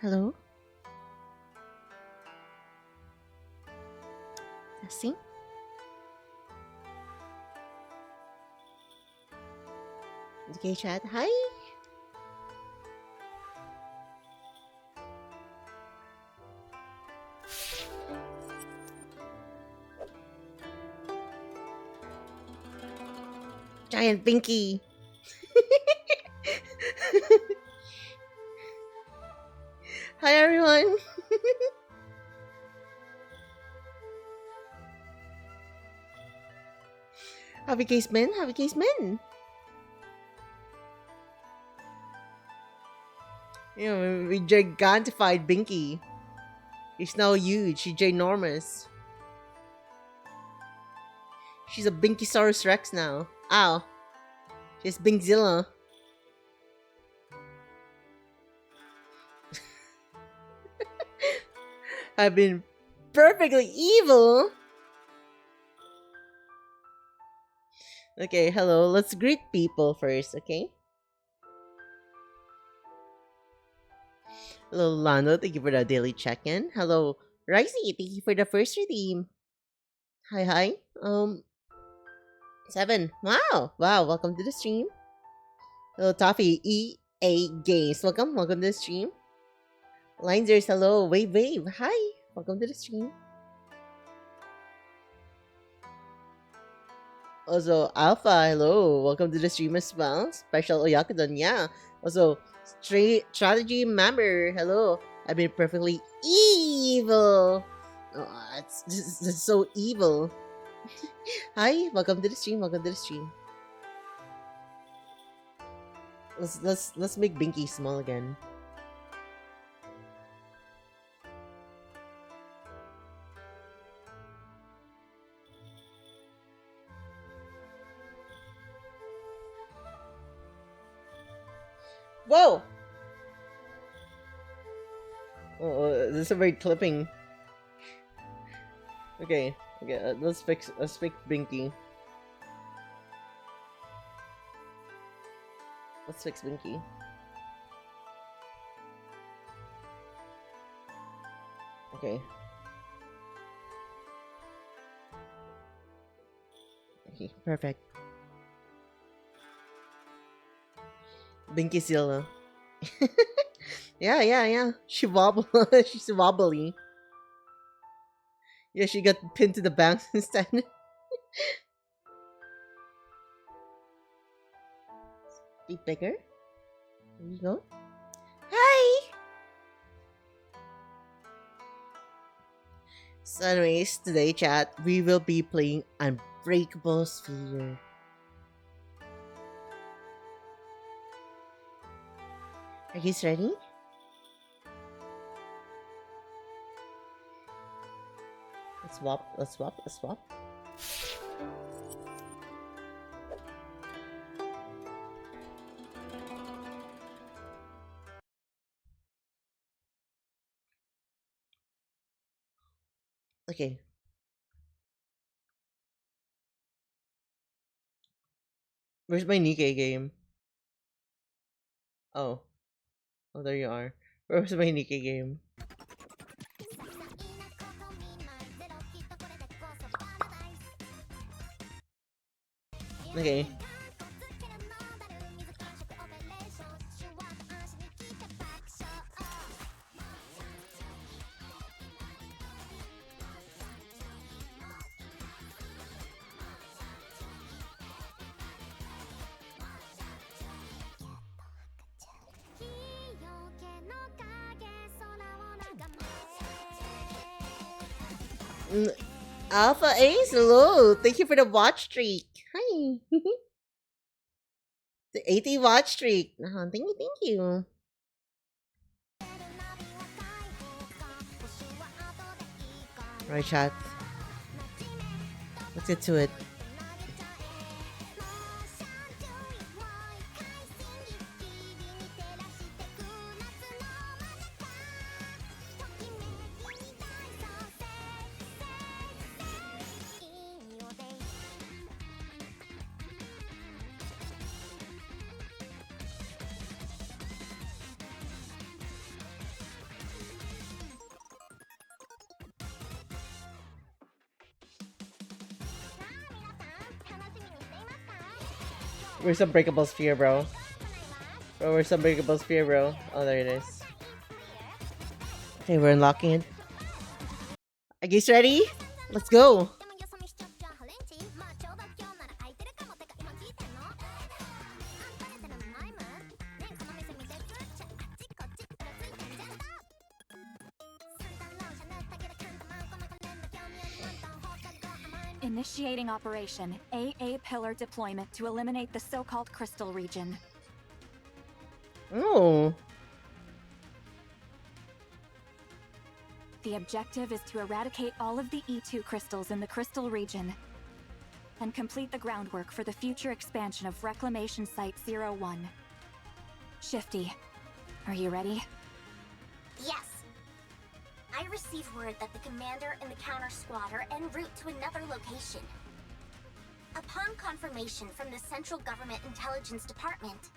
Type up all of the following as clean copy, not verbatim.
Hello? Testing? Okay, chat. Hi! Giant Binky! Hi, everyone! Happy case men? Happy case men! You know, we gigantified Binky. He's now huge. She's ginormous. She's a Binkysaurus Rex now. Ow. She's Binkzilla. I've been perfectly evil. Okay, hello. Let's greet people first, okay? Hello, Lando. Thank you for the daily check-in. Hello, Ricey. Thank you for the first redeem. Hi, hi. 7. Wow. Welcome to the stream. Hello, Toffee. EA Games. Welcome to the stream. Linzers, hello. Wave. Hi. Welcome to the stream. Also, Alpha, hello. Welcome to the stream as well. Special Oyakudon, yeah. Also, Strategy Member, hello. I've been perfectly evil. Oh, this is so evil. Hi, welcome to the stream. Let's make Binky small again. Whoa! Oh, this is a very clipping. Okay. Let's fix Binky. Let's fix Binky. Okay. Okay, perfect. Binkyzilla. Yeah. She She's wobbly. Yeah, she got pinned to the bank instead. Be bigger. There you go. Hi! So anyways, today chat, we will be playing Unbreakable Sphere. Are you ready? Let's swap. Okay. Where's my Nikkei game? Oh, there you are. Where's my Nikkei game? Okay. Alpha Ace, hello. Thank you for the watch streak. Hi. The 80 watch streak. Thank you. Right, chat. Let's get to it. Where's Unbreakable Sphere, bro? Bro, where's Unbreakable Sphere, bro? Oh, there it is. Okay, we're unlocking it. Are you guys ready? Let's go! Initiating operation AA pillar deployment to eliminate the so-called crystal region. Oh. The objective is to eradicate all of the E2 crystals in the crystal region and complete the groundwork for the future expansion of Reclamation Site 01. Shifty, are you ready? Yes. I received word that the commander and the counter squad are en route to another location. Upon confirmation from the Central Government Intelligence Department,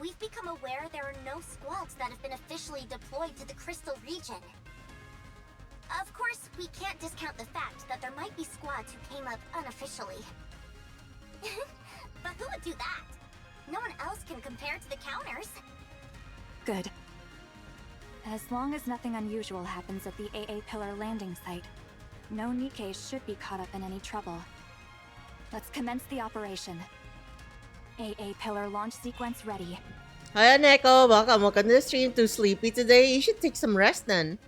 we've become aware there are no squads that have been officially deployed to the Crystal region. Of course, we can't discount the fact that there might be squads who came up unofficially. But who would do that? No one else can compare to the counters. Good. As long as nothing unusual happens at the AA pillar landing site, no Nikkeis should be caught up in any trouble. Let's commence the operation. AA pillar launch sequence ready. Hi, Neko. Welcome to the stream. Too sleepy today? You should take some rest then.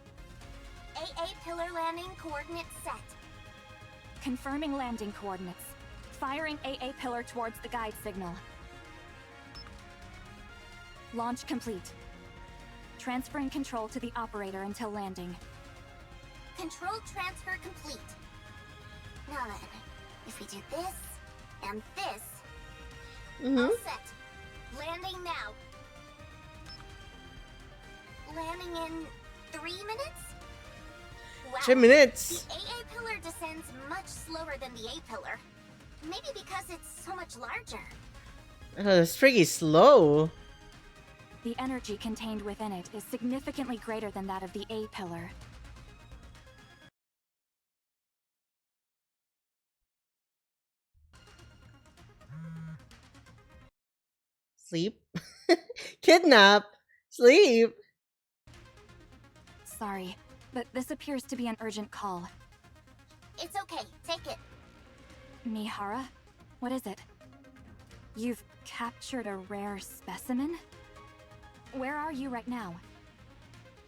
AA pillar landing coordinates set. Confirming landing coordinates. Firing AA pillar towards the guide signal. Launch complete. Transferring control to the operator until landing. Control transfer complete. Now then, if we do this and this, all set. Landing now. Landing in 3 minutes? Wow. 3 minutes. The AA pillar descends much slower than the A pillar. Maybe because it's so much larger. That's pretty slow. The energy contained within it is significantly greater than that of the A pillar. Sleep? Kidnap? Sleep? Sorry, but this appears to be an urgent call. It's okay, take it. Mihara? What is it? You've captured a rare specimen? Where are you right now?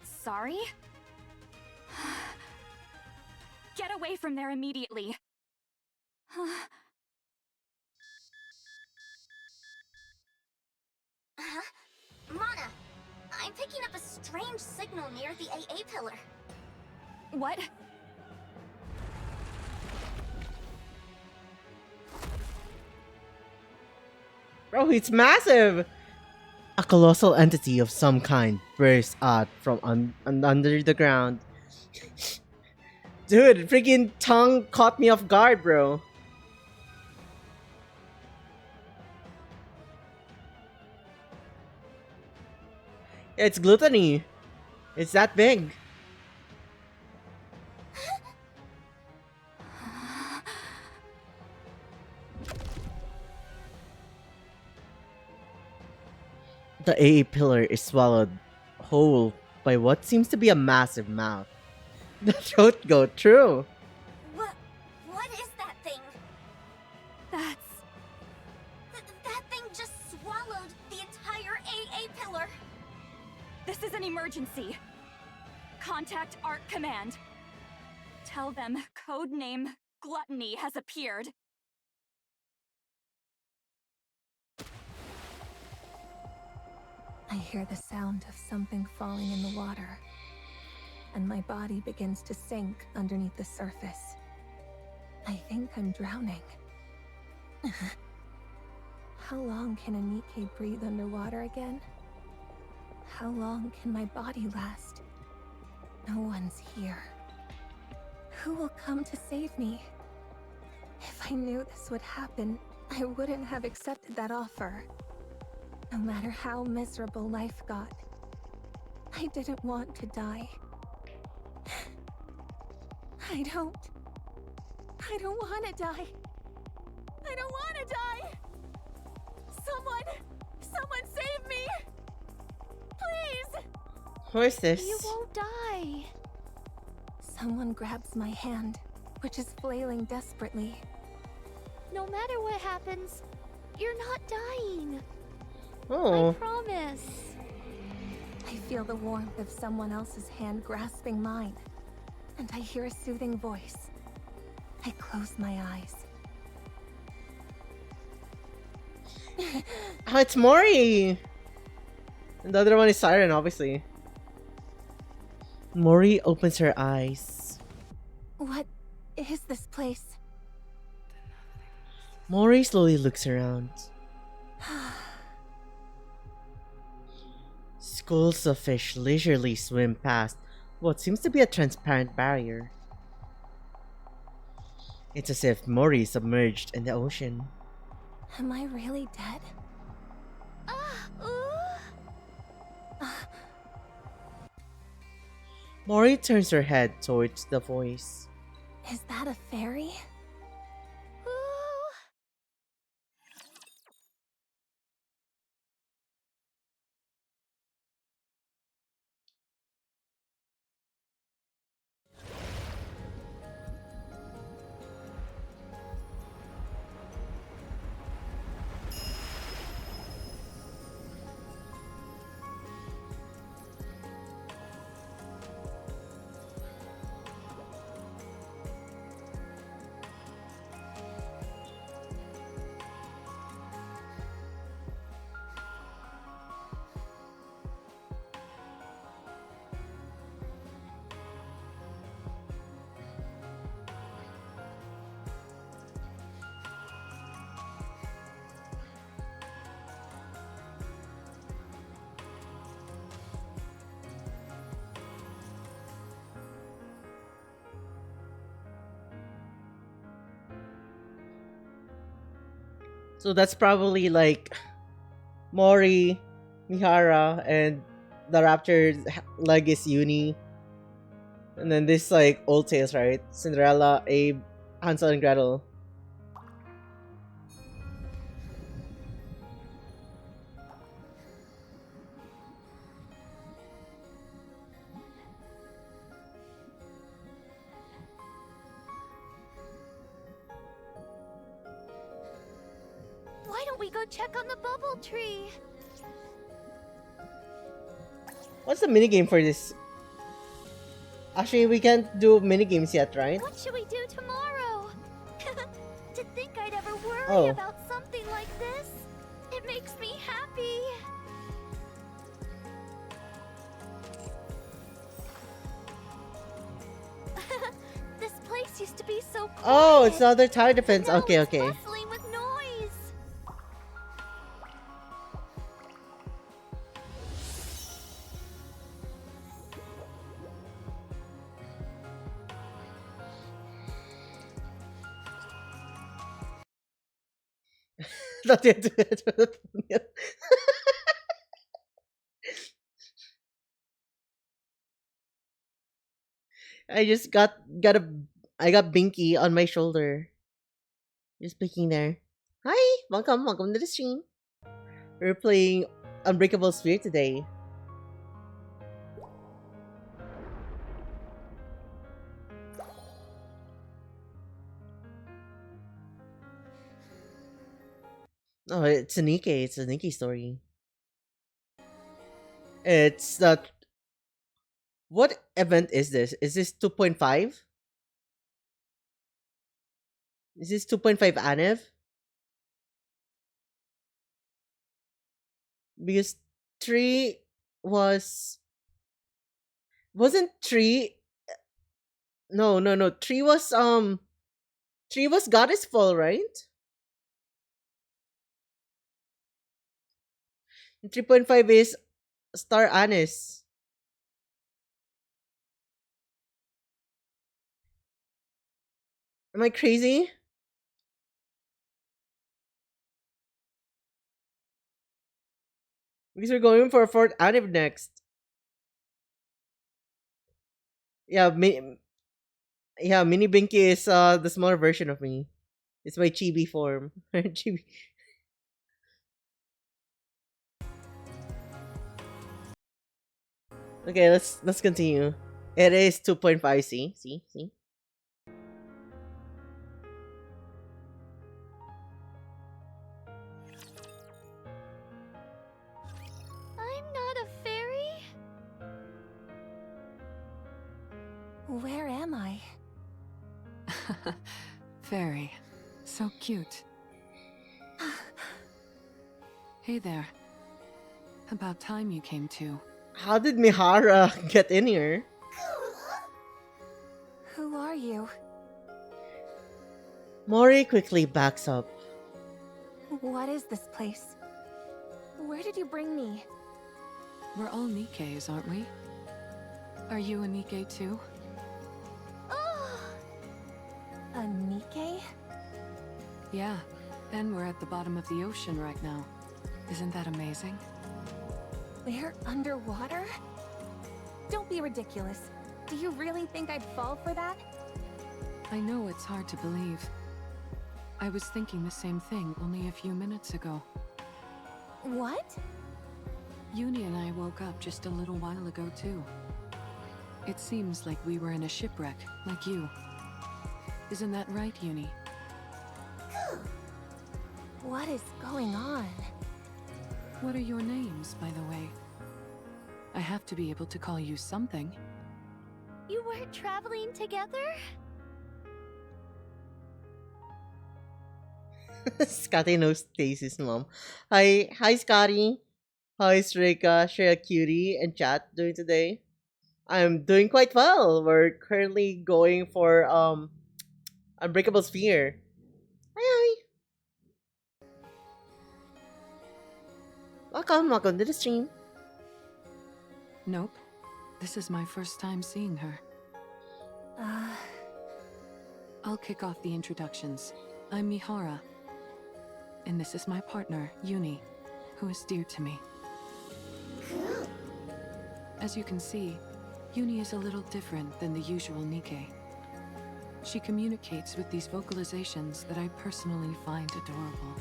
Sorry? Get away from there immediately! Mana, I'm picking up a strange signal near the AA pillar. What? Bro, it's massive! A colossal entity of some kind burst out from under the ground. Dude, freaking tongue caught me off guard, bro. Yeah, it's gluttony. It's that big. The AA pillar is swallowed whole by what seems to be a massive mouth. The throat goat, true. What is that thing? That's... That thing just swallowed the entire AA pillar. This is an emergency. Contact ARC Command. Tell them codename Gluttony has appeared. I hear the sound of something falling in the water, and my body begins to sink underneath the surface. I think I'm drowning. How long can a Nikke breathe underwater again? How long can my body last? No one's here. Who will come to save me? If I knew this would happen, I wouldn't have accepted that offer. No matter how miserable life got, I didn't want to die. I don't want to die. I don't want to die! Someone save me! Please! Who is You this? won't die. Someone grabs my hand, which is flailing desperately. No matter what happens, you're not dying. I Oh, promise. I feel the warmth of someone else's hand grasping mine, and I hear a soothing voice. I close my eyes. oh, it's Mori. And the other one is Siren, obviously. Mori opens her eyes. What is this place? Mori slowly looks around. Schools of fish leisurely swim past what seems to be a transparent barrier. It's as if Mori is submerged in the ocean. Am I really dead? Mori turns her head towards the voice. Is that a fairy? So that's probably like Mori, Mihara, and the Raptor's leg is Uni. And then this like old tales, right? Cinderella, Abe, Hansel and Gretel. Why don't we go check on the bubble tree? What's the minigame for this? Actually, we can't do minigames yet, right? What should we do tomorrow? To think I'd ever worry Oh. about something like this, it makes me happy. This place used to be so quiet. Oh, it's another tower but defense. now Okay, it's okay. bustling with noise. Not yet. I just got a I got Binky on my shoulder. Just peeking there. Hi, welcome to the stream. We're playing Unbreakable Sphere today. Oh, it's a Nikkei. It's a Nikkei story. It's the what event is this? Is this 2.5? Is this 2.5 Anev? Because 3 was wasn't 3 no 3 was Goddess Fall, right? 3.5 is Star Anise. Am I crazy? Because we're going for a fourth Anev next. Yeah, Mini Binky is the smaller version of me. It's my chibi form. Chibi. Okay, let's continue. It is 2.5. See. I'm not a fairy. Where am I? Fairy. So cute. Hey there. About time you came to. How did Mihara get in here? Who are you? Mori quickly backs up. What is this place? Where did you bring me? We're all Nikkeis, aren't we? Are you a Nikke too? Oh, A Nikke? Yeah. And we're at the bottom of the ocean right now. Isn't that amazing? We're underwater? Don't be ridiculous. Do you really think I'd fall for that? I know it's hard to believe. I was thinking the same thing only a few minutes ago. What? Uni and I woke up just a little while ago too. It seems like we were in a shipwreck, like you. Isn't that right, Uni? What is going on? What are your names, by the way? I have to be able to call you something. you weren't traveling together? Scotty knows Stacy's mom. Hi, Scotty. How is Rika, Shreya Cutie, and Chat doing today? I'm doing quite well. We're currently going for Unbreakable Sphere. Hi. Welcome to the stream. Nope. This is my first time seeing her. Uh, I'll kick off the introductions. I'm Mihara. And this is my partner, Uni, who is dear to me. As you can see, Uni is a little different than the usual Nikke. She communicates with these vocalizations that I personally find adorable.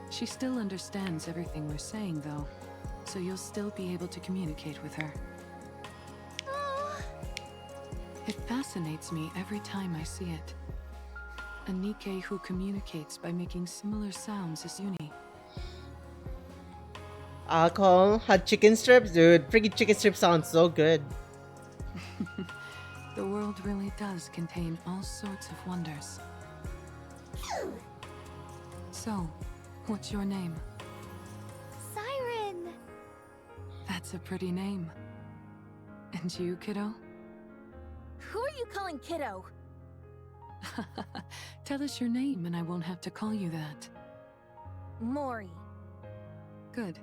She still understands everything we're saying, though, so you'll still be able to communicate with her. Oh, It fascinates me every time I see it. A Nikke who communicates by making similar sounds as Uni. Alcohol had chicken strips, dude. Freaking chicken strips sounds so good. The world really does contain all sorts of wonders. So, what's your name? Siren! That's a pretty name. And you, kiddo? who are you calling kiddo? Tell us your name and I won't have to call you that. Mori. Good.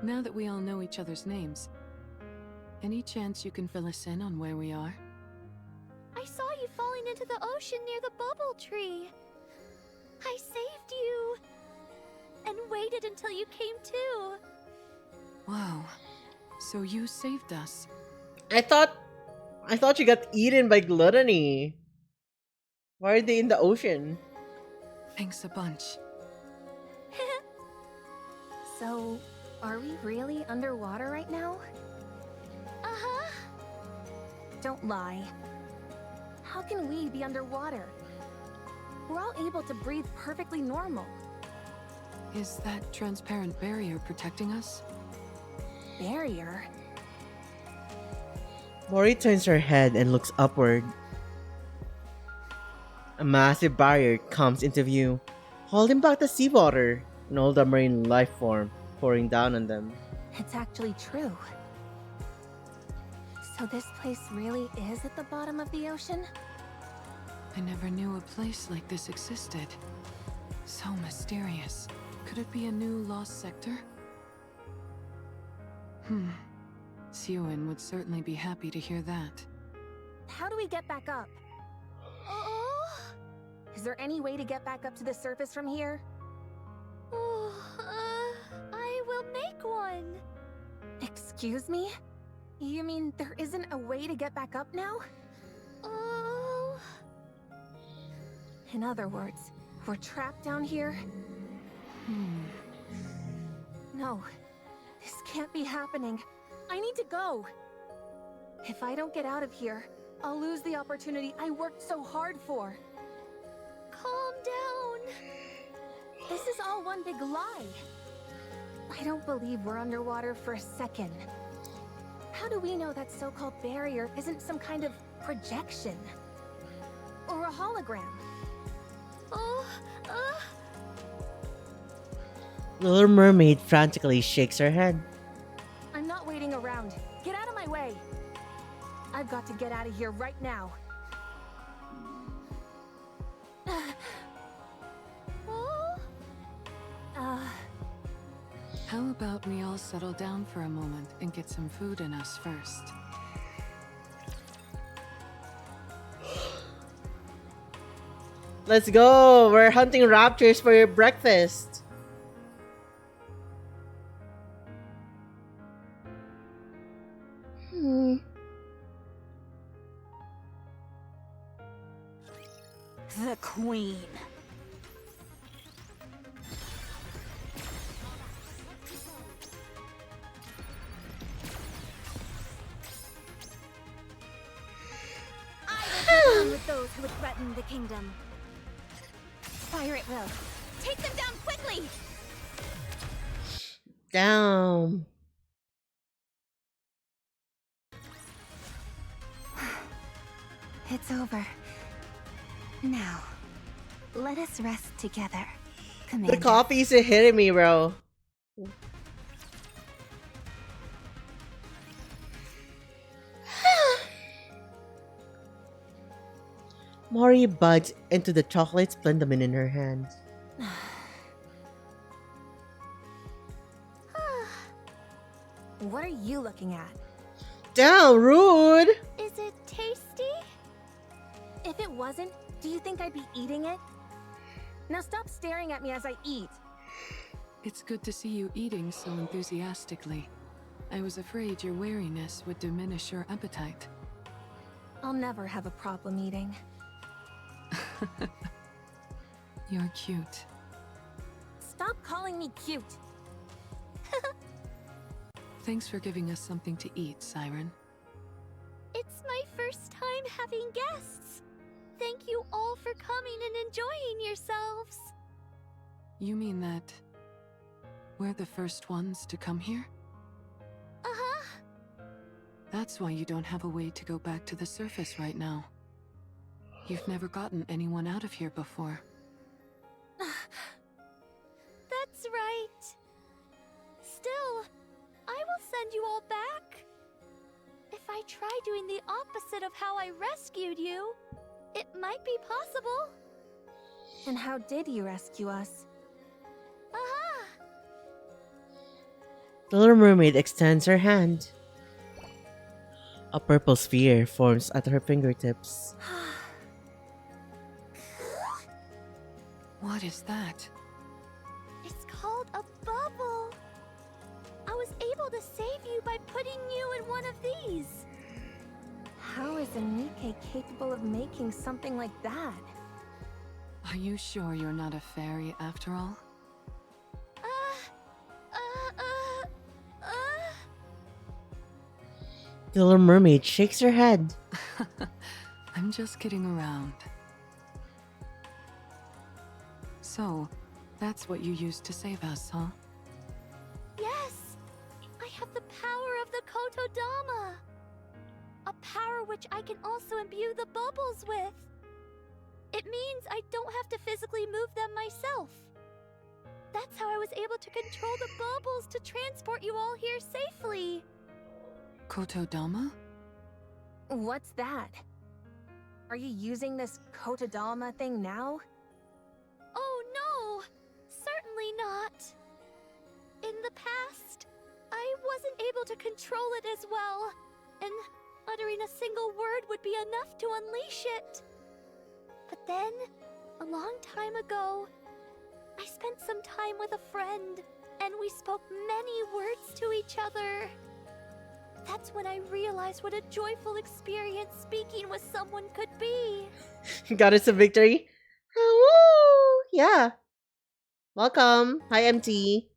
Now that we all know each other's names, any chance you can fill us in on where we are? I saw you falling into the ocean near the bubble tree. I saved you. And waited until you came to. Wow. So you saved us. I thought you got eaten by gluttony. Why are they in the ocean? Thanks a bunch. So, are we really underwater right now? Uh-huh. Don't lie. How can we be underwater? We're all able to breathe perfectly normal. Is that transparent barrier protecting us? Barrier? Mori turns her head and looks upward. A massive barrier comes into view, holding back the seawater and all the marine life form pouring down on them. It's actually true. So this place really is at the bottom of the ocean? I never knew a place like this existed. So mysterious. Could it be a new lost sector? Siwin would certainly be happy to hear that. How do we get back up? Oh, Is there any way to get back up to the surface from here? oh, I will make one. Excuse me? You mean there isn't a way to get back up now? Oh, In other words, we're trapped down here? No, this can't be happening. I need to go. If I don't get out of here, I'll lose the opportunity I worked so hard for. Calm down. This is all one big lie. I don't believe we're underwater for a second. How do we know that so-called barrier isn't some kind of projection? Or a hologram? The Little Mermaid frantically shakes her head. I'm not waiting around. Get out of my way. I've got to get out of here right now. How about we all settle down for a moment and get some food in us first? Let's go! We're hunting raptors for your breakfast. The Queen. With those who would threaten the kingdom. Fire at will. Take them down quickly! Down. It's over. Now, let us rest together, The Commander. coffee's hitting me, bro. Mori buds into the chocolate splendament in her hand. What are you looking at? Damn, rude! Is it tasty? If it wasn't, do you think I'd be eating it? Now stop staring at me as I eat. It's good to see you eating so enthusiastically. I was afraid your wariness would diminish your appetite. I'll never have a problem eating. You're cute. Stop calling me cute. Thanks for giving us something to eat, Siren. It's my first time having guests. Thank you all for coming and enjoying yourselves. You mean that we're the first ones to come here? Uh-huh. That's why you don't have a way to go back to the surface right now. You've never gotten anyone out of here before. That's right. Still, I will send you all back. If I try doing the opposite of how I rescued you, it might be possible. And how did you rescue us? Uh-huh. The Little Mermaid extends her hand. A purple sphere forms at her fingertips. What is that? It's called a bubble. I was able to save you by putting you in one of these. How is a Nikke capable of making something like that? Are you sure you're not a fairy after all? The Little Mermaid shakes her head. I'm just kidding around. So, that's what you used to save us, huh? Yes, I have the power of the Kotodama. A power which I can also imbue the bubbles with. It means I don't have to physically move them myself. That's how I was able to control the bubbles to transport you all here safely. Kotodama? What's that? Are you using this Kotodama thing now? Oh no, certainly not. In the past, I wasn't able to control it as well, and uttering a single word would be enough to unleash it. But then, a long time ago, I spent some time with a friend, and we spoke many words to each other. That's when I realized what a joyful experience speaking with someone could be. Got us a victory. Oh, woo! Yeah. Welcome. Hi, MT.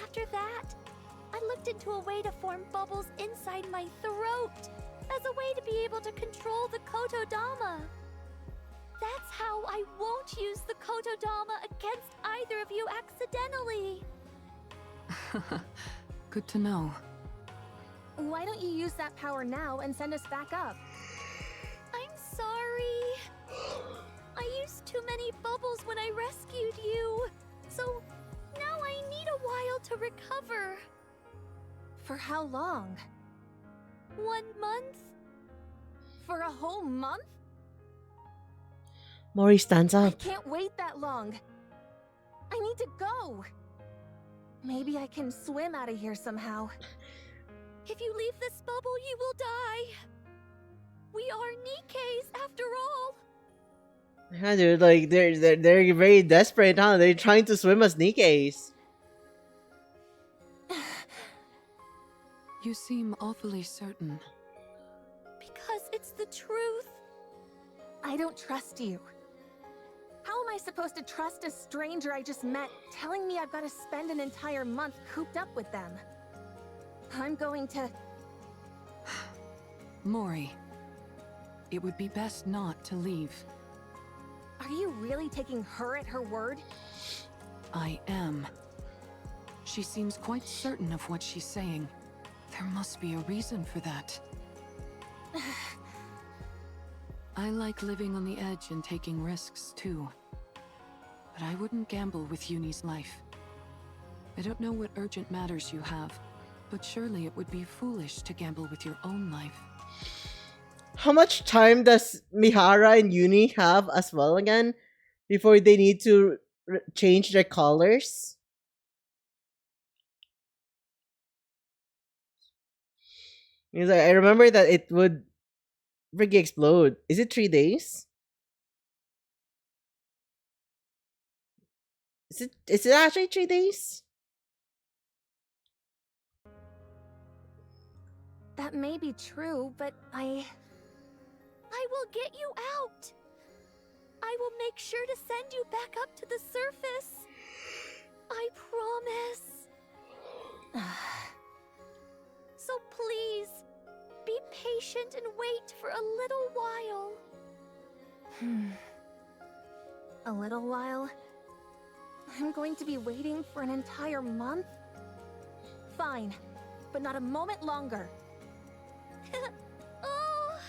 After that, I looked looked into a way to form bubbles inside my throat as a way to be able to control the Kotodama. That's how I won't use the Kotodama against either of you accidentally. Good to know. Why don't you use that power now and send us back up? I'm sorry. I used too many bubbles when I rescued you. So now I need a while to recover. For how long? 1 month? For a whole month? Mori stands I up. can't wait that long. I need to go. Maybe I can swim out of here somehow. If you leave this bubble, you will die. We are Nikkeis after all. Yeah, dude, like they're very desperate, huh? They're trying to swim as Nikkeis. You seem awfully certain. Because it's the truth. I don't trust you. How am I supposed to trust a stranger I just met telling me I've got to spend an entire month cooped up with them? I'm going to... Mori, it would be best not to leave. Are you really taking her at her word? I am. She seems quite certain of what she's saying. There must be a reason for that. I like living on the edge and taking risks too. But I wouldn't gamble with Uni's life. I don't know what urgent matters you have, but surely it would be foolish to gamble with your own life. How much time does Mihara and Uni have as well again before they need to change their colors? He's like, I remember that it would freaking explode. Is it 3 days? Is it actually 3 days? That may be true, but I will get you out. I will make sure to send you back up to the surface. I promise. So please, be patient and wait for a little while. A little while? I'm going to be waiting for an entire month? Fine, but not a moment longer. Oh,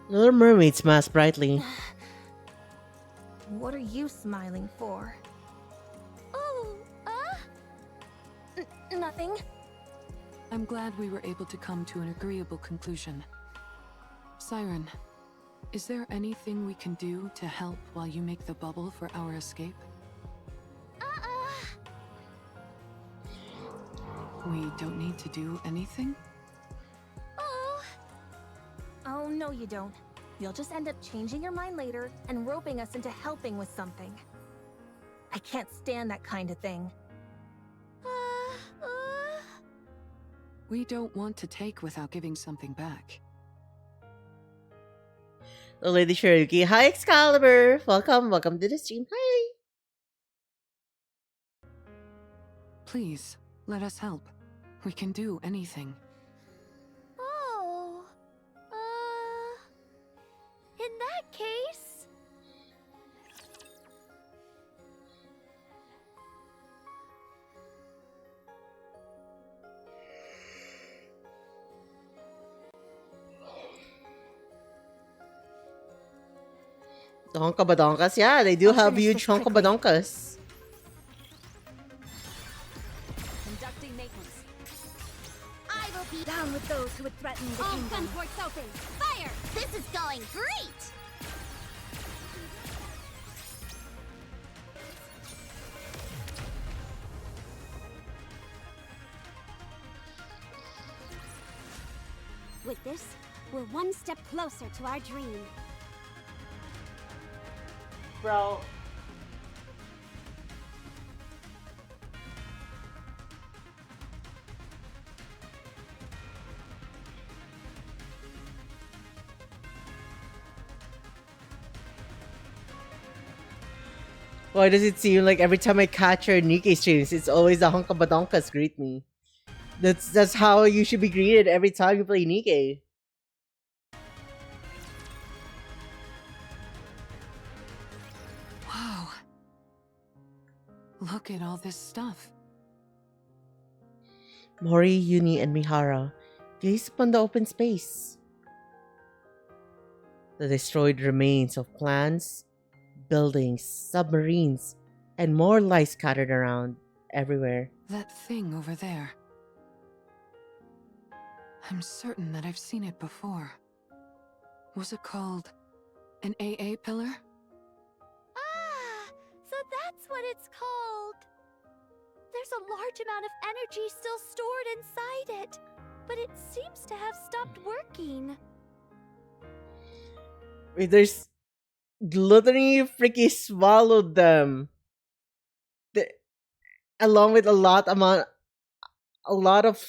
Little Mermaid smiles brightly. What are you smiling for? oh, Nothing. I'm glad we were able to come to an agreeable conclusion. Siren, is there anything we can do to help while you make the bubble for our escape? We don't need to do anything? Oh, no you don't. You'll just end up changing your mind later and roping us into helping with something. I can't stand that kind of thing. We don't want to take without giving something back. The Lady Shiruki. Hi, Excalibur. Welcome to the stream. Hi. Please, let us help. We can do anything. oh, in that case... Honkabadonkas. Yeah, they do I'll have finish huge this quickly. honkabadonkas. Conducting maintenance. I will be Down with those who would threaten the all kingdom. gunports open. Fire! This is going great! With this, we're one step closer to our dream. Bro. Why does it seem like every time I catch her Nikkei streams, it's always the Honkabadonkas greet me? That's how you should be greeted every time you play Nikkei. Wow. Look at all this stuff. Mori, Uni, and Mihara gaze upon the open space. The destroyed remains of plants, buildings, submarines, and more lie scattered around everywhere. That thing over there. I'm certain that I've seen it before. Was it called an AA pillar? Ah, so that's what it's called. There's a large amount of energy still stored inside it, but it seems to have stopped working. Wait, there's gluttony freaking swallowed them. Along with a lot of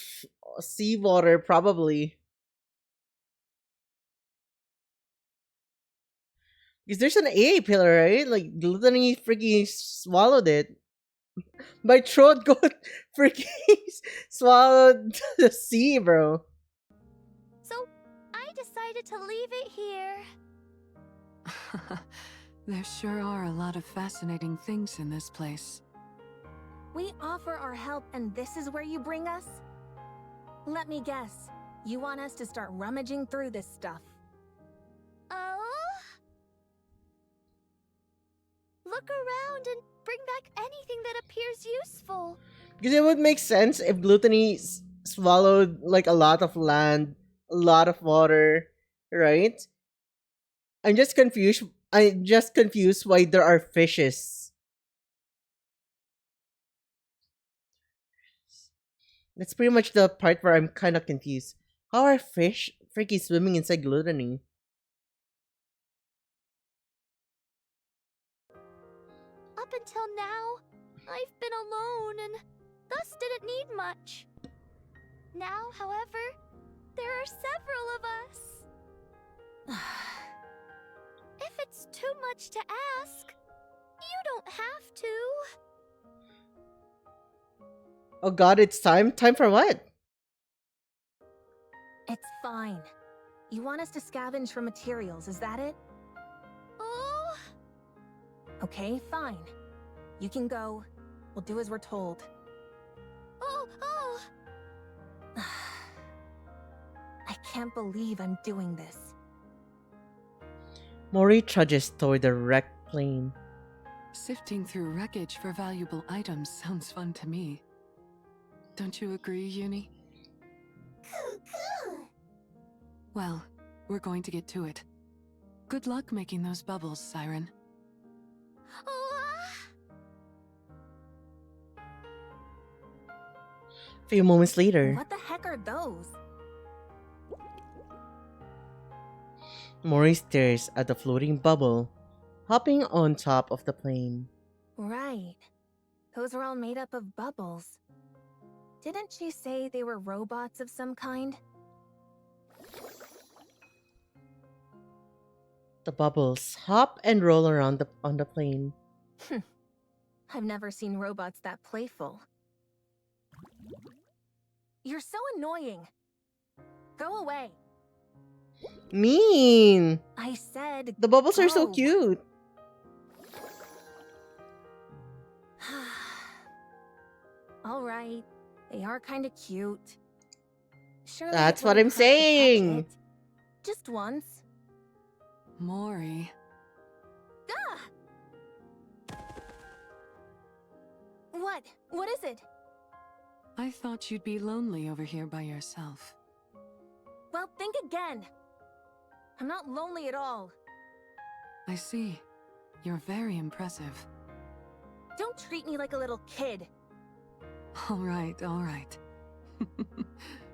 seawater, probably. Because there's an AA pillar, right? Like, gluttony freaking swallowed it. My throat got freaking swallowed the sea, bro. So I decided to leave it here. There sure are a lot of fascinating things in this place. We offer our help and this is where you bring us? Let me guess. You want us to start rummaging through this stuff. Oh? Look around and bring back anything that appears useful. Because it would make sense if gluttony swallowed like a lot of land, a lot of water, right? I'm just confused. Why there are fishes. That's pretty much the part where I'm kind of confused. How are fish freaking swimming inside gluttony? Up until now, I've been alone and thus didn't need much. Now, however, there are several of us. If it's too much to ask, you don't have to. Oh god, it's time? Time for what? It's fine. You want us to scavenge for materials, is that it? Oh, Okay, fine. You can go. We'll do as we're told. oh. I can't believe I'm doing this. Mori trudges toward the wrecked plane. Sifting through wreckage for valuable items sounds fun to me. Don't you agree, Uni? Well, we're going to get to it. Good luck making those bubbles, Siren. Oh, A few moments later, What the heck are those? Mori stares at the floating bubble, hopping on top of the plane. Right. Those are all made up of bubbles. Didn't she say they were robots of some kind? The bubbles hop and roll around on the plane. I've never seen robots that playful. You're so annoying. Go away. Mean! I said The bubbles are so go. cute. All right. They are kind of cute. Surely That's it what wouldn't I'm hurt to touch saying. it. Just once. Mori. Ah! What? What is it? I thought you'd be lonely over here by yourself. Well, think again. I'm not lonely at all. I see. You're very impressive. Don't treat me like a little kid. All right, all right.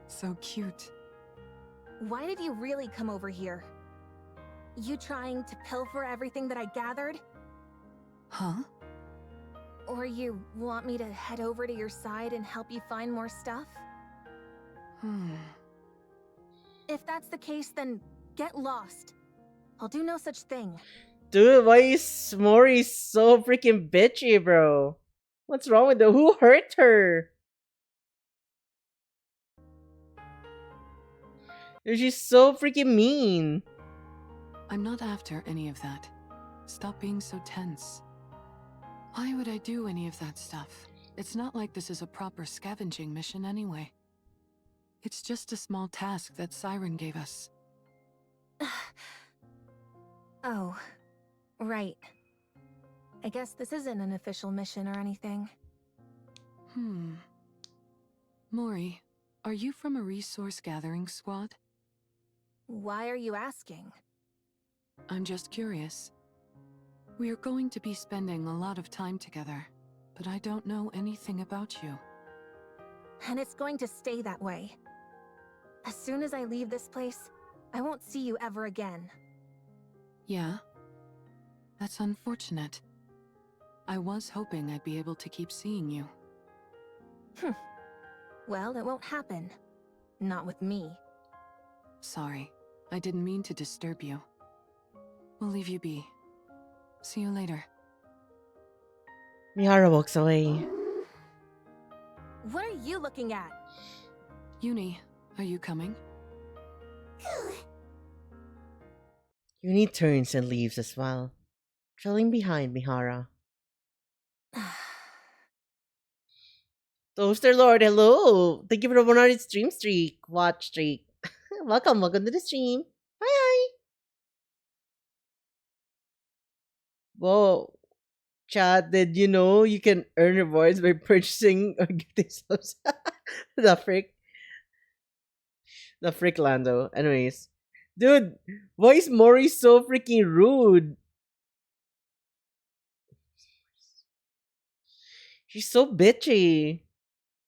So cute. Why did you really come over here? You trying to pilfer everything that I gathered? Huh? Or you want me to head over to your side and help you find more stuff? If that's the case, then get lost. I'll do no such thing. Dude, why is Mori so freaking bitchy, bro? What's wrong with her? Who hurt her? Dude, she's so freaking mean. I'm not after any of that. Stop being so tense. Why would I do any of that stuff? It's not like this is a proper scavenging mission anyway. It's just a small task that Siren gave us. Oh, right. I guess this isn't an official mission or anything. Mori, are you from a resource gathering squad? Why are you asking? I'm just curious. We are going to be spending a lot of time together, but I don't know anything about you. And it's going to stay that way. As soon as I leave this place, I won't see you ever again. Yeah? That's unfortunate. I was hoping I'd be able to keep seeing you. Well, it won't happen. Not with me. Sorry, I didn't mean to disturb you. We'll leave you be. See you later. Mihara walks away. What are you looking at? Uni, are you coming? Uni turns and leaves as well, trailing behind Mihara. Toaster Lord, hello! Thank you for the 100 stream streak. Watch streak. Welcome to the stream. Hi. Whoa. Chat, did you know you can earn rewards by purchasing or getting subs? the frick. The frick, Lando. Anyways. Dude, why is Mori so freaking rude? She's so bitchy.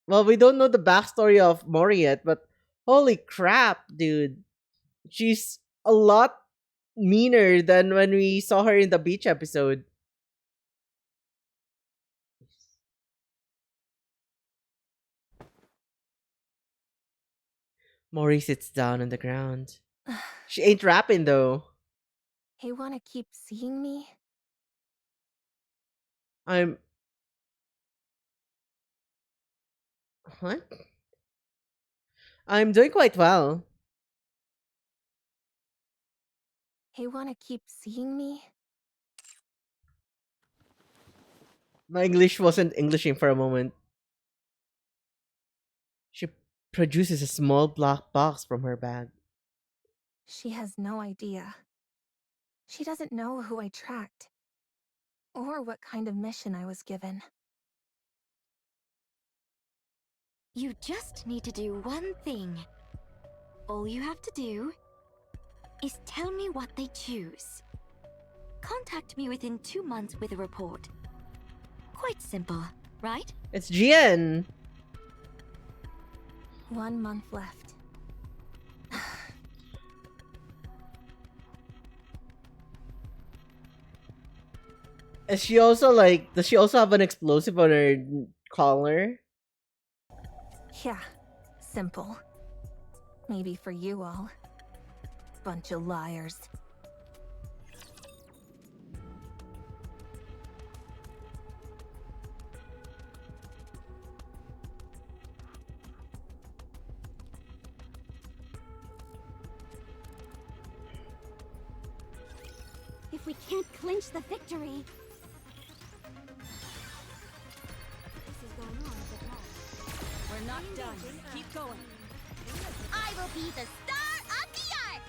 Well, we don't know the backstory of Mori yet, but holy crap, dude. She's a lot meaner than when we saw her in the beach episode. Mori sits down on the ground. She ain't rapping though. You wanna keep seeing me? I'm. What? I'm doing quite well. You wanna keep seeing me? My English wasn't Englishing for a moment. She produces a small black box from her bag. She has no idea. She doesn't know who I tracked. Or what kind of mission I was given. You just need to do one thing. All you have to do is tell me what they choose. Contact me within 2 months with a report. Quite simple, right? It's Jian. 1 month left. Is she also like? Does she also have an explosive on her collar? Yeah, simple. Maybe for you all. Bunch of liars. If we can't clinch the victory... We're not done. Keep going. I will be the star of the arc!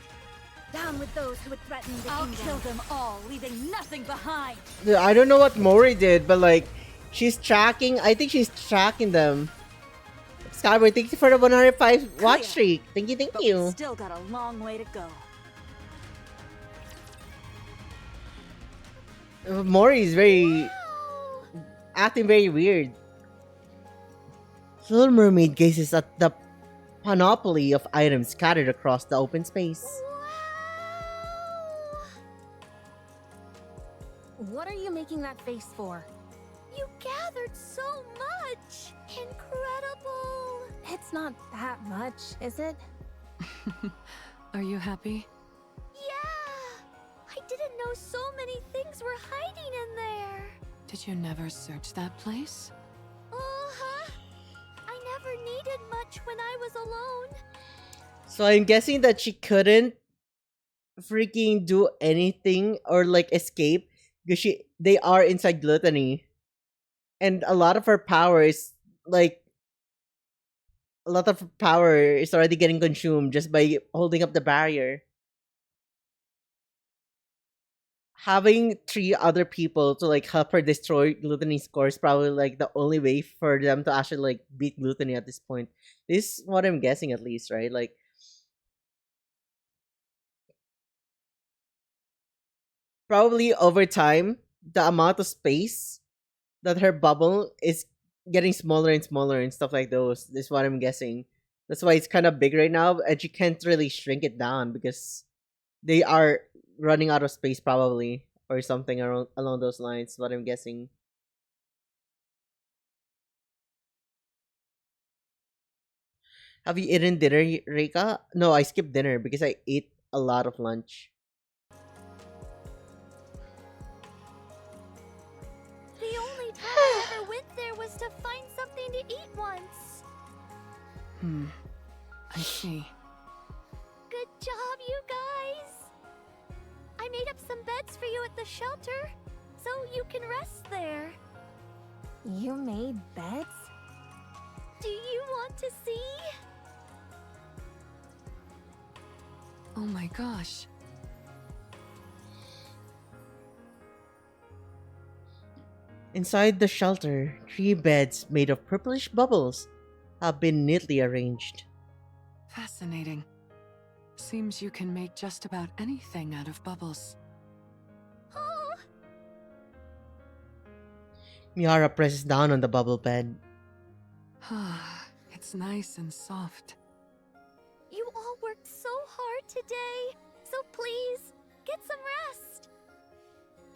Down with those who would threaten the I'll kingdom. kill them all, leaving nothing behind. Dude, I don't know what Mori did, but like, she's tracking. I think she's tracking them. Skyward, thank you for the 105 watch streak. Thank you, thank But you. we still got a long way to go. Mori is very acting very weird. Little Mermaid gazes at the panoply of items scattered across the open space. What are you making that face for? You gathered so much! Incredible! It's not that much, is it? Are you happy? Yeah! I didn't know so many things were hiding in there. Did you never search that place? Uh-huh. I never needed much when I was alone. So I'm guessing that she couldn't freaking do anything or like escape because they are inside gluttony, and like a lot of her power is already getting consumed just by holding up the barrier. Having three other people to like help her destroy gluttony score is probably like the only way for them to actually like beat gluttony at this point. This is what I'm guessing, at least, right? Like, probably over time, the amount of space that her bubble is getting smaller and smaller and stuff like those. This is what I'm guessing. That's why it's kind of big right now, and she can't really shrink it down because they are running out of space probably, or something along those lines. What I'm guessing. Have you eaten dinner, Reika? No, I skipped dinner because I ate a lot of lunch. The only time I ever went there was to find something to eat once. I see. Good job, you guys. I made up some beds for you at the shelter, so you can rest there. You made beds? Do you want to see? Oh my gosh. Inside the shelter, three beds made of purplish bubbles have been neatly arranged. Fascinating. Seems you can make just about anything out of bubbles. Oh, Miara presses down on the bubble bed. It's nice and soft. you all worked so hard today, so please, get some rest.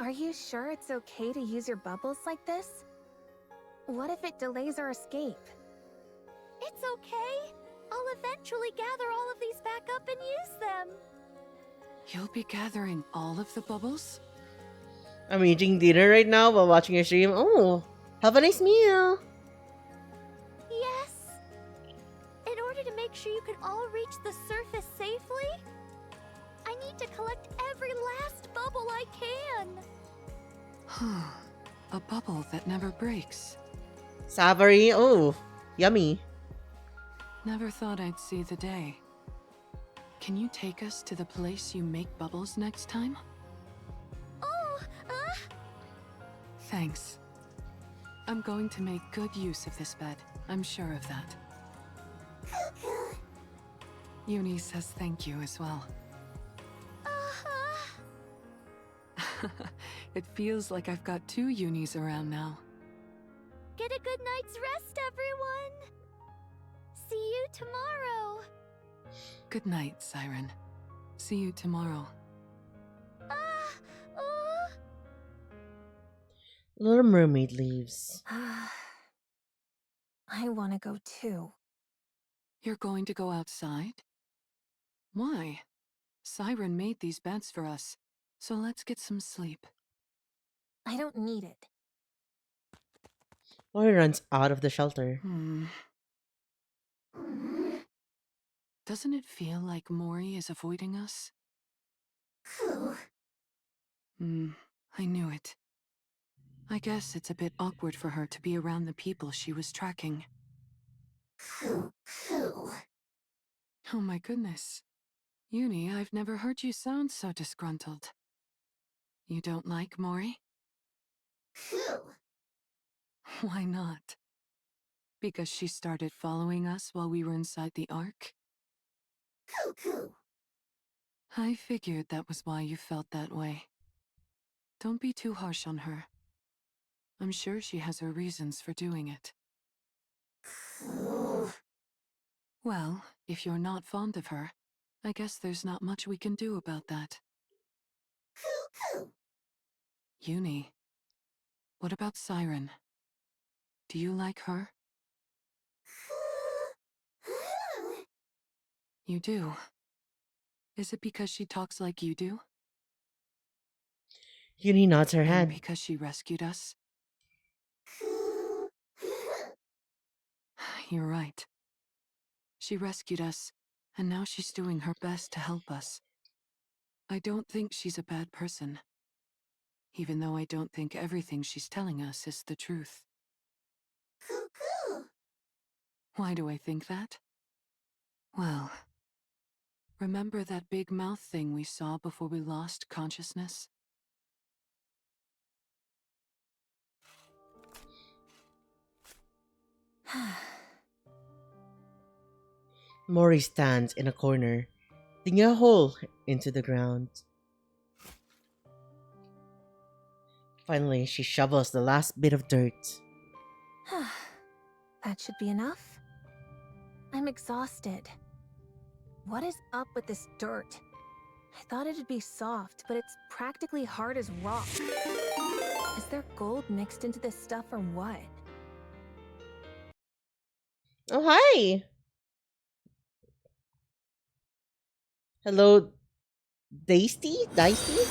Are you sure it's okay to use your bubbles like this? What if it delays our escape? It's okay. I'll eventually gather all of these back up and use them. You'll be gathering all of the bubbles? I'm eating dinner right now while watching your stream. Oh, have a nice meal. Yes. In order to make sure you can all reach the surface safely, I need to collect every last bubble I can. A bubble that never breaks. Savory. Oh, yummy. Never thought I'd see the day. Can you take us to the place you make bubbles next time? Oh, Thanks. I'm going to make good use of this bed. I'm sure of that. Uni says thank you as well. It feels like I've got two Unis around now. Get a good night's rest, everyone. See you tomorrow. Good night, Siren. See you tomorrow. Oh. Little Mermaid leaves. I want to go too. You're going to go outside? Why? Siren made these beds for us, so let's get some sleep. I don't need it. Mori runs out of the shelter. Doesn't it feel like Mori is avoiding us? I knew it. I guess it's a bit awkward for her to be around the people she was tracking. Oh my goodness. Uni, I've never heard you sound so disgruntled. You don't like Mori? Why not? Because she started following us while we were inside the Ark? I figured that was why you felt that way. Don't be too harsh on her. I'm sure she has her reasons for doing it. Well, if you're not fond of her, I guess there's not much we can do about that. Uni, what about Siren? Do you like her? You do? Is it because she talks like you do? Uni nods her And head. because she rescued us? You're right. She rescued us, and now she's doing her best to help us. I don't think she's a bad person, even though I don't think everything she's telling us is the truth. Why do I think that? Well, remember that big mouth thing we saw before we lost consciousness? Mori stands in a corner, digging a hole into the ground. Finally, she shovels the last bit of dirt. That should be enough. I'm exhausted. What is up with this dirt? I thought it'd be soft, but it's practically hard as rock. Is there gold mixed into this stuff or what? Oh, hi! Hello, Daisty? Dicey?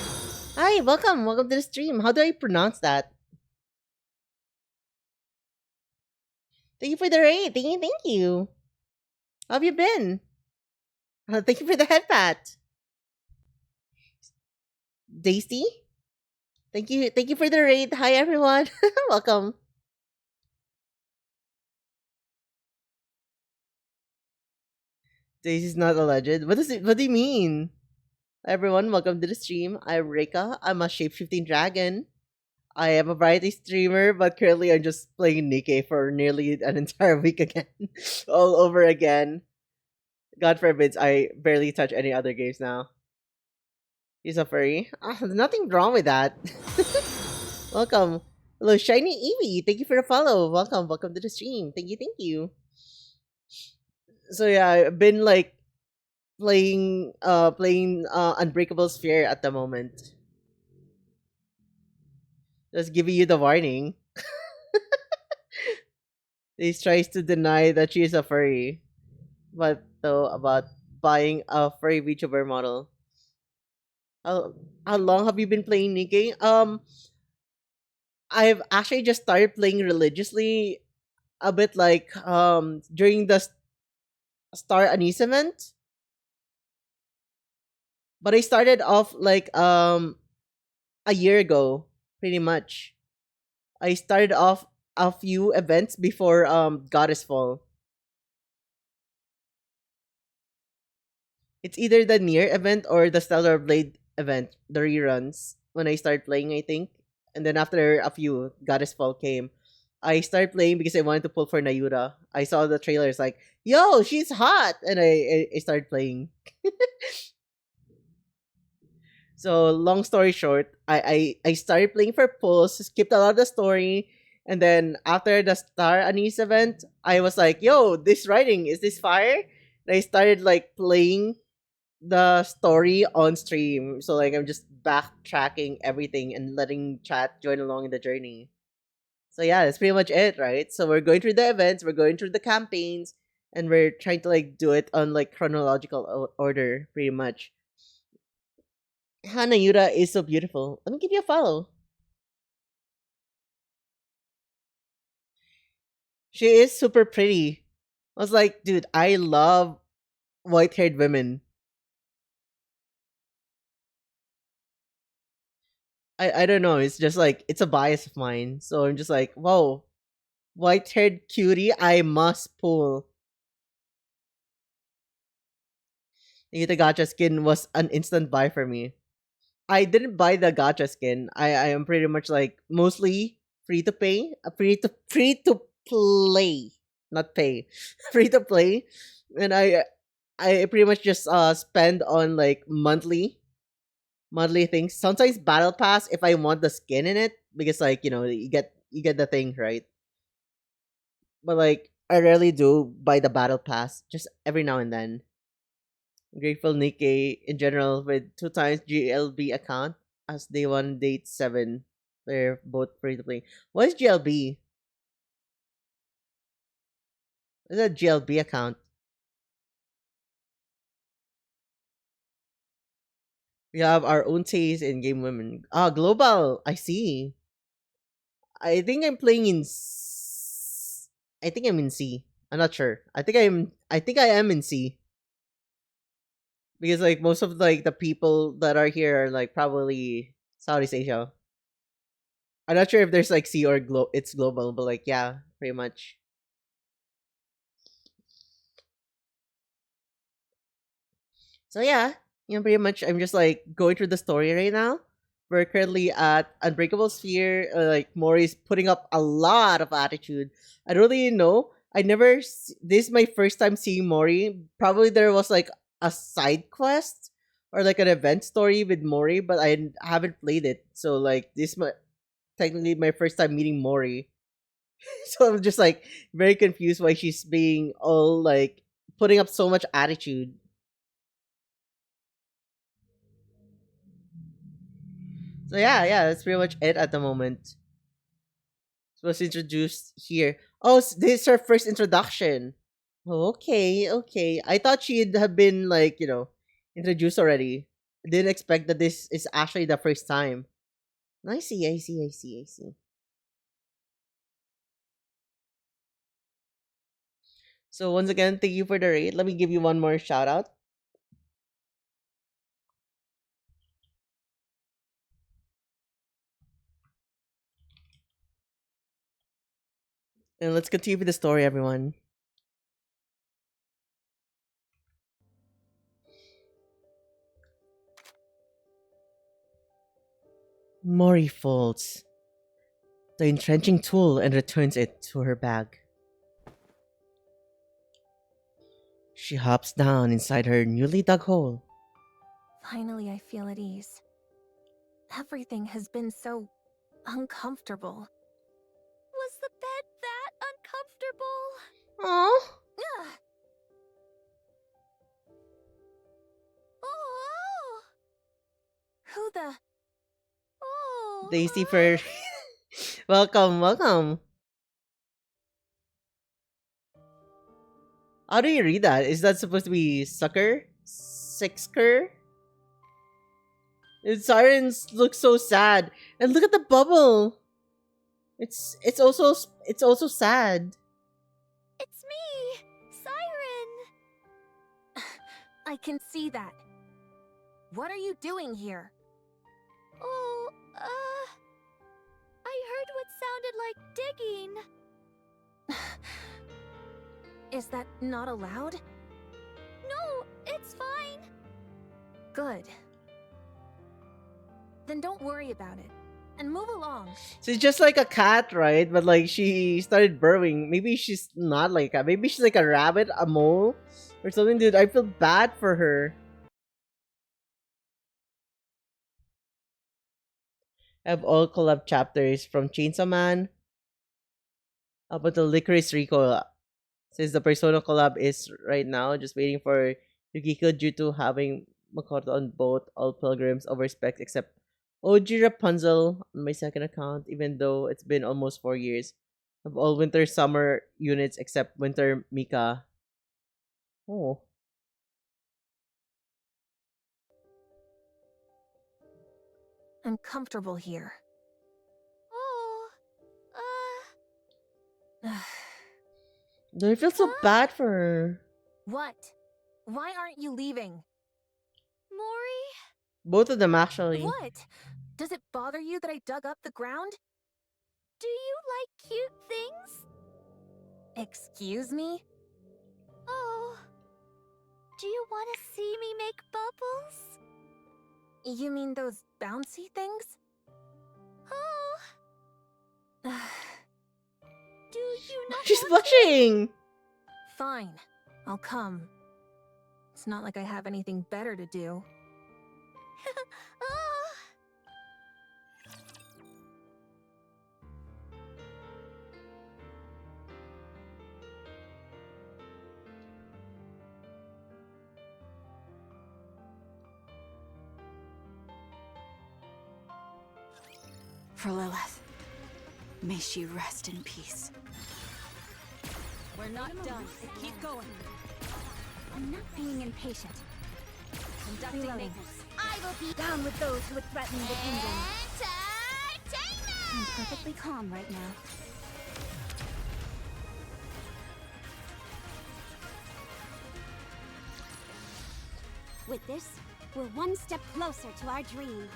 Hi, welcome. Welcome to the stream. How do I pronounce that? Thank you for the raid. Thank you. How have you been? Thank you for the head pat. Daisy? Thank you for the raid. Hi everyone. Welcome. Daisy's not a legend. What do you mean? Hi everyone, welcome to the stream. I'm Reika. I'm a shapeshifting dragon. I am a variety streamer, but currently I'm just playing Nikkei for nearly an entire week again. All over again. God forbids I barely touch any other games now. He's a furry. Nothing wrong with that. Welcome. Hello, Shiny Evie. Thank you for the follow. Welcome to the stream. Thank you. So yeah, I've been like playing Unbreakable Sphere at the moment. Just giving you the warning. He tries to deny that she is a furry. But though about buying a furry VTuber model. How how long have you been playing Nikkei? I've actually just started playing religiously a bit like during the Star Anise event. But I started off like a year ago, pretty much. I started off a few events before Goddess Fall. It's either the Near event or the Stellar Blade event, the reruns, when I started playing, I think. And then after a few, Goddess Fall came. I started playing because I wanted to pull for Nayura. I saw the trailers like, yo, she's hot! And I started playing. So long story short, I started playing for Pulse, skipped a lot of the story, and then after the Star Anise event, I was like, yo, this writing, is this fire? And I started like playing the story on stream. So like I'm just backtracking everything and letting chat join along in the journey. So yeah, that's pretty much it, right? So we're going through the events, we're going through the campaigns, and we're trying to like do it on like chronological order, pretty much. Hanayura is so beautiful. Let me give you a follow. She is super pretty. I was like, dude, I love white haired women. I don't know. It's just like it's a bias of mine. So I'm just like, whoa, white haired cutie, I must pull. The gacha skin was an instant buy for me. I didn't buy the gacha skin. I am pretty much like mostly free to pay, free to play, not pay, free to play, and I pretty much just spend on like monthly things. Sometimes battle pass if I want the skin in it because like you get the thing right. But like I rarely do buy the battle pass. Just every now and then. Grateful Nikkei in general with 2 times GLB account as day 1 date 7. They're both free to play. What is GLB? What is a GLB account? We have our own taste in game women. Ah, global. I see. I think I'm playing in. I think I'm in C. I'm not sure. I think I am in C because like most of like the people that are here are like probably Southeast Asia. I'm not sure if there's like C or it's global, but like yeah, pretty much. So yeah, pretty much I'm just like going through the story right now. We're currently at Unbreakable Sphere. Like Mori's putting up a lot of attitude. I don't really know. This is my first time seeing Mori. Probably there was like a side quest or like an event story with Mori, but I haven't played it. So like technically my first time meeting Mori. So I'm just like very confused why she's being all like putting up so much attitude. So yeah, that's pretty much it at the moment. So was introduced here. Oh, this is her first introduction. Oh, okay. I thought she'd have been like, introduced already. I didn't expect that this is actually the first time. I see. So once again, thank you for the raid. Let me give you one more shout out. And let's continue with the story, everyone. Mori folds the entrenching tool and returns it to her bag. She hops down inside her newly dug hole. Finally, I feel at ease. Everything has been so uncomfortable. Was the bed that uncomfortable? Oh, Ugh. Oh! Who the? Oh! Daisy for welcome. How do you read that? Is that supposed to be sucker? Sixker? And sirens look so sad. And look at the bubble. It's also sad. It's me, Siren. I can see that. What are you doing here? Oh, I heard what sounded like digging. Is that not allowed? No, it's fine. Good. Then don't worry about it. And move along. So it's just like a cat, right? But like she started burrowing. Maybe she's not like a cat. Maybe she's like a rabbit, a mole, or something, dude. I feel bad for her. I have all collab chapters from Chainsaw Man up until Licorice Rico. Since the Persona collab is right now, just waiting for Yukiko due to having Makoto on both all pilgrims over specs except OG Rapunzel on my second account, even though it's been almost 4 years. Of all winter summer units except winter Mika. Oh. I'm comfortable here. Oh, Do I feel so bad for her? What? Why aren't you leaving? Mori? Both of them actually. What? Does it bother you that I dug up the ground? Do you like cute things? Excuse me? Oh. Do you want to see me make bubbles? You mean those bouncy things? Oh. Do you not She's want blushing. Fine. I'll come. It's not like I have anything better to do. Oh. For Lilith, may she rest in peace. We're not done. Keep going. I'm not being impatient. Conducting maintenance. I will be down with those who would threaten the kingdom. Entertainment! I'm perfectly calm right now. With this, we're one step closer to our dream.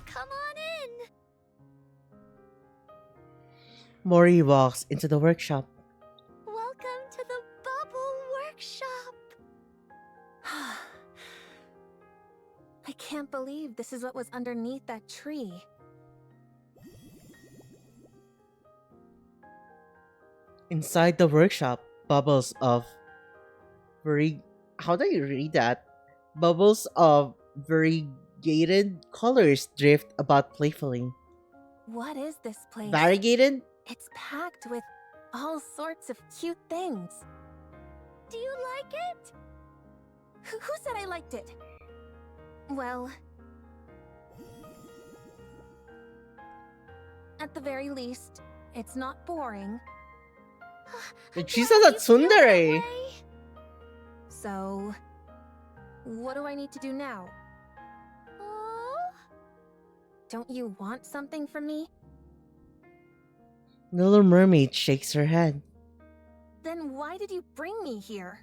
Come on in! Mori walks into the workshop. Welcome to the Bubble Workshop! I can't believe this is what was underneath that tree. Inside the workshop, bubbles of how do you read that? Bubbles of variegated colors drift about playfully. What is this place? Variegated? It's packed with all sorts of cute things. Do you like it? Who said I liked it? Well, at the very least, it's not boring. She says that tsundere. So, what do I need to do now? Oh? Don't you want something from me? The little mermaid shakes her head. Then why did you bring me here?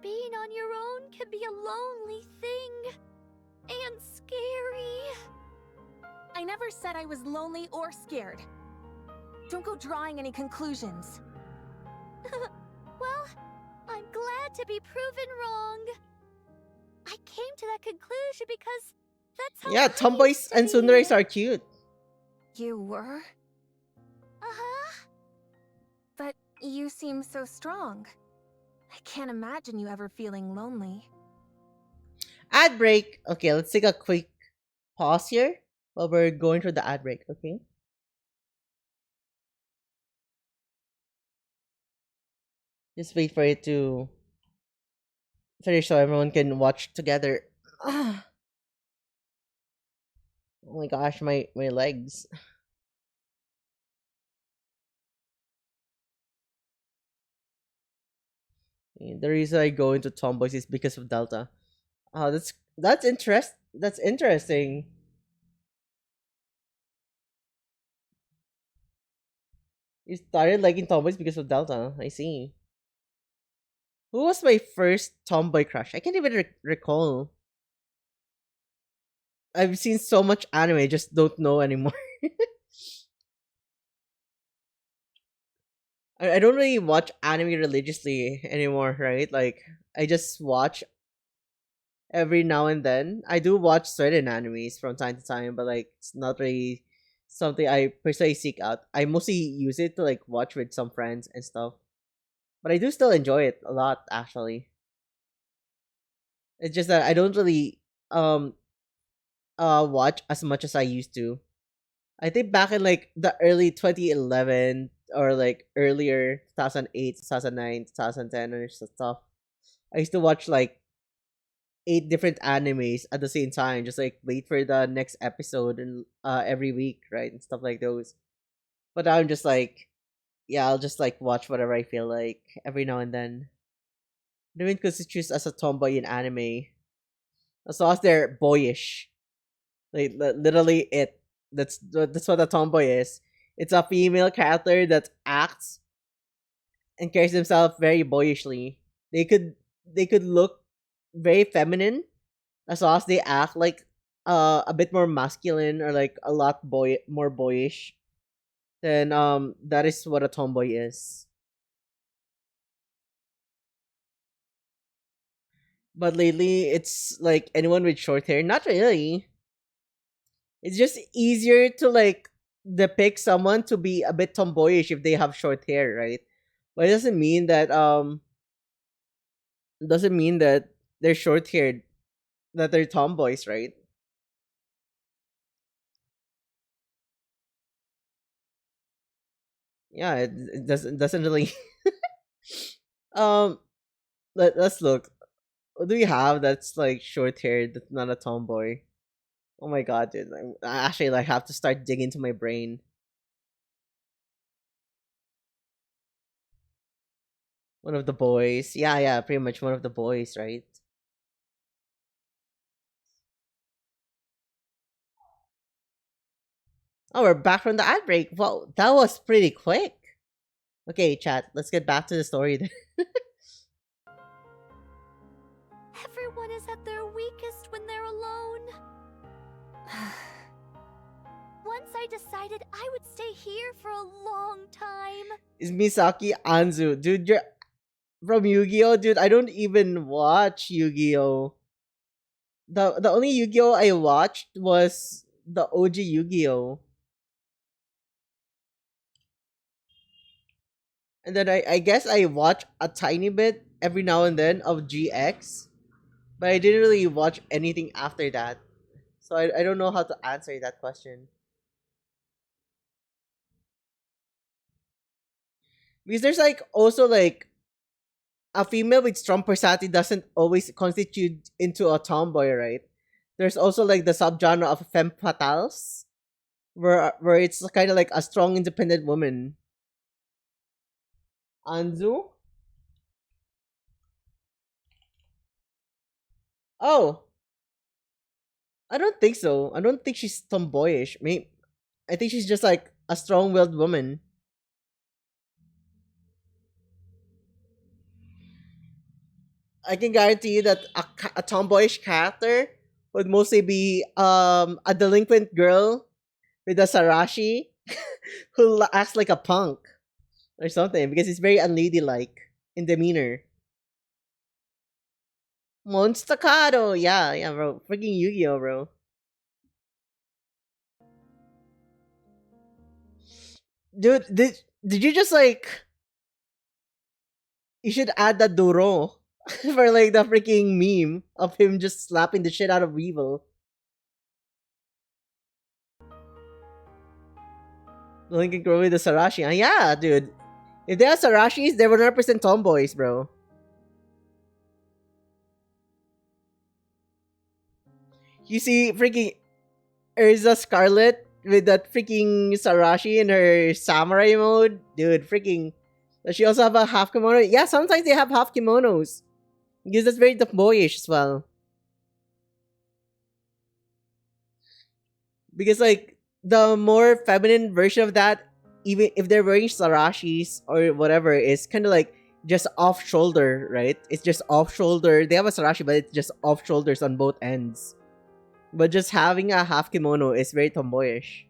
Being on your own can be a lonely thing. And scary. I never said I was lonely or scared. Don't go drawing any conclusions. Well, I'm glad to be proven wrong. I came to that conclusion because that's how Yeah, I tomboys used to and be. tsunderes are cute. You were? Uh-huh. But you seem so strong. I can't imagine you ever feeling lonely. Ad break. Okay, let's take a quick pause here while we're going through the ad break, okay? Just wait for it to finish so everyone can watch together. Ah. Oh my gosh, my legs. The reason I go into tomboys is because of Delta. Oh, that's interesting. You started liking tomboys because of Delta. I see. Who was my first tomboy crush? I can't even recall. I've seen so much anime, I just don't know anymore. I don't really watch anime religiously anymore, right? Like, I just watch every now and then. I do watch certain animes from time to time, but like, it's not really something I personally seek out. I mostly use it to like watch with some friends and stuff. But I do still enjoy it a lot, actually. It's just that I don't really um watch as much as I used to. I think back in like the early 2011 or like earlier 2008, 2009, 2010 or stuff. I used to watch like 8 different animes at the same time, just like wait for the next episode and every week, right? And stuff like those. But now I'm just like, yeah, I'll just like watch whatever I feel like every now and then. Even because it's just as a tomboy in anime. As long as they're boyish. Like literally it. That's what a tomboy is. It's a female character that acts and carries themselves very boyishly. They could look very feminine as long as they act like a bit more masculine or like a lot more boyish. Then that is what a tomboy is. But lately it's like anyone with short hair. Not really. It's just easier to like depict someone to be a bit tomboyish if they have short hair, right? But it doesn't mean that they're short haired that they're tomboys, right? Yeah, it doesn't really um let's look. What do we have that's like short haired that's not a tomboy? Oh my god, dude. I actually like have to start digging into my brain. One of the boys. Yeah, yeah, pretty much one of the boys, right? Oh, we're back from the ad break. Wow, that was pretty quick. Okay, chat, let's get back to the story then. Everyone is at their weakest when they're alone. Once I decided I would stay here for a long time. Is Misaki Anzu. Dude, you're from Yu-Gi-Oh! Dude, I don't even watch Yu-Gi-Oh! The only Yu-Gi-Oh! I watched was the OG Yu-Gi-Oh! And then I guess I watch a tiny bit every now and then of GX, but I didn't really watch anything after that. So I don't know how to answer that question. Because there's like also like a female with strong personality doesn't always constitute into a tomboy, right? There's also like the subgenre of femme fatales, where it's kind of like a strong, independent woman. Anzu? Oh, I don't think so. I don't think she's tomboyish. Maybe I think she's just like a strong-willed woman. I can guarantee you that a tomboyish character would mostly be a delinquent girl with a sarashi who acts like a punk or something because it's very unladylike in demeanor. Monstacado, yeah, yeah, bro. Freaking Yu-Gi-Oh, bro. Dude, did you just like you should add that Duro for like the freaking meme of him just slapping the shit out of Weevil. Lincoln Crow with the Sarashi. Yeah, dude. If they have Sarashis, they're 100% tomboys, bro. You see freaking Urza Scarlet with that freaking Sarashi in her samurai mode? Dude, freaking. Does she also have a half kimono? Yeah, sometimes they have half kimonos. Because that's very tomboyish as well. Because like the more feminine version of that, even if they're wearing sarashis or whatever, is kind of like just off shoulder, right? It's just off shoulder. They have a sarashi, but it's just off shoulders on both ends. But just having a half kimono is very tomboyish.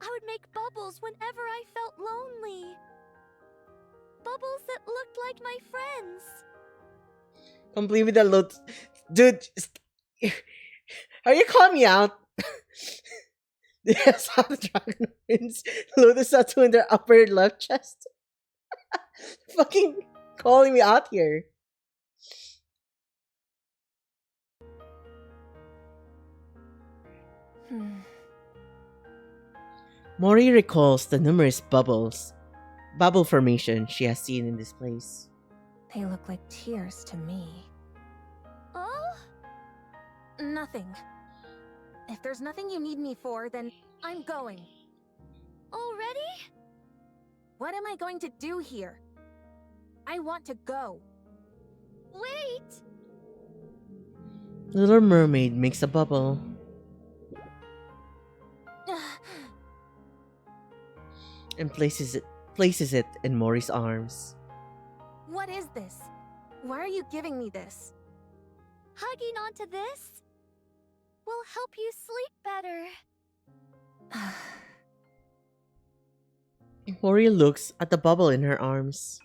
I would make bubbles whenever I felt lonely. Bubbles that looked like my friends. Complete with the lotus. Dude, are you calling me out? They have some dragon wings, lotus tattoo in their upper left chest. Fucking calling me out here. Mori recalls the numerous bubble formation she has seen in this place. They look like tears to me. Oh? Nothing. If there's nothing you need me for, then I'm going. Already? What am I going to do here? I want to go. Wait! Little mermaid makes a bubble and places it in Mori's arms. What is this? Why are you giving me this? Hugging onto this will help you sleep better. Mori looks at the bubble in her arms.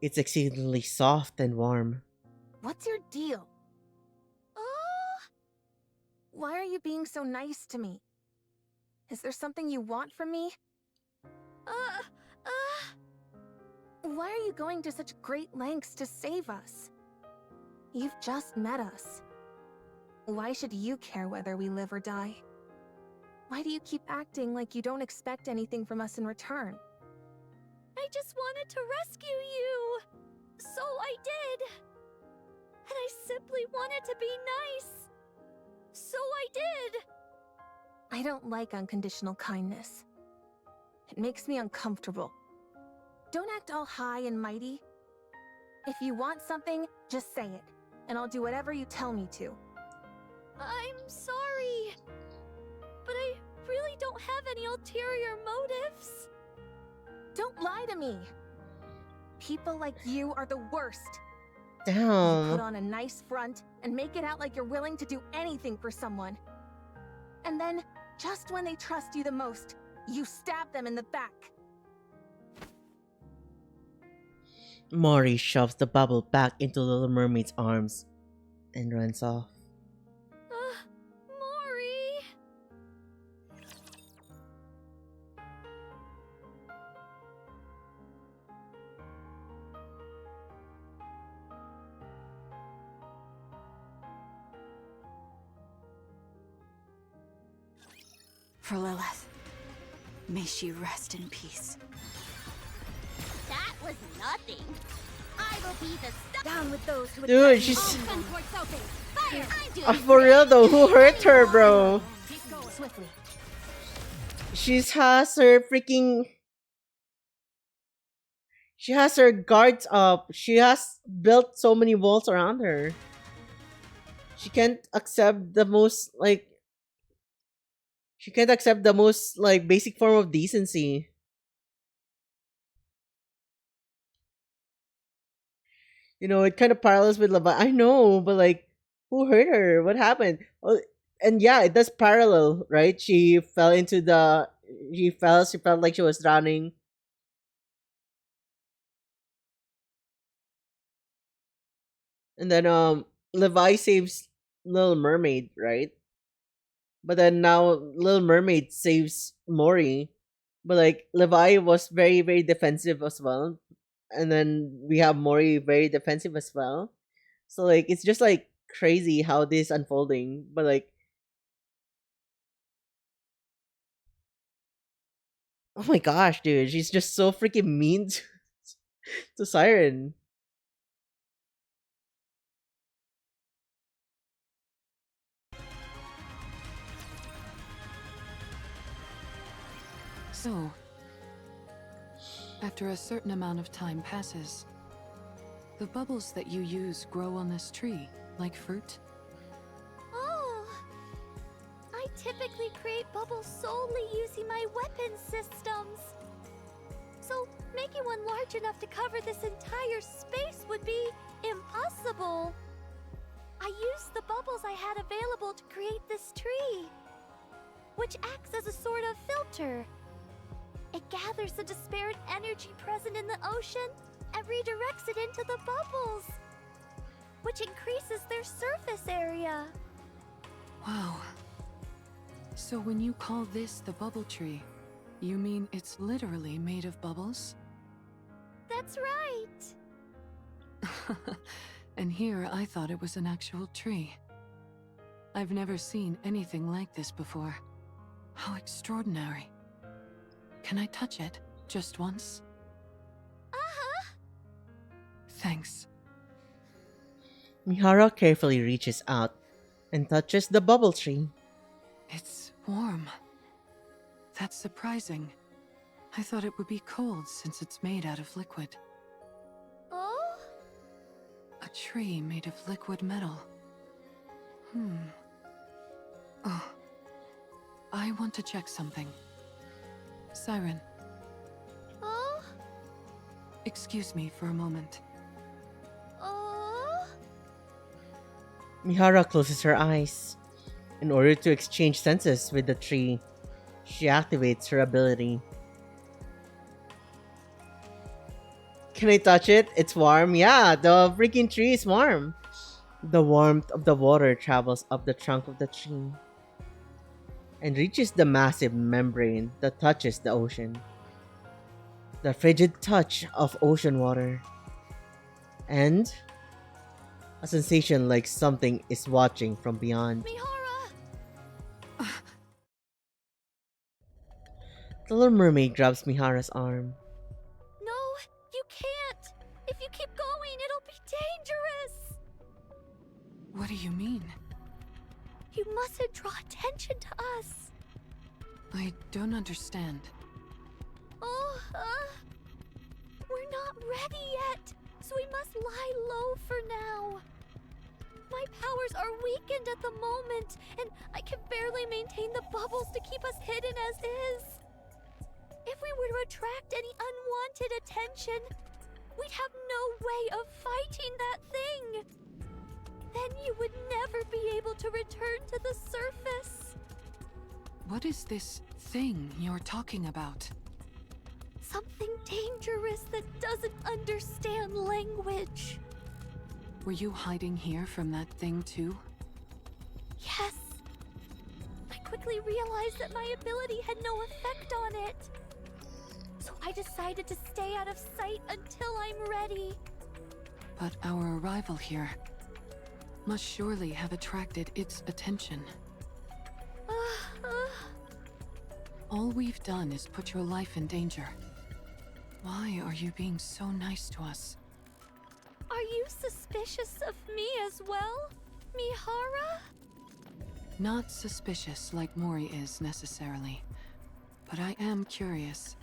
It's exceedingly soft and warm. What's your deal? Oh! Why are you being so nice to me? Is there something you want from me? Why are you going to such great lengths to save us? You've just met us. Why should you care whether we live or die? Why do you keep acting like you don't expect anything from us in return? I just wanted to rescue you. So I did. And I simply wanted to be nice. So I did. I don't like unconditional kindness. It makes me uncomfortable. Don't act all high and mighty. If you want something, just say it, and I'll do whatever you tell me to. I'm sorry, but I really don't have any ulterior motives. Don't lie to me. People like you are the worst. You put Damn. on a nice front and make it out like you're willing to do anything for someone. And then, just when they trust you the most, you stab them in the back. Mori shoves the bubble back into Little Mermaid's arms and runs off. Mori! For Lilith, may she rest in peace. That was nothing. I will be the star. Down with those who would Dude, threaten she's- all Gun ports open. Fire! I'm doing For real though, who hurt her, bro? swiftly. She has her freaking. She has her guards up. She has built so many walls around her. She can't accept the most like. She can't accept the most like basic form of decency. You know, it kind of parallels with Levi. I know, but like, who hurt her? What happened? Oh, and yeah, it does parallel, right? She fell into the. She fell. She felt like she was drowning. And then Levi saves Little Mermaid, right? But then now Little Mermaid saves Mori. But like Levi was very, very defensive as well. And then we have Mori very defensive as well. So like it's just like crazy how this unfolding. But like, oh my gosh, dude, she's just so freaking mean to Siren. So, after a certain amount of time passes, the bubbles that you use grow on this tree, like fruit? Oh! I typically create bubbles solely using my weapon systems. So, making one large enough to cover this entire space would be impossible. I used the bubbles I had available to create this tree, which acts as a sort of filter. It gathers the disparate energy present in the ocean and redirects it into the bubbles, which increases their surface area. Wow. So when you call this the bubble tree, you mean it's literally made of bubbles? That's right. And here I thought it was an actual tree. I've never seen anything like this before. How extraordinary. Can I touch it? Just once? Uh-huh. Thanks. Mihara carefully reaches out and touches the bubble tree. It's warm. That's surprising. I thought it would be cold since it's made out of liquid. Oh? A tree made of liquid metal. Oh. I want to check something. Siren, Oh? excuse me for a moment. Oh? Mihara closes her eyes. In order to exchange senses with the tree, she activates her ability. Can I touch it? It's warm. Yeah, the freaking tree is warm. The warmth of the water travels up the trunk of the tree and reaches the massive membrane that touches the ocean. The frigid touch of ocean water. And a sensation like something is watching from beyond. Mihara! The Little Mermaid grabs Mihara's arm. No, you can't! If you keep going, it'll be dangerous! What do you mean? You mustn't draw attention to us. I don't understand. Oh, ready yet, so we must lie low for now. My powers are weakened at the moment, and I can barely maintain the bubbles to keep us hidden as is. If we were to attract any unwanted attention, we'd have no way of fighting that thing. Then you would never be able to return to the surface. What is this thing you're talking about? Something dangerous that doesn't understand language. Were you hiding here from that thing too? Yes. I quickly realized that my ability had no effect on it. So I decided to stay out of sight until I'm ready. But our arrival here must surely have attracted its attention. All we've done is put your life in danger. Why are you being so nice to us? Are you suspicious of me as well, Mihara? Not suspicious like Mori is necessarily, but I am curious.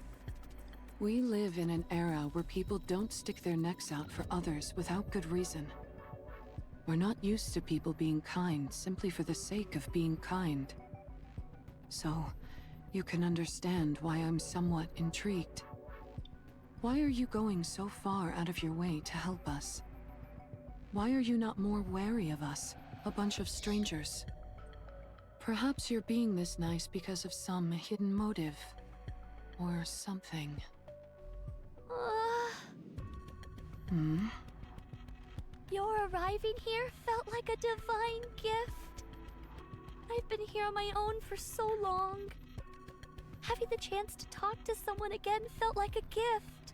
We live in an era where people don't stick their necks out for others without good reason. We're not used to people being kind simply for the sake of being kind. So, you can understand why I'm somewhat intrigued. Why are you going so far out of your way to help us? Why are you not more wary of us, a bunch of strangers? Perhaps you're being this nice because of some hidden motive. Or something. Your arriving here felt like a divine gift. I've been here on my own for so long. Having the chance to talk to someone again felt like a gift.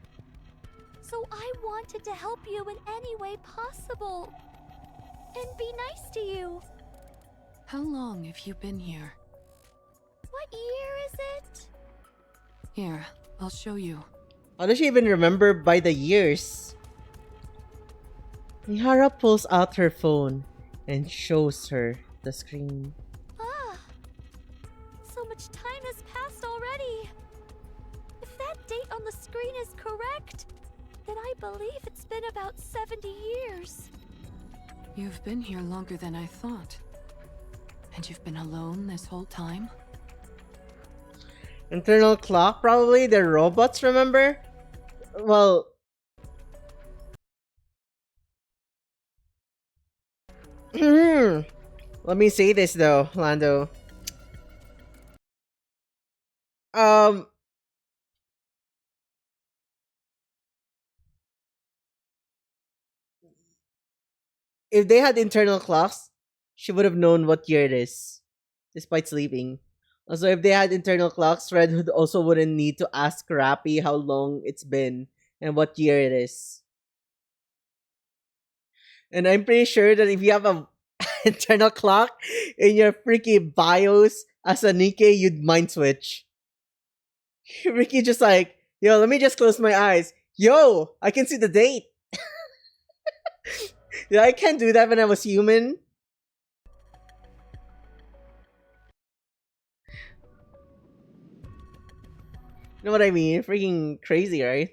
So I wanted to help you in any way possible. And be nice to you. How long have you been here? What year is it? Here, I'll show you. How does she even remember by the years? Mihara pulls out her phone and shows her the screen. So much time has passed already. If that date on the screen is correct, then I believe it's been about 70 years. You've been here longer than I thought. And you've been alone this whole time? Internal clock, probably. They're robots, remember? Well... Let me say this though, Lando. If they had internal clocks, she would have known what year it is, despite sleeping. Also, if they had internal clocks, Red Hood also wouldn't need to ask Rappy how long it's been and what year it is. And I'm pretty sure that if you have a internal clock in your freaky BIOS as a Nikkei, you'd mind switch. Ricky just like, yo, let me just close my eyes. Yo, I can see the date. Yeah, I can't do that when I was human. You know what I mean? Freaking crazy, right?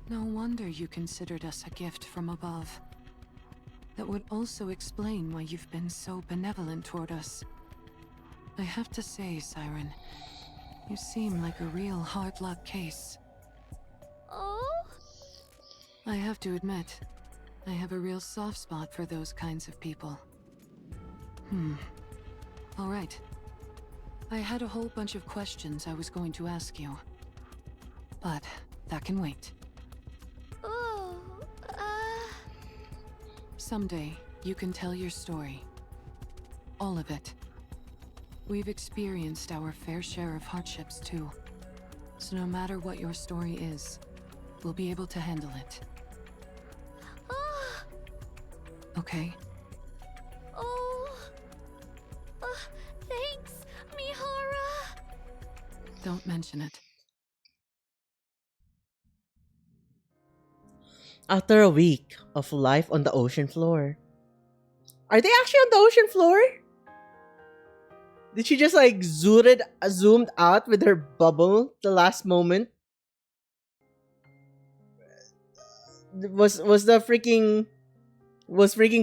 No wonder you considered us a gift from above. That would also explain why you've been so benevolent toward us. I have to say, Siren, you seem like a real hard luck case. Oh? I have to admit, I have a real soft spot for those kinds of people. All right. I had a whole bunch of questions I was going to ask you. But that can wait. Someday, you can tell your story. All of it. We've experienced our fair share of hardships, too. So no matter what your story is, we'll be able to handle it. Okay? Thanks, Mihara. Don't mention it. After a week of life on the ocean floor. Are they actually on the ocean floor? Did she just like zoomed out with her bubble the last moment? Was freaking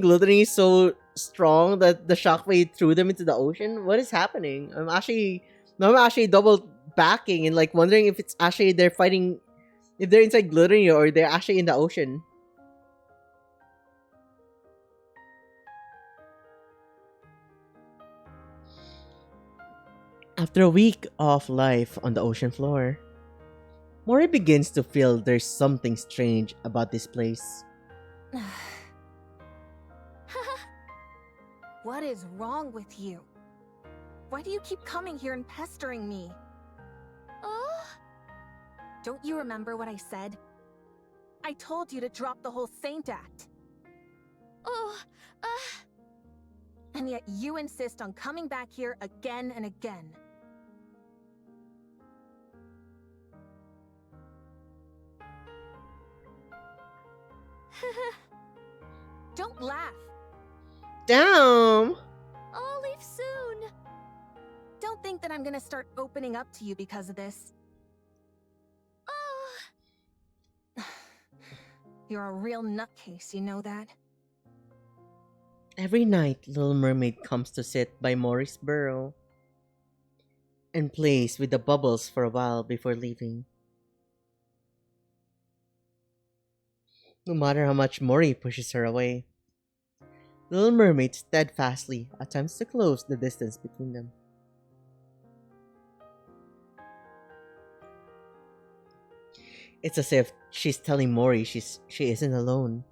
gluttony so strong that the shockwave threw them into the ocean? What is happening? I'm actually double backing and like wondering if it's actually they're fighting, if they're inside gluttony or they're actually in the ocean. After a week of life on the ocean floor, Mori begins to feel there's something strange about this place. What is wrong with you? Why do you keep coming here and pestering me? Oh, Don't you remember what I said? I told you to drop the whole saint act. oh, And yet you insist on coming back here again and again. Don't laugh. Damn! I'll leave soon. Don't think that I'm gonna start opening up to you because of this. Oh, You're a real nutcase, you know that? Every night, Little Mermaid comes to sit by Mori's burrow and plays with the bubbles for a while before leaving. No matter how much Mori pushes her away, Little Mermaid steadfastly attempts to close the distance between them. It's as if she's telling Mori she isn't alone.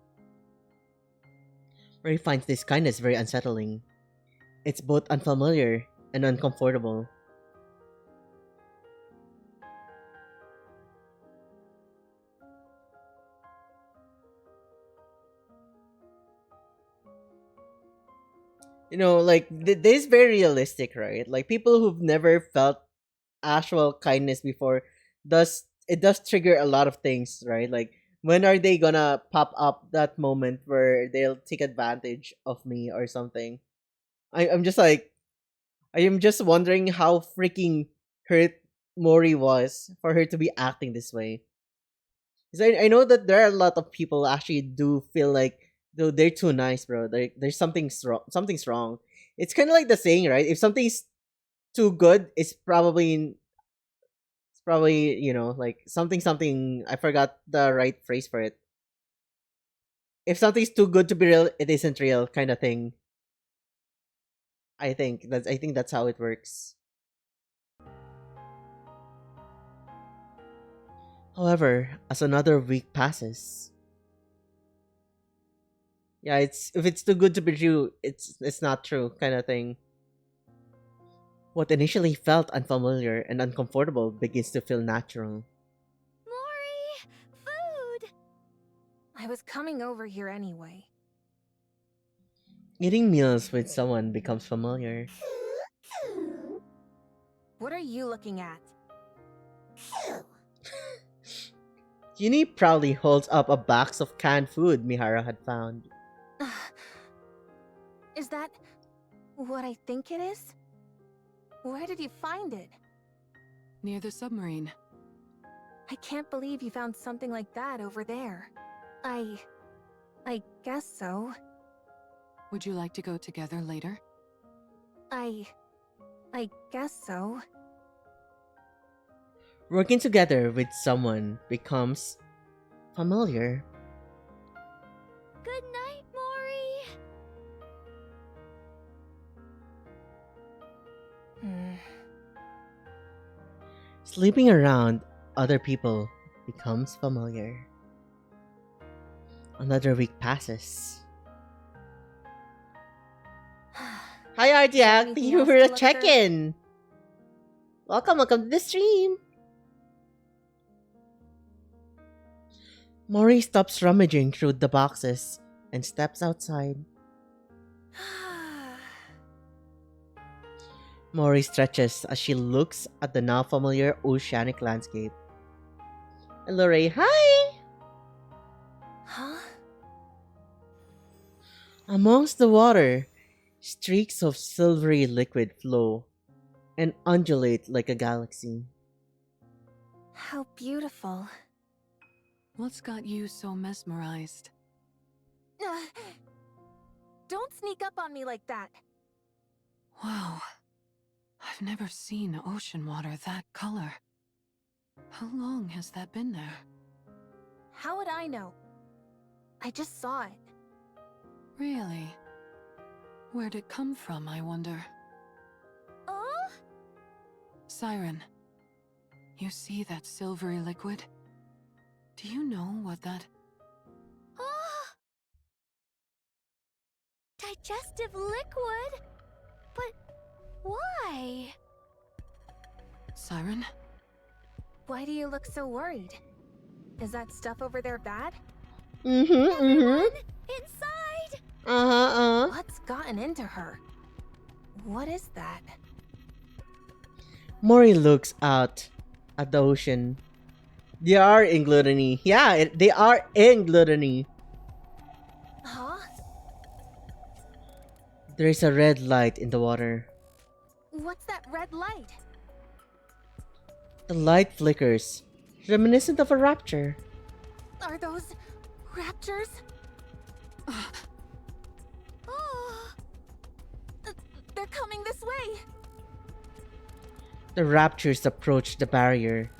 Mori finds this kindness very unsettling. It's both unfamiliar and uncomfortable. Like this is very realistic, right? Like people who've never felt actual kindness before, does trigger a lot of things, right? Like when are they gonna pop up that moment where they'll take advantage of me or something? I'm just like, I am just wondering how freaking hurt Mori was for her to be acting this way. Because I know that there are a lot of people actually do feel like though they're too nice, bro. There's something's wrong. It's kind of like the saying, right? If something's too good, it's probably like something. I forgot the right phrase for it. If something's too good to be real, it isn't real, kind of thing. I think that's how it works. However, as another week passes, yeah, if it's too good to be true, it's not true, kind of thing. What initially felt unfamiliar and uncomfortable begins to feel natural. Mori, food. I was coming over here anyway. Eating meals with someone becomes familiar. What are you looking at? Uni proudly holds up a box of canned food Mihara had found. Is that what I think it is? Where did you find it? Near the submarine. I can't believe you found something like that over there. I guess so. Would you like to go together later? I guess so. Working together with someone becomes familiar. Good night, Mori. Sleeping around other people becomes familiar. Another week passes. Hi, Artiak. Thank Anything you else for to the look check-in. Welcome to the stream. Mori stops rummaging through the boxes and steps outside. Mori stretches as she looks at the now familiar oceanic landscape. Hello, Ray. Hi! Huh? Amongst the water, streaks of silvery liquid flow and undulate like a galaxy. How beautiful. What's got you so mesmerized? Don't sneak up on me like that. Wow. I've never seen ocean water that color. How long has that been there? How would I know? I just saw it. Really? Where'd it come from, I wonder? Oh? Siren, you see that silvery liquid? Do you know what that... Oh! Digestive liquid? But why? Siren? Why do you look so worried? Is that stuff over there bad? Everyone inside! What's gotten into her? What is that? Mori looks out at the ocean. They are in gluttony. Yeah, they are in gluttony. Huh? There is a red light in the water. What's that red light? The light flickers, reminiscent of a rapture. Are those raptors? Oh! They're coming this way! The raptures approach the barrier,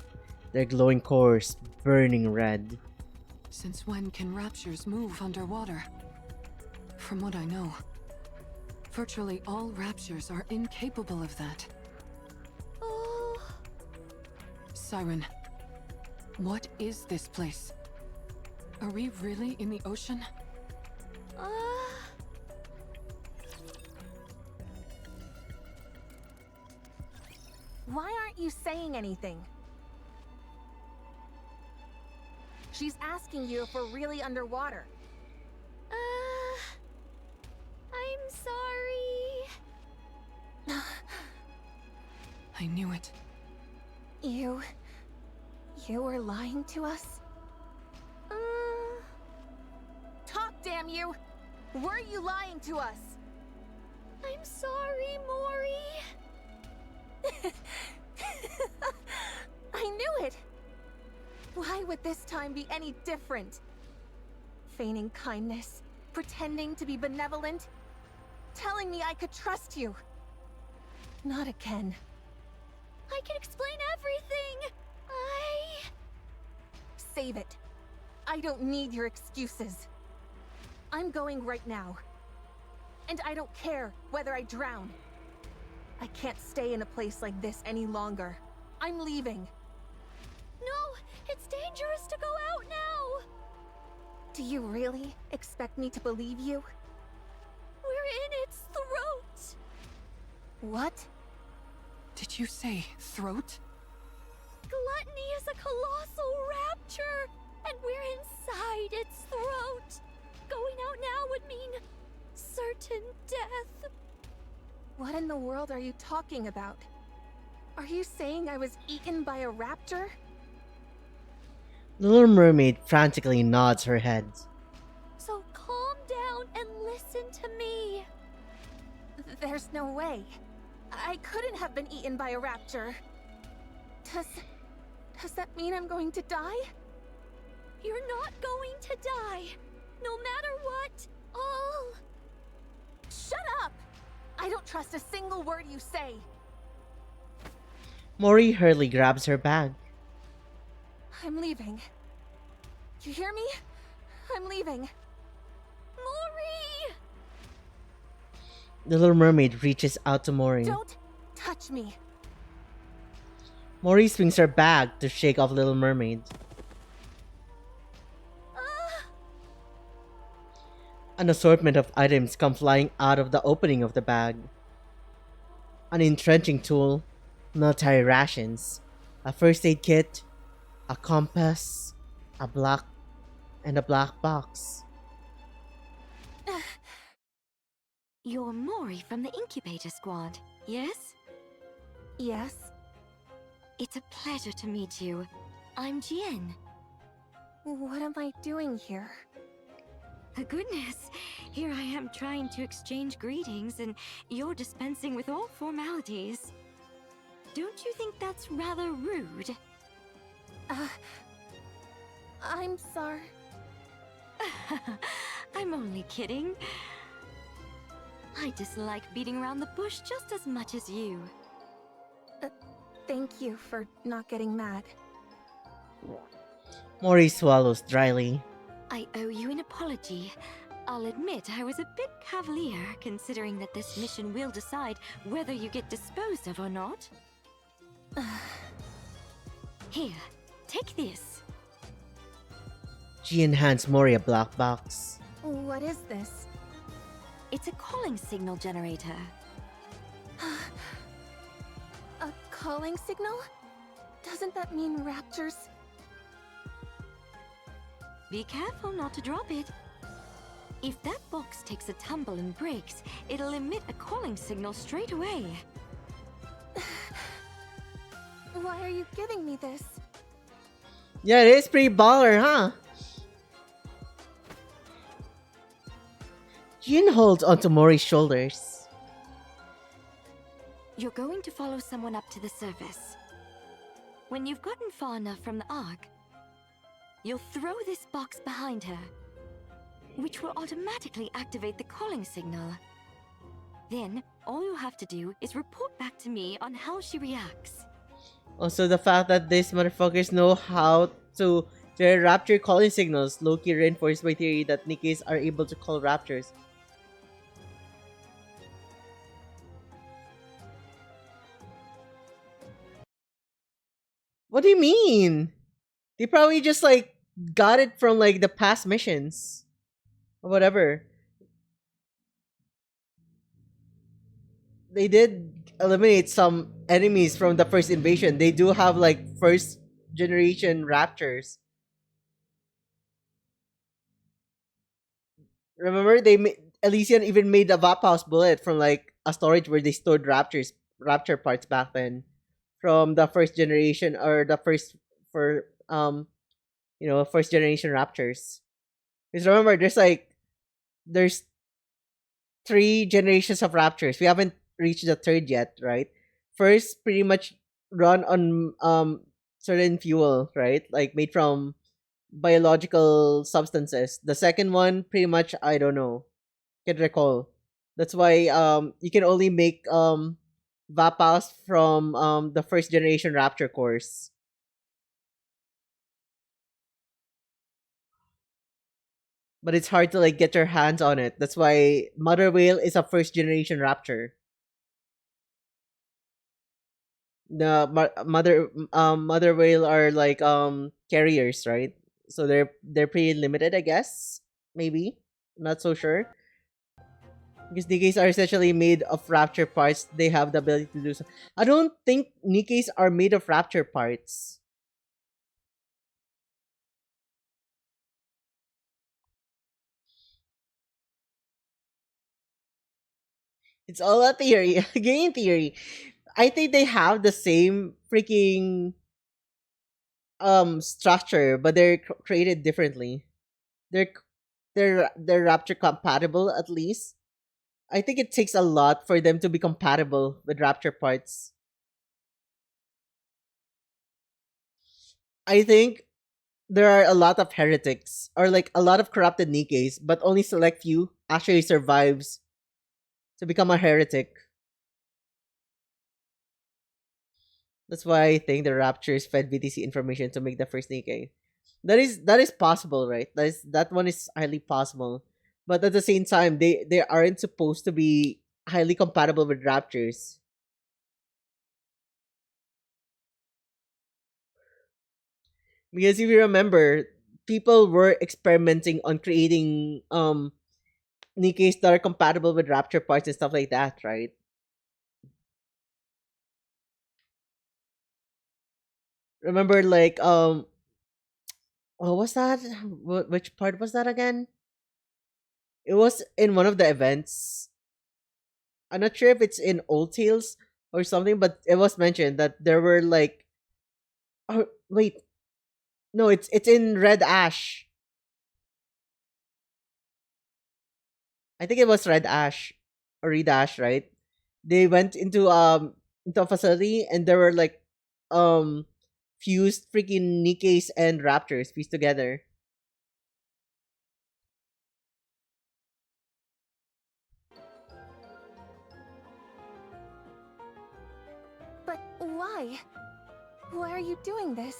their glowing cores burning red. Since when can raptures move underwater? From what I know, virtually all raptures are incapable of that. Oh! Siren, what is this place? Are we really in the ocean? Uh... Why aren't you saying anything? She's asking you if we're really underwater. I'm sorry. I knew it. You were lying to us? Talk, damn you! Were you lying to us? I'm sorry, Mori. I knew it! Why would this time be any different? Feigning kindness, pretending to be benevolent, telling me I could trust you. Not again. I can explain everything. Save it. I don't need your excuses. I'm going right now. And I don't care whether I drown. I can't stay in a place like this any longer. I'm leaving. No, it's dangerous to go out now. Do you really expect me to believe you? We're in its throat. What? Did you say throat? Gluttony is a colossal rapture, and we're inside its throat. Going out now would mean certain death. What in the world are you talking about? Are you saying I was eaten by a raptor? The Little Mermaid frantically nods her head. So calm down and listen to me. There's no way. I couldn't have been eaten by a raptor. Does that mean I'm going to die? You're not going to die. No matter what, all... Shut up! I don't trust a single word you say. Mori hurriedly grabs her bag. I'm leaving. You hear me? I'm leaving. Mori! The Little Mermaid reaches out to Mori. Don't touch me. Mori swings her bag to shake off Little Mermaid. An assortment of items come flying out of the opening of the bag. An entrenching tool, military rations, a first aid kit, a compass, a black box. You're Mori from the Incubator Squad, yes? Yes? It's a pleasure to meet you. I'm Jien. What am I doing here? Goodness, here I am trying to exchange greetings and you're dispensing with all formalities. Don't you think that's rather rude? Uh, I'm sorry. I'm only kidding. I dislike beating around the bush just as much as you. Thank you for not getting mad. Mori swallows dryly. I owe you an apology. I'll admit I was a bit cavalier, considering that this mission will decide whether you get disposed of or not. Here, take this. Gian hands Mori a black box. What is this? It's a calling signal generator. A calling signal? Doesn't that mean raptors? Be careful not to drop it. If that box takes a tumble and breaks, it'll emit a calling signal straight away. Why are you giving me this? Yeah, it is pretty baller, huh? Jin holds onto Mori's shoulders. You're going to follow someone up to the surface. When you've gotten far enough from the arc, you'll throw this box behind her, which will automatically activate the calling signal. Then, all you have to do is report back to me on how she reacts. Also, the fact that these motherfuckers know how to generate rapture calling signals, low-key reinforced my theory that Nikkeis are able to call raptors. What do you mean? They probably just like got it from like the past missions or whatever. They did eliminate some enemies from the first invasion. They do have like first generation raptors. Remember, Elysian even made a Vaphouse bullet from like a storage where they stored rapture parts back then, from the first generation or the first for first generation raptors. Because remember, there's three generations of raptors. We haven't reached the third yet, right? First, pretty much run on certain fuel, right? Like made from biological substances. The second one, pretty much, I don't know, can recall. That's why you can only make Vapas from the first generation Rapture cores. But it's hard to like get your hands on it. That's why Mother Whale is a first generation Rapture. The Mother Whale are like carriers, right? So they're pretty limited, I guess. Maybe. Not so sure. Because Nikkeis are essentially made of Rapture parts. They have the ability to do so. I don't think Nikkeis are made of Rapture parts. It's all a theory, game theory. I think they have the same freaking structure, but they're created differently. They're they're Rapture compatible at least. I think it takes a lot for them to be compatible with Rapture parts. I think there are a lot of heretics or like a lot of corrupted Nikkeis, but only select few actually survives to become a heretic. That's why I think the Raptures fed VTC information to make the first Nikkei. That is possible, right? That one is highly possible. But at the same time, they aren't supposed to be highly compatible with Raptors. Because if you remember, people were experimenting on creating Nikkeis that are compatible with Rapture parts and stuff like that, right? Remember, like what was that? Which part was that again? It was in one of the events. I'm not sure if it's in Old Tales or something, but it was mentioned that there were like, oh wait, no, it's in Red Ash. I think it was Red Ash or Red Ash, right? They went into into a facility, and there were like um fused freaking Nikkeis and Raptors fused together. But why? Why are you doing this?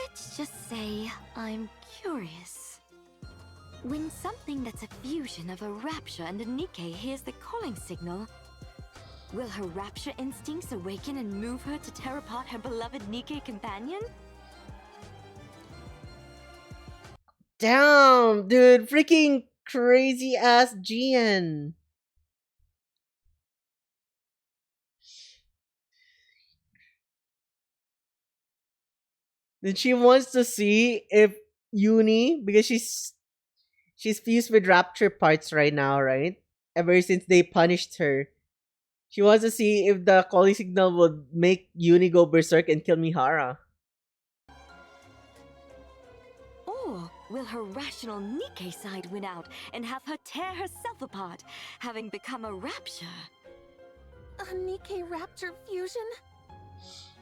Let's just say I'm curious. When something that's a fusion of a Rapture and a Nikke hears the calling signal, will her Rapture instincts awaken and move her to tear apart her beloved Nikke companion? Damn, dude, freaking crazy ass Jian. Then she wants to see if Uni, because she's fused with Rapture parts right now, right? Ever since they punished her, she wants to see if the calling signal would make Uni go berserk and kill Mihara. Or will her rational Nikke side win out and have her tear herself apart, having become a Rapture? A Nikke Rapture fusion?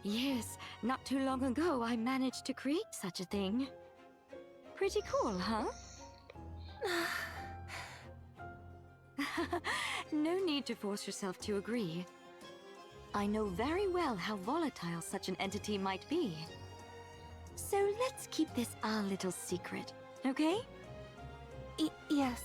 Yes, not too long ago I managed to create such a thing. Pretty cool, huh? No need to force yourself to agree. I know very well how volatile such an entity might be. So let's keep this our little secret, okay? Yes.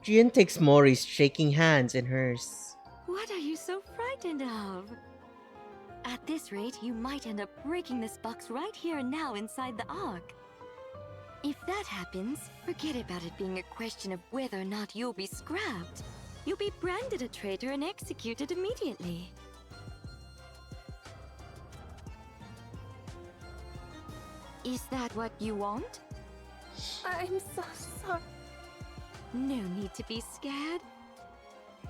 Jian takes Mori's shaking hands in hers. What are you so frightened of? At this rate, you might end up breaking this box right here and now inside the Ark. If that happens, forget about it being a question of whether or not you'll be scrapped. You'll be branded a traitor and executed immediately. Is that what you want? I'm so sorry. No need to be scared.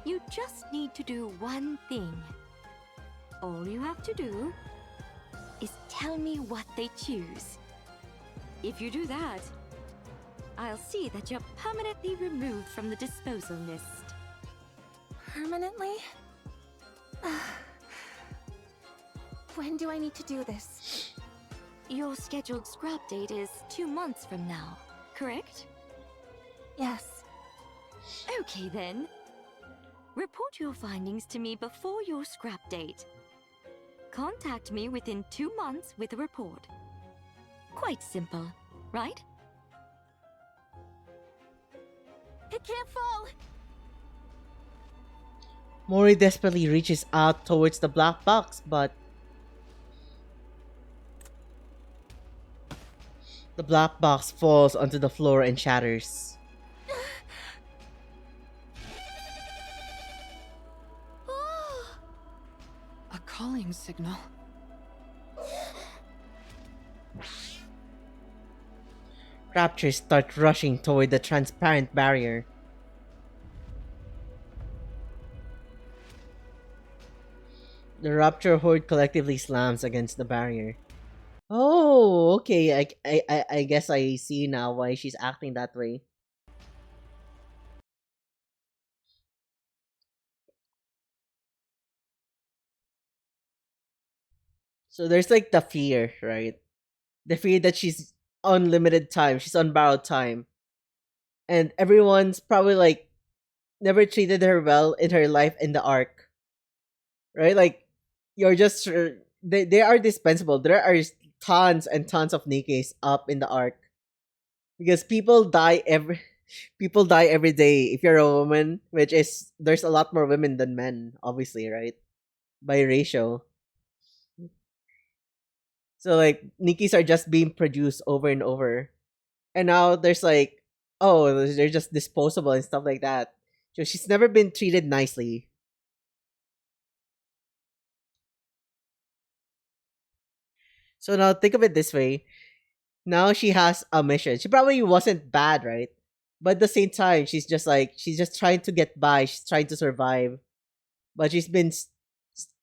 You just need to do one thing. All you have to do is tell me what they choose. If you do that, I'll see that you're permanently removed from the disposal list. Permanently? When do I need to do this? Your scheduled scrap date is 2 months from now, correct? Yes. Okay then. Report your findings to me before your scrap date. Contact me within 2 months with a report. Quite simple, right? It can't fall! Mori desperately reaches out towards the black box, but the black box falls onto the floor and shatters. A calling signal. Raptors start rushing toward the transparent barrier. The Rapture horde collectively slams against the barrier. Oh, okay. I guess I see now why she's acting that way. So there's like the fear, right? The fear that she's unlimited time, she's on borrowed time. And everyone's probably like never treated her well in her life in the arc. Right? Like you're just they are dispensable. There are tons and tons of Nikkeis up in the arc. Because people die every day if you're a woman, which is there's a lot more women than men, obviously, right? By ratio. So like Nikis are just being produced over and over. And now there's like, oh, they're just disposable and stuff like that. So she's never been treated nicely. So now think of it this way. Now she has a mission. She probably wasn't bad, right? But at the same time, she's just trying to get by. She's trying to survive. But she's been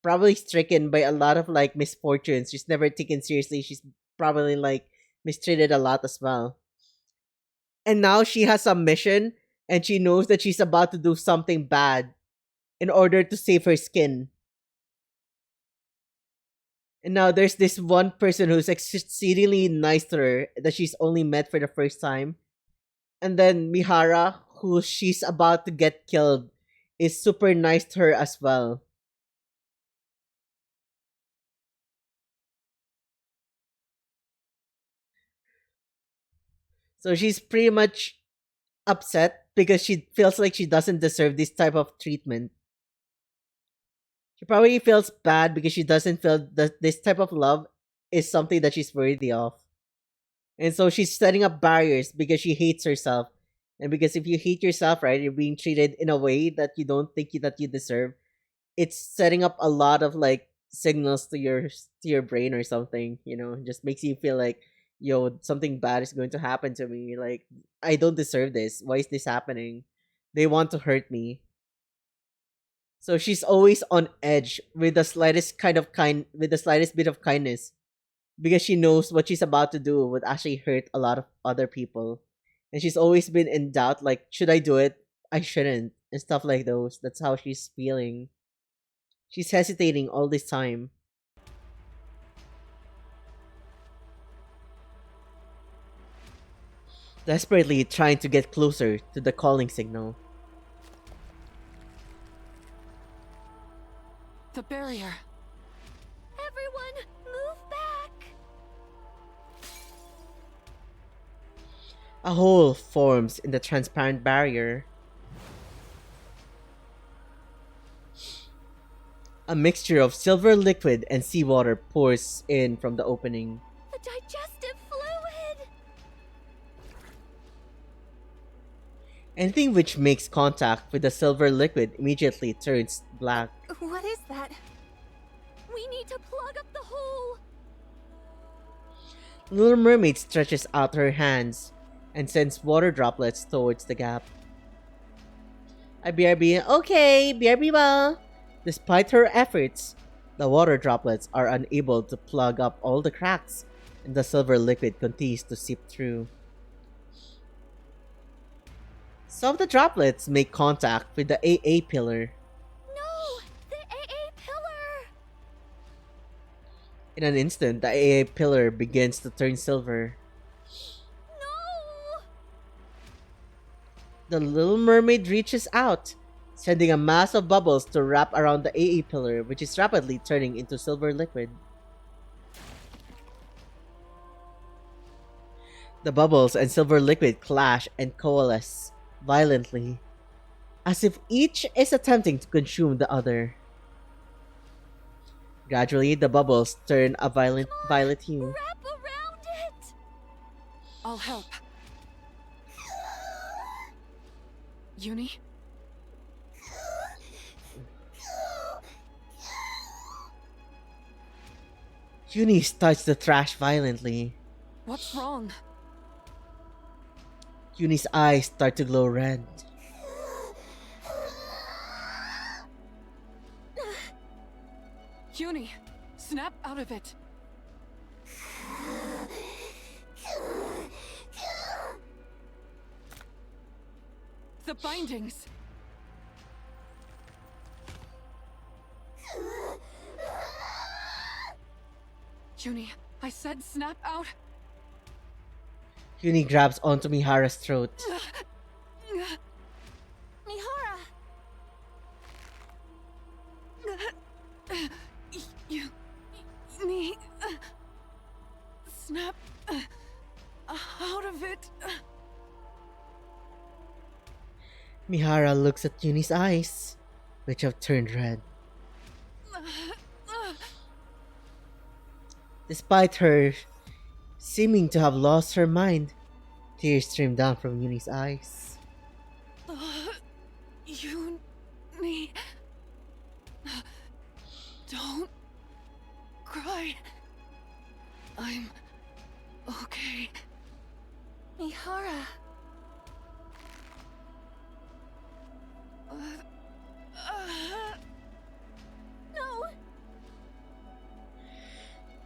probably stricken by a lot of like misfortunes. She's never taken seriously. She's probably like mistreated a lot as well. And now she has a mission, and she knows that she's about to do something bad in order to save her skin. And now there's this one person who's exceedingly nice to her that she's only met for the first time. And then Mihara, who she's about to get killed, is super nice to her as well. So she's pretty much upset because she feels like she doesn't deserve this type of treatment. She probably feels bad because she doesn't feel that this type of love is something that she's worthy of. And so she's setting up barriers because she hates herself. And because if you hate yourself, right, you're being treated in a way that you don't think that you deserve. It's setting up a lot of like signals to your brain or something, it just makes you feel like, yo, something bad is going to happen to me. Like, I don't deserve this. Why is this happening? They want to hurt me. So she's always on edge with the slightest bit of kindness because she knows what she's about to do would actually hurt a lot of other people. And she's always been in doubt, like, should I do it? I shouldn't. And stuff like those. That's how she's feeling. She's hesitating all this time. Desperately trying to get closer to the calling signal. The barrier. Everyone, move back! A hole forms in the transparent barrier. A mixture of silver liquid and seawater pours in from the opening. The digestive fluid! Anything which makes contact with the silver liquid immediately turns black. What is that? We need to plug up the hole! Little Mermaid stretches out her hands and sends water droplets towards the gap. BRB, okay, BRB ba. Despite her efforts, the water droplets are unable to plug up all the cracks, and the silver liquid continues to seep through. Some of the droplets make contact with the AA pillar. No! The AA pillar! In an instant, the AA pillar begins to turn silver. No! The Little Mermaid reaches out, sending a mass of bubbles to wrap around the AA pillar, which is rapidly turning into silver liquid. The bubbles and silver liquid clash and coalesce violently, as if each is attempting to consume the other. Gradually, the bubbles turn a violet hue. Wrap around it! I'll help. Uni? Uni touches the trash violently. What's wrong? Uni's eyes start to glow red. Uni, snap out of it. The bindings. Uni, I said snap out. Uni grabs onto Mihara's throat. Mihara! Uni, snap out of it. Mihara looks at Uni's eyes, which have turned red. Despite her seeming to have lost her mind, tears stream down from Uni's eyes. Uni, don't cry. I'm okay. Mihara. No!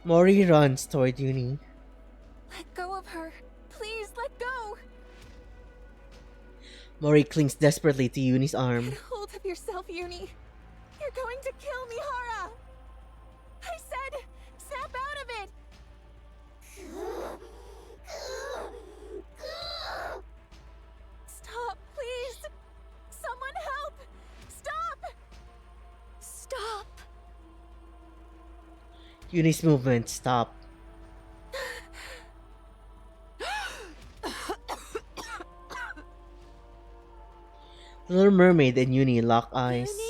Mori runs toward Uni. Let go of her. Please let go. Mori clings desperately to Yuni's arm. Get hold of yourself, Uni. You're going to kill Mihara. I said, snap out of it. Stop, please. Someone help. Stop. Stop! Yuni's movement stop. The Little Mermaid and Uni lock eyes. Uni?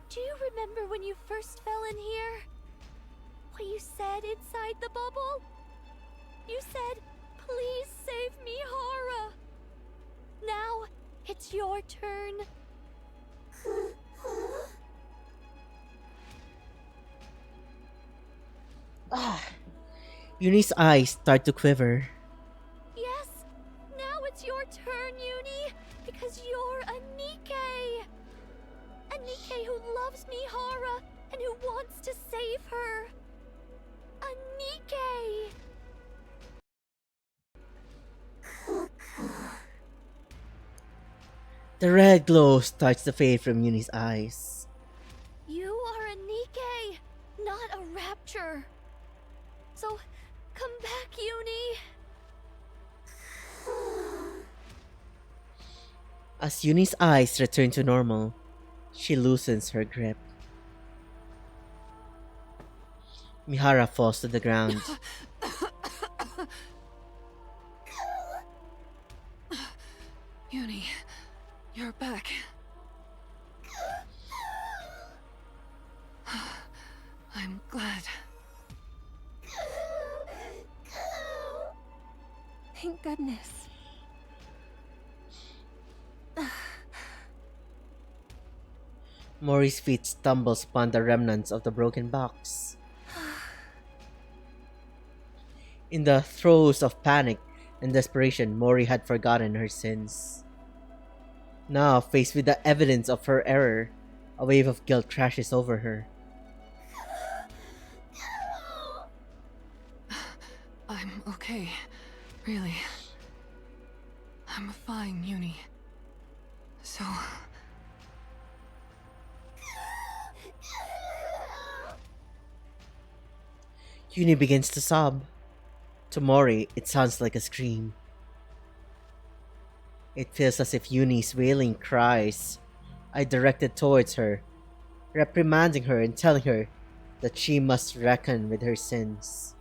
Do you remember when you first fell in here? What you said inside the bubble? You said, please save me, Hara. Now, it's your turn. Yuni's eyes start to quiver. Yes, now it's your turn, Uni, because you're a Nikkei. A Nikkei who loves Mihara and who wants to save her. A Nikkei. The red glow starts to fade from Yuni's eyes. You are a Nikkei, not a rapture. So, come back, Uni. As Yuni's eyes return to normal, she loosens her grip. Mihara falls to the ground. Uni, you're back. I'm glad. Thank goodness. Mori's feet stumbles upon the remnants of the broken box. In the throes of panic and desperation, Mori had forgotten her sins. Now, faced with the evidence of her error, a wave of guilt crashes over her. I'm okay. Really. I'm fine, Uni. So... Yuni begins to sob. To Mori, it sounds like a scream. It feels as if Yuni's wailing cries are directed towards her, reprimanding her and telling her that she must reckon with her sins.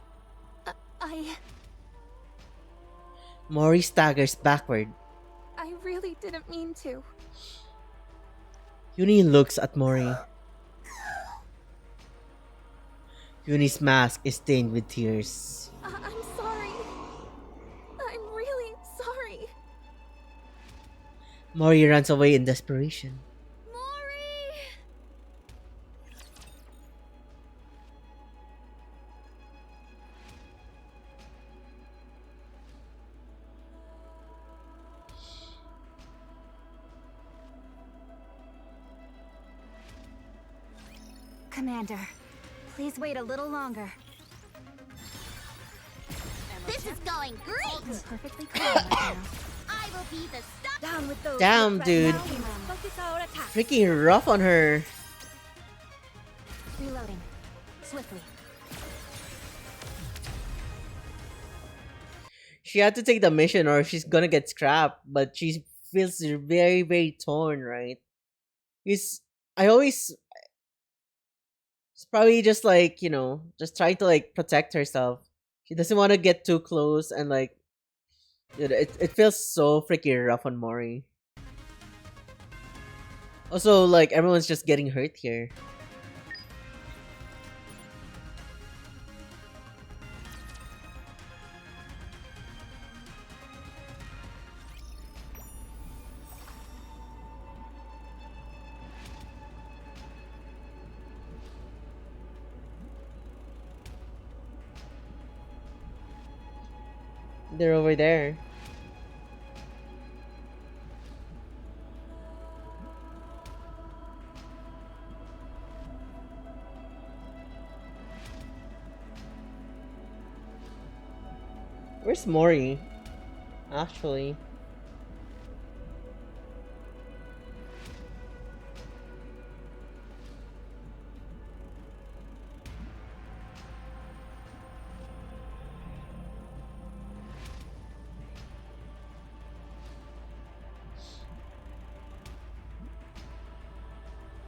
Mori staggers backward. I really didn't mean to. Yuni looks at Mori. Yuni's mask is stained with tears. I'm sorry. I'm really sorry. Mori runs away in desperation. Mori! Commander, please wait a little longer. This is going great! Perfectly calm right now. I will be the stop. Down with those. Damn, right dude. now. Focus our attack. Freaking rough on her. Reloading. Swiftly. She had to take the mission or she's gonna get scrapped, but she feels very, very torn, right? Because I always... It's probably just like, just trying to like protect herself. She doesn't want to get too close and like, it feels so freaking rough on Mori. Also, like, everyone's just getting hurt here. They're over there. Where's Mori? Actually.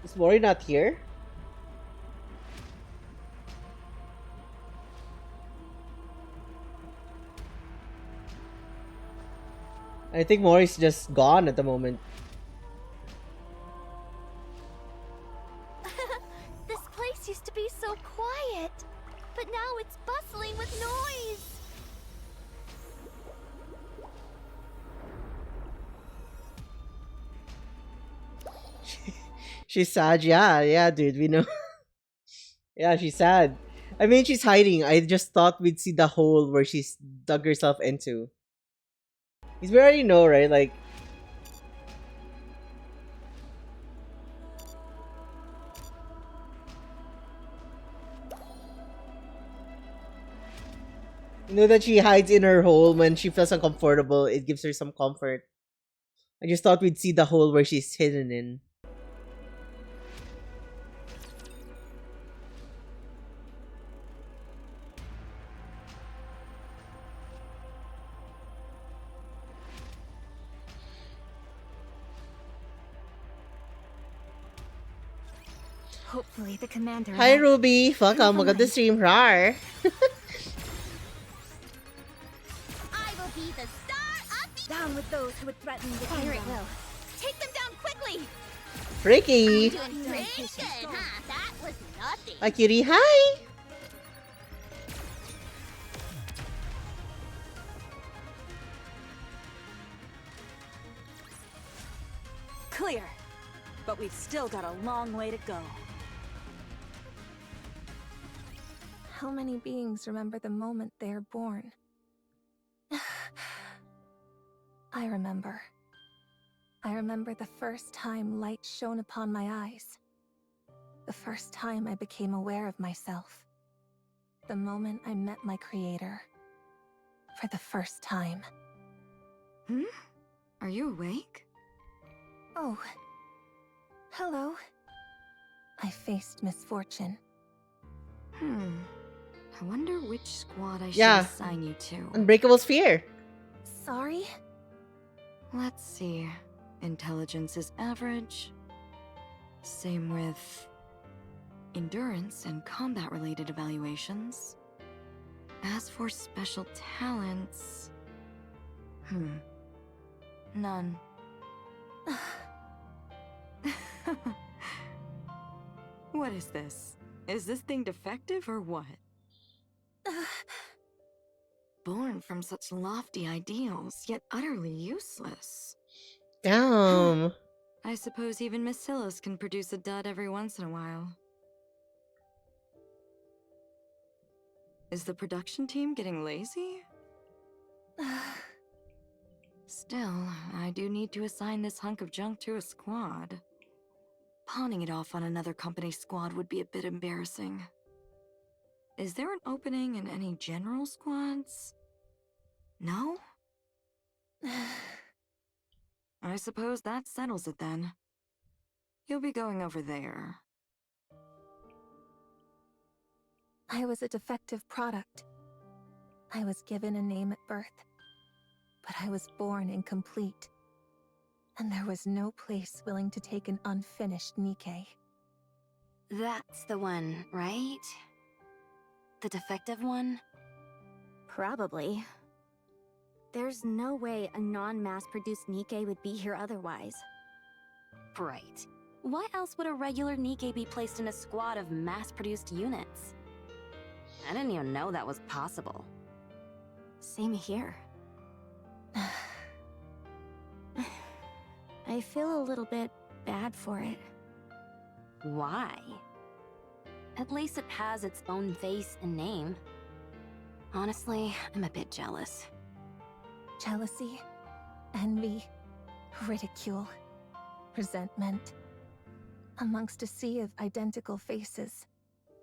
Is Mori not here? I think Mori's just gone at the moment. This place used to be so quiet, but now it's bustling with noise. She's sad. Yeah, dude. We know. Yeah, she's sad. I mean, she's hiding. I just thought we'd see the hole where she's dug herself into. Because we already know, right? Like, you know that she hides in her hole when she feels uncomfortable. It gives her some comfort. I just thought we'd see the hole where she's hidden in. Hopefully the commander... Hi, Ruby. Welcome. Welcome to stream. Rar. I will be the star of the... Down with those who would threaten the Fire kingdom. at will. Take them down quickly! Freaky. Doing pretty good, huh? That was nothing. Hi, cutie. Hi. Clear. But we've still got a long way to go. How many beings remember the moment they are born? I remember. I remember the first time light shone upon my eyes. The first time I became aware of myself. The moment I met my creator. For the first time. Are you awake? Oh. Hello. I faced misfortune. I wonder which squad I should Yeah. assign you to. Unbreakable Sphere. Sorry? Let's see. Intelligence is average. Same with endurance and combat-related evaluations. As for special talents... None. What is this? Is this thing defective or what? Born from such lofty ideals, yet utterly useless. Damn. I suppose even Miss Silas can produce a dud every once in a while. Is the production team getting lazy? Still, I do need to assign this hunk of junk to a squad. Pawning it off on another company's squad would be a bit embarrassing. Is there an opening in any general squads? No? I suppose that settles it then. You'll be going over there. I was a defective product. I was given a name at birth. But I was born incomplete. And there was no place willing to take an unfinished Nikke. That's the one, right? The defective one? Probably. There's no way a non-mass-produced Nikke would be here otherwise. Right. Why else would a regular Nikke be placed in a squad of mass-produced units? I didn't even know that was possible. Same here. I feel a little bit bad for it. Why? At least it has its own face and name. Honestly, I'm a bit jealous. Jealousy, envy, ridicule, resentment. Amongst a sea of identical faces,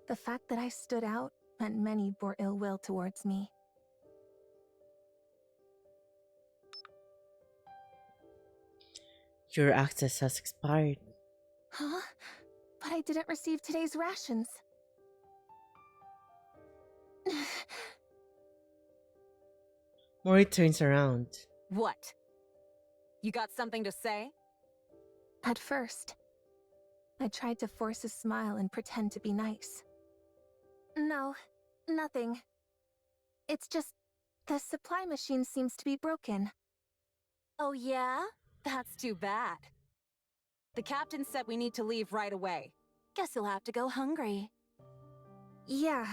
the fact that I stood out meant many bore ill will towards me. Your access has expired. Huh? But I didn't receive today's rations. Mori turns around. What? You got something to say? At first, I tried to force a smile and pretend to be nice. No, nothing. It's just the supply machine seems to be broken. Oh yeah? That's too bad. The captain said we need to leave right away. Guess you'll have to go hungry. Yeah.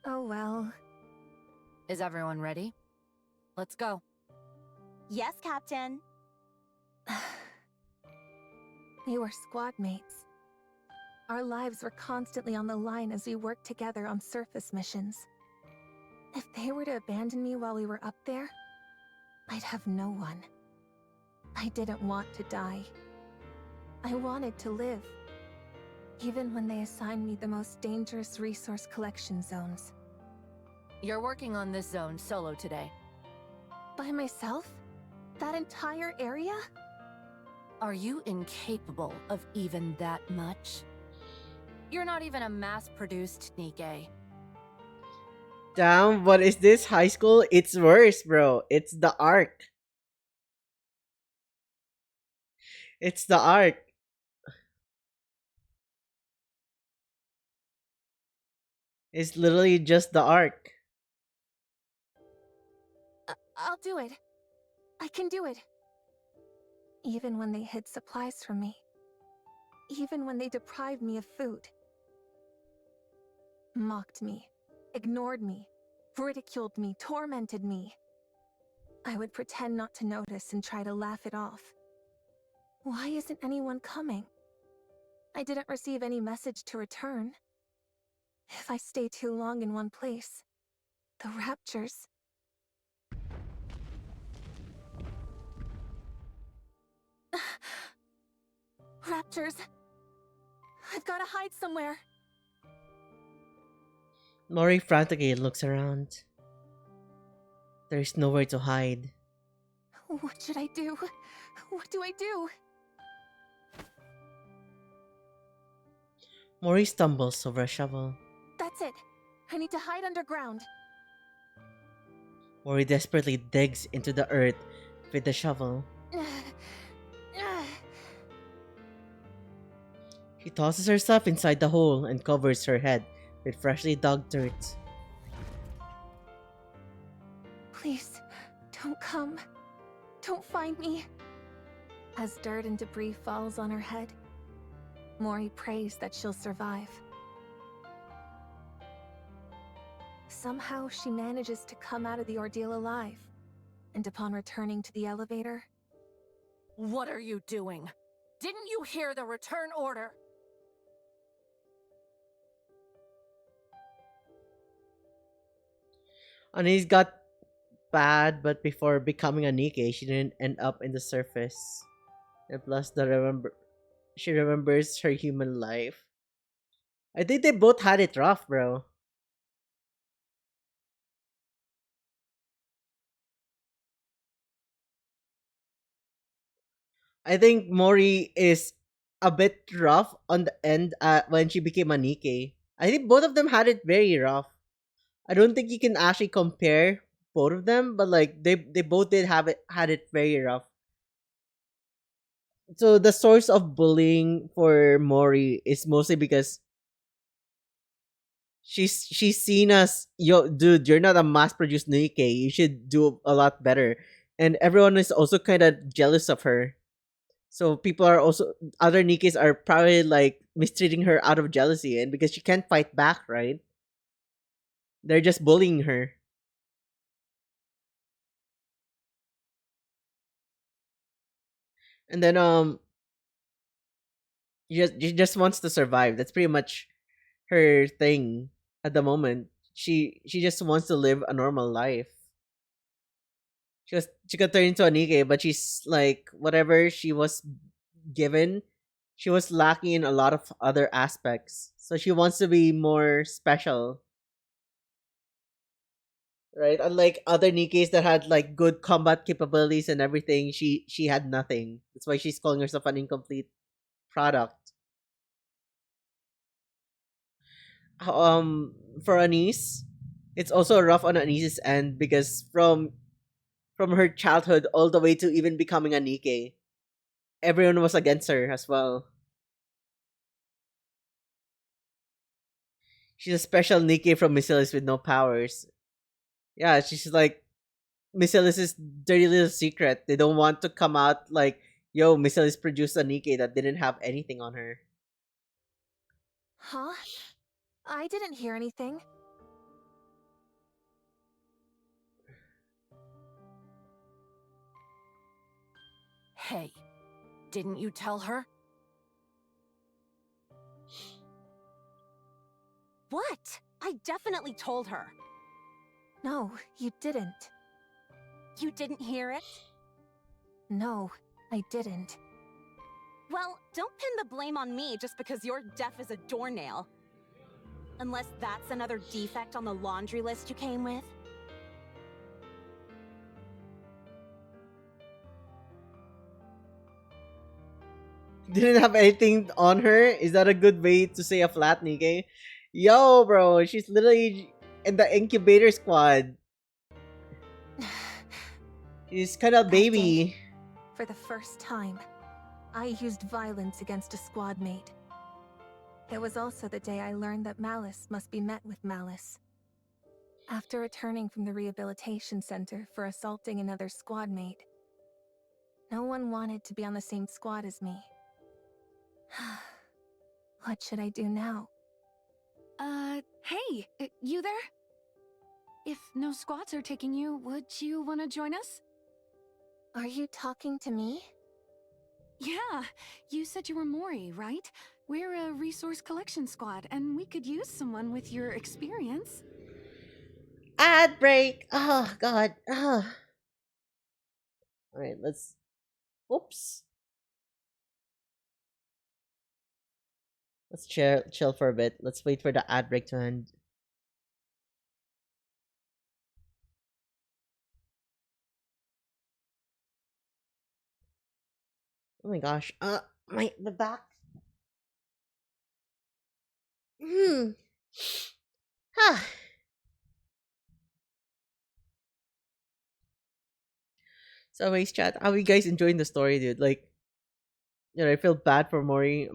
Oh well. Is everyone ready? Let's go. Yes, Captain. We were squad mates. Our lives were constantly on the line as we worked together on surface missions. If they were to abandon me while we were up there, I'd have no one. I didn't want to die. I wanted to live. Even when they assigned me the most dangerous resource collection zones. You're working on this zone solo today. By myself? That entire area? Are you incapable of even that much? You're not even a mass-produced Nikkei. Damn, what is this? High school? It's worse, bro. It's the arc. It's the arc. It's literally just the arc. I'll do it. I can do it. Even when they hid supplies from me. Even when they deprived me of food. Mocked me. Ignored me. Ridiculed me. Tormented me. I would pretend not to notice and try to laugh it off. Why isn't anyone coming? I didn't receive any message to return. If I stay too long in one place, the raptures... Raptors! I've gotta hide somewhere! Mori frantically looks around. There's nowhere to hide. What should I do? What do I do? Mori stumbles over a shovel. That's it. I need to hide underground. Mori desperately digs into the earth with the shovel. She tosses herself inside the hole and covers her head with freshly dug dirt. Please, don't come. Don't find me. As dirt and debris falls on her head, Mori prays that she'll survive. Somehow she manages to come out of the ordeal alive, and upon returning to the elevator... What are you doing? Didn't you hear the return order? Ani's got bad, but before becoming a Nikkei, she didn't end up in the surface. And plus, she remembers her human life. I think they both had it rough, bro. I think Mori is a bit rough on the end when she became a Nikkei. I think both of them had it very rough. I don't think you can actually compare both of them, but like they both did have it had it very rough. So the source of bullying for Mori is mostly because she's seen as, yo, dude, you're not a mass produced Nikkei. You should do a lot better. And everyone is also kind of jealous of her. So people are also, other Nikkeis are probably like mistreating her out of jealousy, and because she can't fight back, right? They're just bullying her. And then she just wants to survive. That's pretty much her thing at the moment. She just wants to live a normal life. She got turned into a Nikkei, but she's like, whatever she was given, she was lacking in a lot of other aspects. So she wants to be more special. right? Unlike other Nikkeis that had like good combat capabilities and everything, she had nothing. That's why she's calling herself an incomplete product. Um, for Anise, it's also rough on Anise's end because from her childhood all the way to even becoming a Nikkei, everyone was against her as well. She's a special Nikkei from Missilis with no powers. Yeah, she's like Missilis' dirty little secret. They don't want to come out like, yo, Missilis produced a Nikkei that didn't have anything on her. Huh? I didn't hear anything. Hey, didn't you tell her? What? I definitely told her. No, you didn't. You didn't hear it? No, I didn't. Well, don't pin the blame on me just because you're deaf as a doornail. Unless that's another defect on the laundry list you came with. Didn't have anything on her? Is that a good way to say a flat Nikkei? Yo, bro, she's literally in the incubator squad. She's kind of That baby. day, for the first time, I used violence against a squad mate. It was also the day I learned that malice must be met with malice. After returning from the rehabilitation center for assaulting another squad mate, no one wanted to be on the same squad as me. What should I do now? Hey, you there? If no squads are taking you, would you want to join us? Are you talking to me? Yeah, you said you were Mori, right? We're a resource collection squad, and we could use someone with your experience. Ad break. Oh god. Oh. Alright, let's. Oops. Let's chill for a bit. Let's wait for the ad break to end. Oh my gosh. The back. Hmm. Huh. So, anyways, chat. How are you guys enjoying the story, dude? Like, I feel bad for Mori.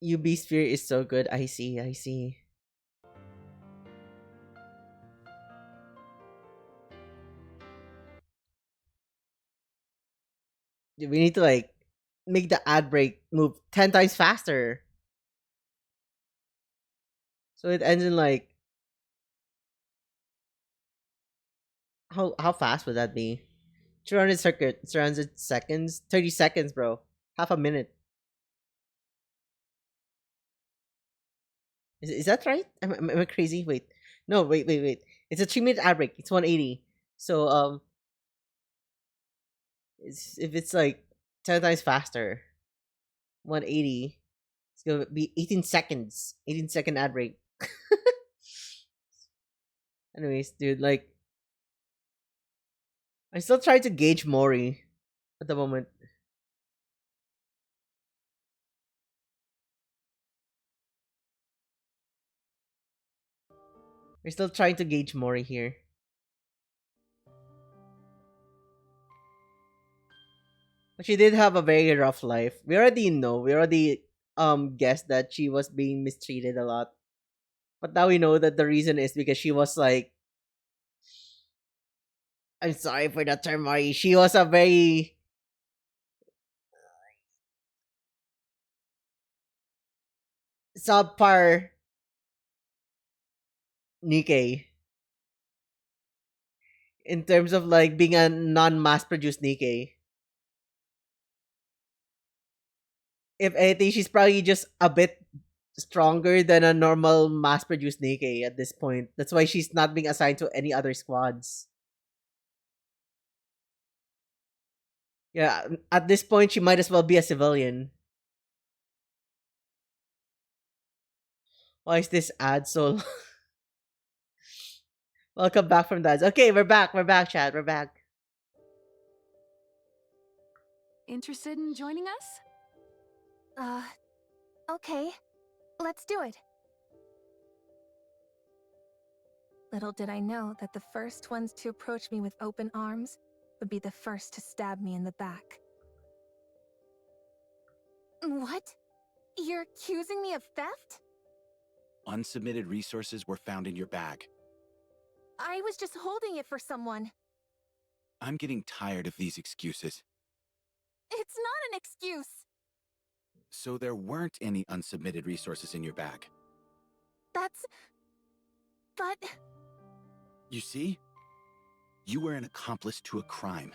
UB Sphere is so good. I see. I see. Dude, we need to like make the ad break move 10 times faster. So it ends in like how fast would that be? 300 seconds, 30 seconds, bro. Half a minute. Is that right? Am I crazy? Wait. No, wait. It's a 3 minute ad break. It's 180. So if it's like 10 times faster, 180. It's gonna be 18 seconds. 18-second ad break. Anyways, dude, like I still try to gauge Mori at the moment. We're still trying to gauge Mori here. But she did have a very rough life. We already know. We already guessed that she was being mistreated a lot. But now we know that the reason is because she was like, I'm sorry for the term, Mori. She was a very subpar Nikkei in terms of like being a non-mass produced Nikkei. If anything, she's probably just a bit stronger than a normal mass produced Nikkei at this point. That's why she's not being assigned to any other squads. Yeah, at this point, she might as well be a civilian. Why is this ad so long? Welcome back from that. Okay, we're back. We're back, chat. We're back. Interested in joining us? Okay. Let's do it. Little did I know that the first ones to approach me with open arms would be the first to stab me in the back. What? You're accusing me of theft? Unsubmitted resources were found in your bag. I was just holding it for someone. I'm getting tired of these excuses. It's not an excuse. So there weren't any unsubmitted resources in your bag. But... You see? You were an accomplice to a crime.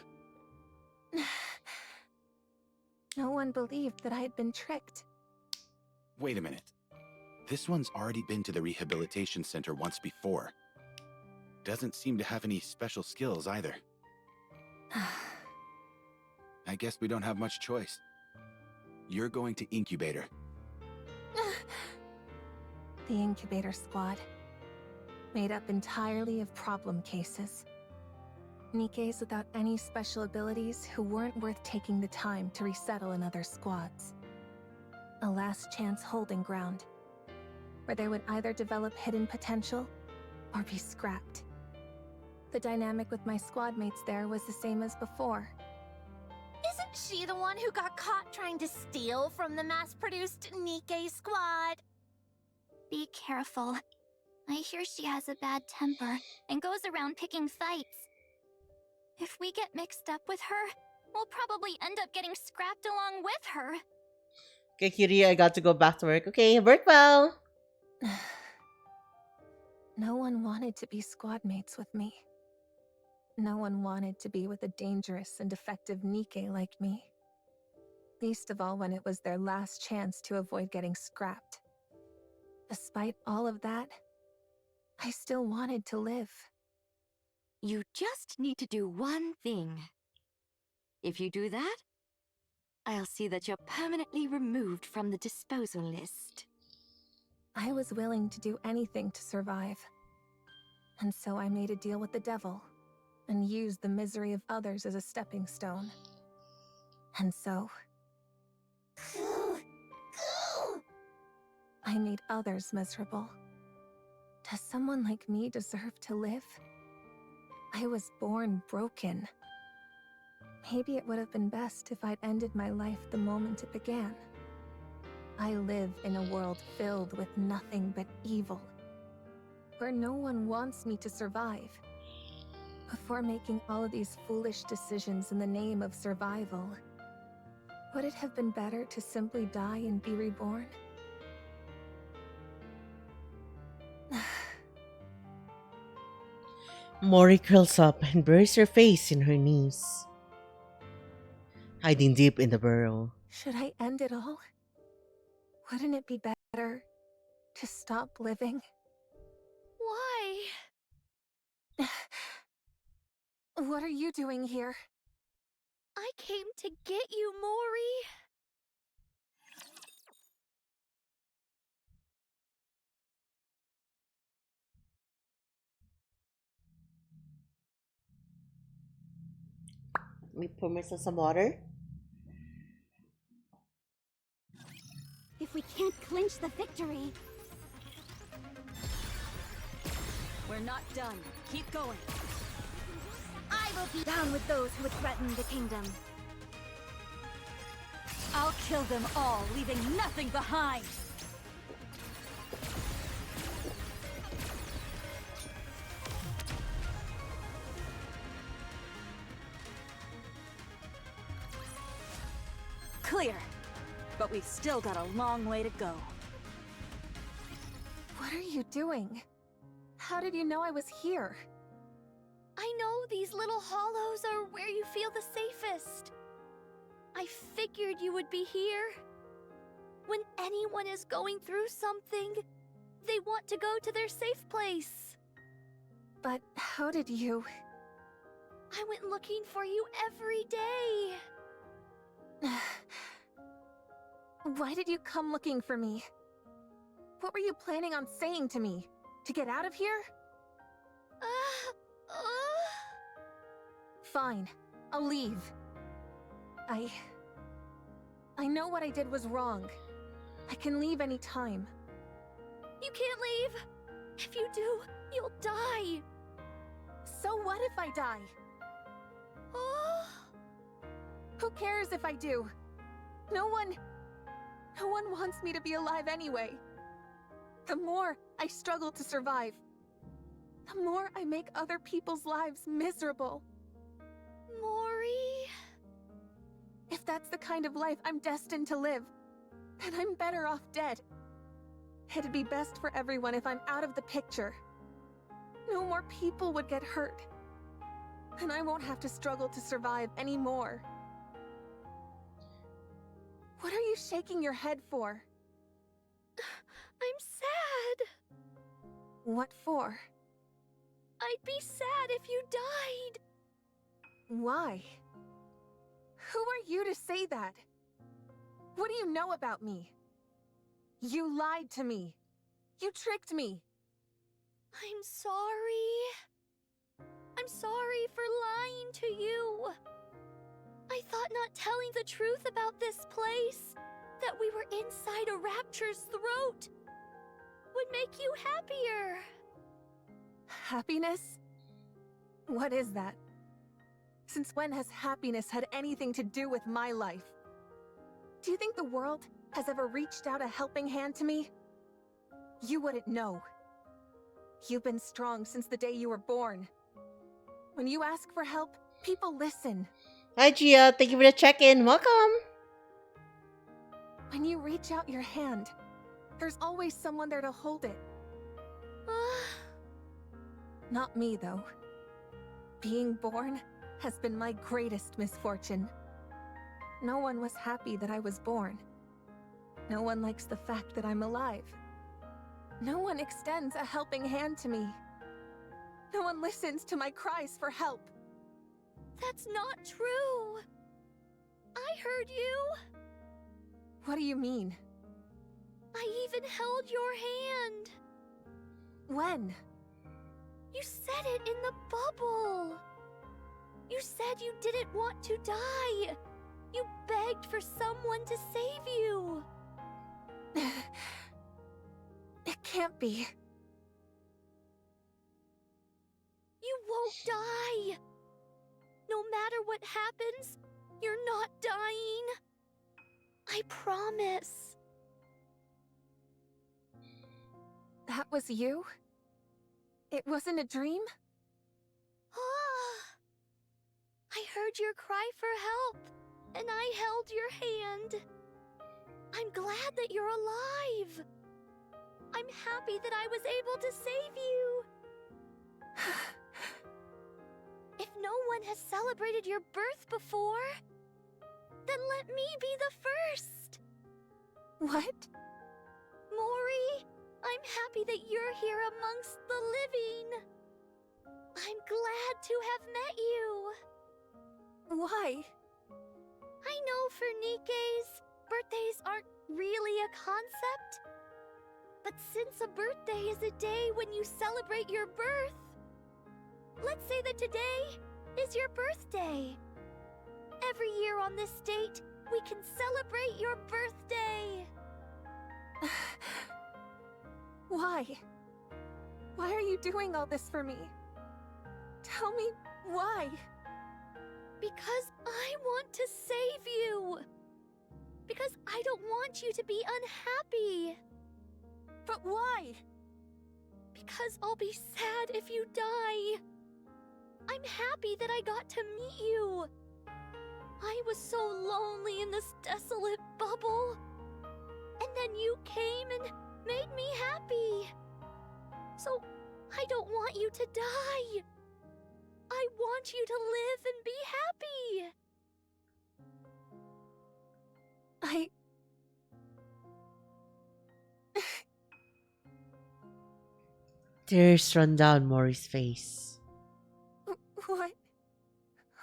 No one believed that I had been tricked. Wait a minute. This one's already been to the rehabilitation center once before. Doesn't seem to have any special skills either. I guess we don't have much choice. You're going to Incubator. The Incubator Squad. Made up entirely of problem cases. Nikkei's without any special abilities who weren't worth taking the time to resettle in other squads. A last chance holding ground, where they would either develop hidden potential or be scrapped. The dynamic with my squad mates there was the same as before. Isn't she the one who got caught trying to steal from the mass-produced Nikkei squad? Be careful. I hear she has a bad temper and goes around picking fights. If we get mixed up with her, we'll probably end up getting scrapped along with her. Okay, Kiri, I got to go back to work. Okay, work well. No one wanted to be squad mates with me. No one wanted to be with a dangerous and defective Nikkei like me. Least of all when it was their last chance to avoid getting scrapped. Despite all of that, I still wanted to live. You just need to do one thing. If you do that, I'll see that you're permanently removed from the disposal list. I was willing to do anything to survive. And so I made a deal with the devil, and used the misery of others as a stepping stone. And so... I made others miserable. Does someone like me deserve to live? I was born broken. Maybe it would have been best if I'd ended my life the moment it began. I live in a world filled with nothing but evil, where no one wants me to survive. Before making all of these foolish decisions in the name of survival, would it have been better to simply die and be reborn? Mori curls up and buries her face in her knees, hiding deep in the burrow. Should I end it all? Wouldn't it be better to stop living? Why? What are you doing here? I came to get you, Mori. Let me pour myself some water. If we can't clinch the victory... We're not done. Keep going. I will be down with those who would threaten the kingdom. I'll kill them all, leaving nothing behind. Clear. But we've still got a long way to go. What are you doing? How did you know I was here? I know these little hollows are where you feel the safest. I figured you would be here. When anyone is going through something, they want to go to their safe place. But how did you... I went looking for you every day. Why did you come looking for me? What were you planning on saying to me? To get out of here? Fine. I'll leave. I know what I did was wrong. I can leave any time. You can't leave! If you do, you'll die! So what if I die? Who cares if I do? No one wants me to be alive anyway. The more I struggle to survive, the more I make other people's lives miserable. Mori... If that's the kind of life I'm destined to live, then I'm better off dead. It'd be best for everyone if I'm out of the picture. No more people would get hurt. And I won't have to struggle to survive anymore. What are you shaking your head for? I'm sad. What for? I'd be sad if you died. Why? Who are you to say that? What do you know about me? You lied to me. You tricked me. I'm sorry. I'm sorry for lying to you. I thought not telling the truth about this place, that we were inside a rapture's throat, would make you happier. Happiness? What is that? Since when has happiness had anything to do with my life? Do you think the world has ever reached out a helping hand to me? You wouldn't know. You've been strong since the day you were born. When you ask for help, people listen. Hi, Gia. Thank you for the check-in. Welcome. When you reach out your hand, there's always someone there to hold it. Not me, though. Being born has been my greatest misfortune. No one was happy that I was born. No one likes the fact that I'm alive. No one extends a helping hand to me. No one listens to my cries for help. That's not true. I heard you. What do you mean? I even held your hand. When? You said it in the bubble. You said you didn't want to die. You begged for someone to save you. It can't be. You won't die. No matter what happens, you're not dying. I promise. That was you? It wasn't a dream? I heard your cry for help, and I held your hand. I'm glad that you're alive. I'm happy that I was able to save you. If no one has celebrated your birth before, then let me be the first. What? Mori, I'm happy that you're here amongst the living. I'm glad to have met you. Why? I know for Nikes, birthdays aren't really a concept. But since a birthday is a day when you celebrate your birth, let's say that today is your birthday. Every year on this date, we can celebrate your birthday. Why? Why are you doing all this for me? Tell me why. Because I want to save you. Because I don't want you to be unhappy. But why? Because I'll be sad if you die. I'm happy that I got to meet you. I was so lonely in this desolate bubble. And then you came and made me happy. So, I don't want you to die. I want you to live and be happy. Tears run down Mori's face. What?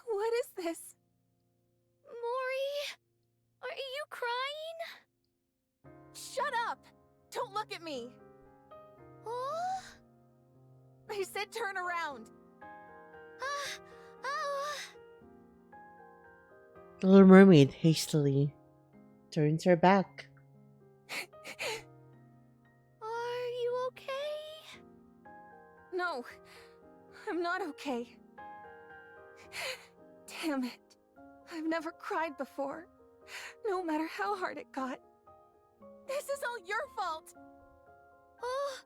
What is this? Mori, you crying? Shut up! Don't look at me! Oh? I said turn around! Oh. The Little Mermaid hastily turns her back. Are you okay? No, I'm not okay. Damn it. I've never cried before. No matter how hard it got. This is all your fault! Oh.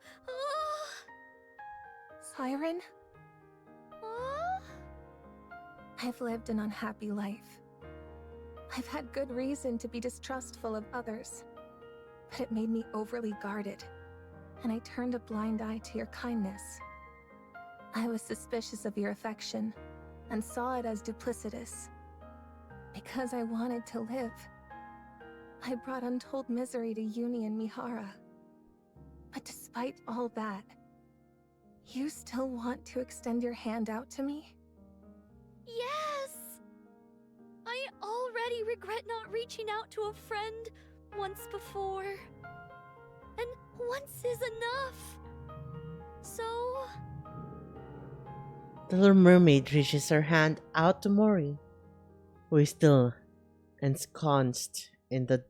Siren, Oh. I've lived an unhappy life. I've had good reason to be distrustful of others, but it made me overly guarded, and I turned a blind eye to your kindness. I was suspicious of your affection, and saw it as duplicitous. Because I wanted to live, I brought untold misery to Uni and Mihara. But despite all that, you still want to extend your hand out to me? Yes! I already regret not reaching out to a friend once before. And once is enough. So... The Little Mermaid reaches her hand out to Mori, who is still ensconced in the...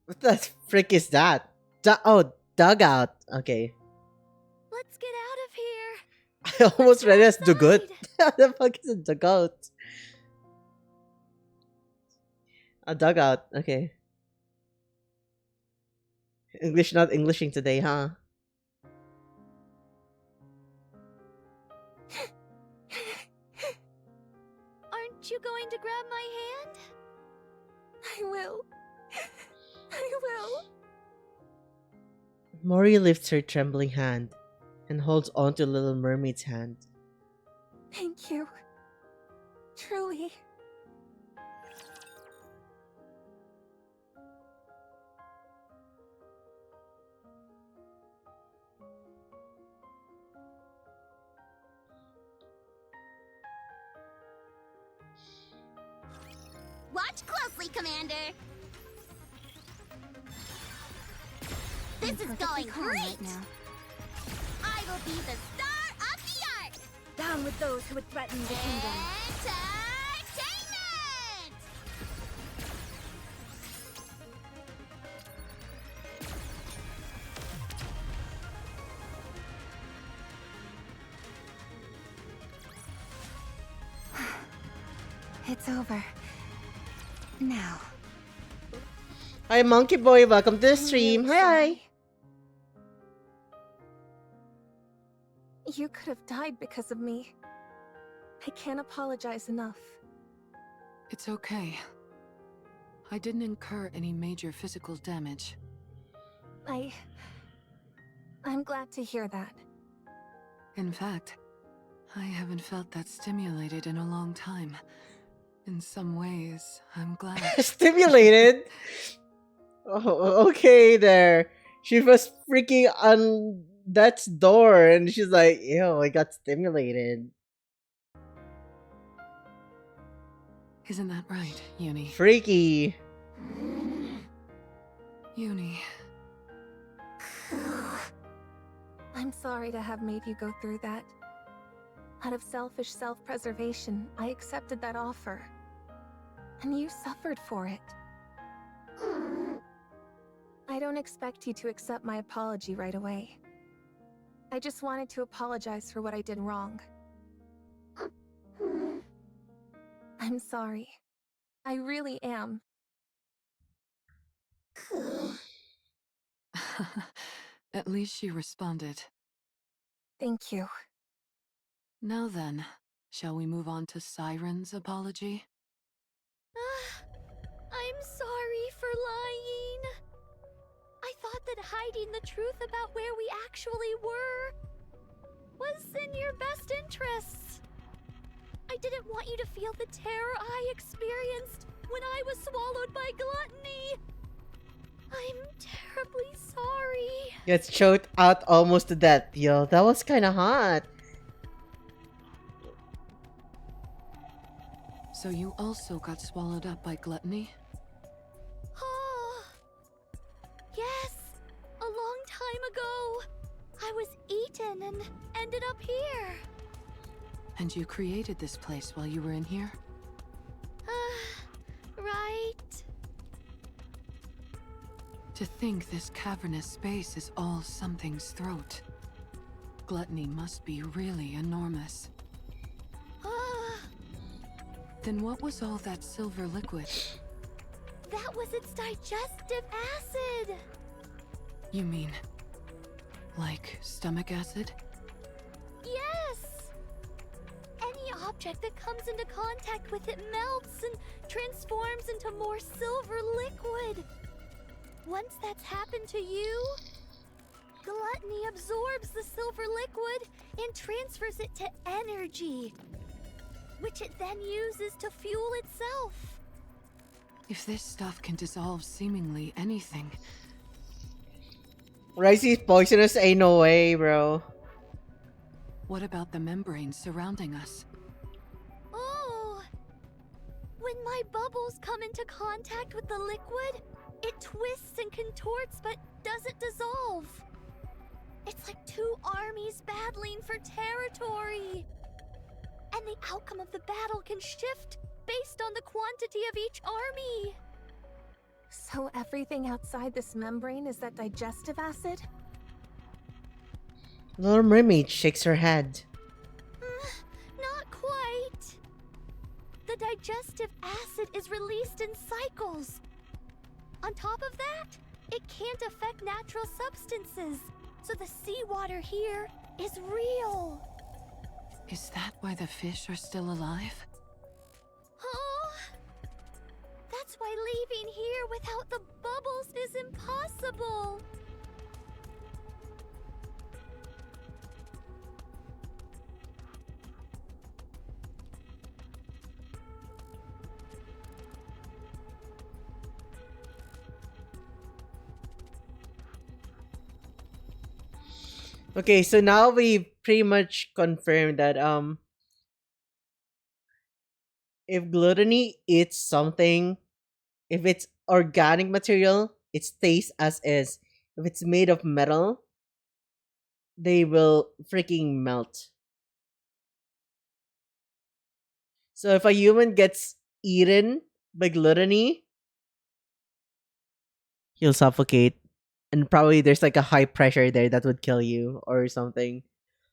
What the frick is that? Dugout. Okay. let's get out of here. I almost read it as dugout. Outside. What the fuck is a dugout? A dugout. Okay. English not Englishing today, huh? Aren't you going to grab my hand? I will. I will. Mori lifts her trembling hand and holds onto Little Mermaid's hand. Thank you. Truly. Watch closely, Commander. This is going great. I will be the star of the art. Down with those who would threaten the kingdom. Entertainment! It's over. Now. Hi, Monkey Boy. Welcome to the stream. Hi. You could have died because of me. I can't apologize enough. It's okay. I didn't incur any major physical damage. I'm glad to hear that. In fact, I haven't felt that stimulated in a long time. In some ways, I'm glad. Stimulated? Oh, okay there. She was freaking on Death's door and she's like, ew, I got stimulated. Isn't that right, Uni? Freaky. Uni. I'm sorry to have made you go through that. Out of selfish self-preservation, I accepted that offer. And you suffered for it. I don't expect you to accept my apology right away. I just wanted to apologize for what I did wrong. I'm sorry. I really am. At least she responded. Thank you. Now then, shall we move on to Siren's apology? I'm sorry for lying. I thought that hiding the truth about where we actually were was in your best interests. I didn't want you to feel the terror I experienced when I was swallowed by gluttony. I'm terribly sorry. Gets choked out almost to death, yo. That was kind of hot. So you also got swallowed up by gluttony? And you created this place while you were in here? Right. To think this cavernous space is all something's throat. Gluttony must be really enormous. Then what was all that silver liquid? That was its digestive acid! You mean, like stomach acid? Yes! Any object that comes into contact with it melts and transforms into more silver liquid. Once that's happened to you, Gluttony absorbs the silver liquid and transfers it to energy, which it then uses to fuel itself. If this stuff can dissolve seemingly anything... Ricey's poisonous ain't no way, bro. What about the membranes surrounding us? Oh! When my bubbles come into contact with the liquid, it twists and contorts but doesn't dissolve. It's like two armies battling for territory. And the outcome of the battle can shift based on the quantity of each army. So everything outside this membrane is that digestive acid? Little Mermaid shakes her head. Not quite. The digestive acid is released in cycles. On top of that, it can't affect natural substances, so the seawater here is real. Is that why the fish are still alive? Oh, that's why leaving here without the bubbles is impossible. Okay, so now we pretty much confirmed that if gluttony eats something, if it's organic material, it stays as is. If it's made of metal, they will freaking melt. So if a human gets eaten by gluttony, he'll suffocate. And probably there's like a high pressure there that would kill you or something.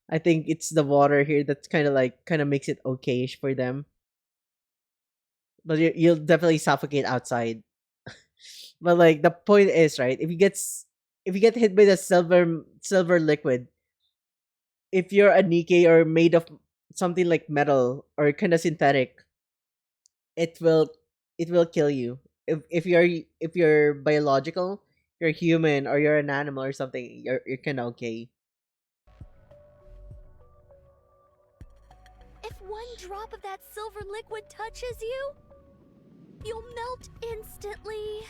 I think it's the water here that's kind of makes it okayish for them. But you'll definitely suffocate outside. But like the point is, right? If you get hit by the silver liquid, if you're a Nikkei or made of something like metal or kind of synthetic, it will kill you. If you're biological, you're human or you're an animal or something, you're kind of okay. If one drop of that silver liquid touches you, you'll melt instantly.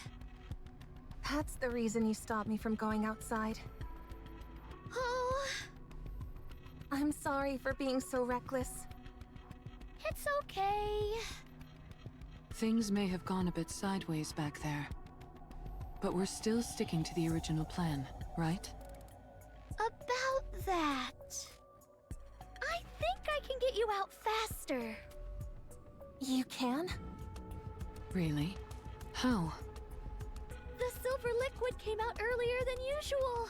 That's the reason you stopped me from going outside. Oh, I'm sorry for being so reckless. it's okay. Things may have gone a bit sideways back there. But we're still sticking to the original plan, right? About that, I think I can get you out faster. You can? Really? How? The silver liquid came out earlier than usual.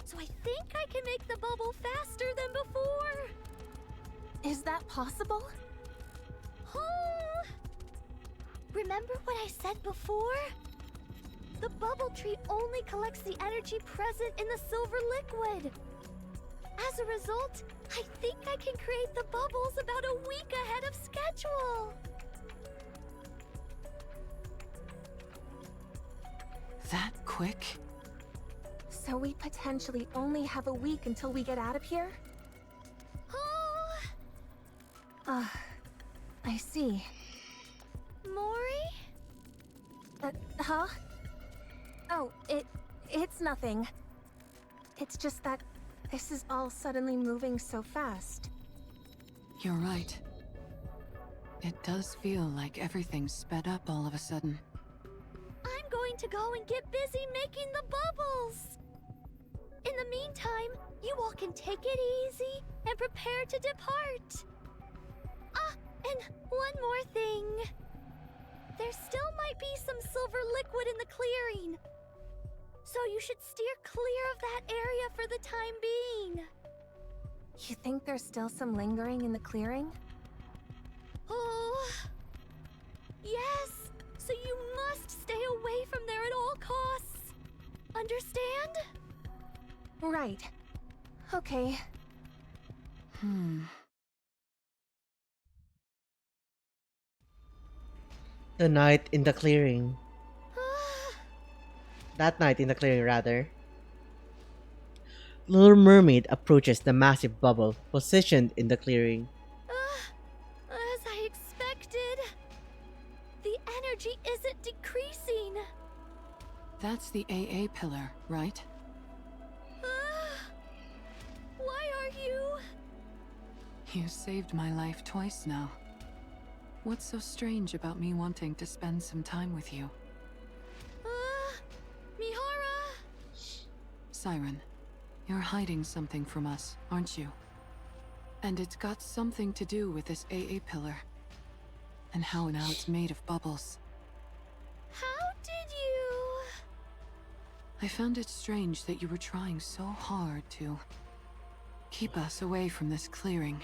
So I think I can make the bubble faster than before. Is that possible? Oh! Remember what I said before? The bubble tree only collects the energy present in the silver liquid. As a result, I think I can create the bubbles about a week ahead of schedule. That quick? So we potentially only have a week until we get out of here? Oh, I see. Mori? Huh? Oh, it's nothing. It's just that this is all suddenly moving so fast. You're right. It does feel like everything's sped up all of a sudden. I'm going to go and get busy making the bubbles. In the meantime, you all can take it easy and prepare to depart. And one more thing. There still might be some silver liquid in the clearing. So you should steer clear of that area for the time being. You think there's still some lingering in the clearing? Oh, yes. So you must stay away from there at all costs. Understand? Right. Okay. The night in the clearing. That night in the clearing, rather. Little Mermaid approaches the massive bubble positioned in the clearing. As I expected. The energy isn't decreasing. That's the AA pillar, right? Why are you? You saved my life twice now. What's so strange about me wanting to spend some time with you? Mihara? Siren, you're hiding something from us, aren't you? And it's got something to do with this AA pillar. And how now it's made of bubbles. How did you? I found it strange that you were trying so hard to keep us away from this clearing.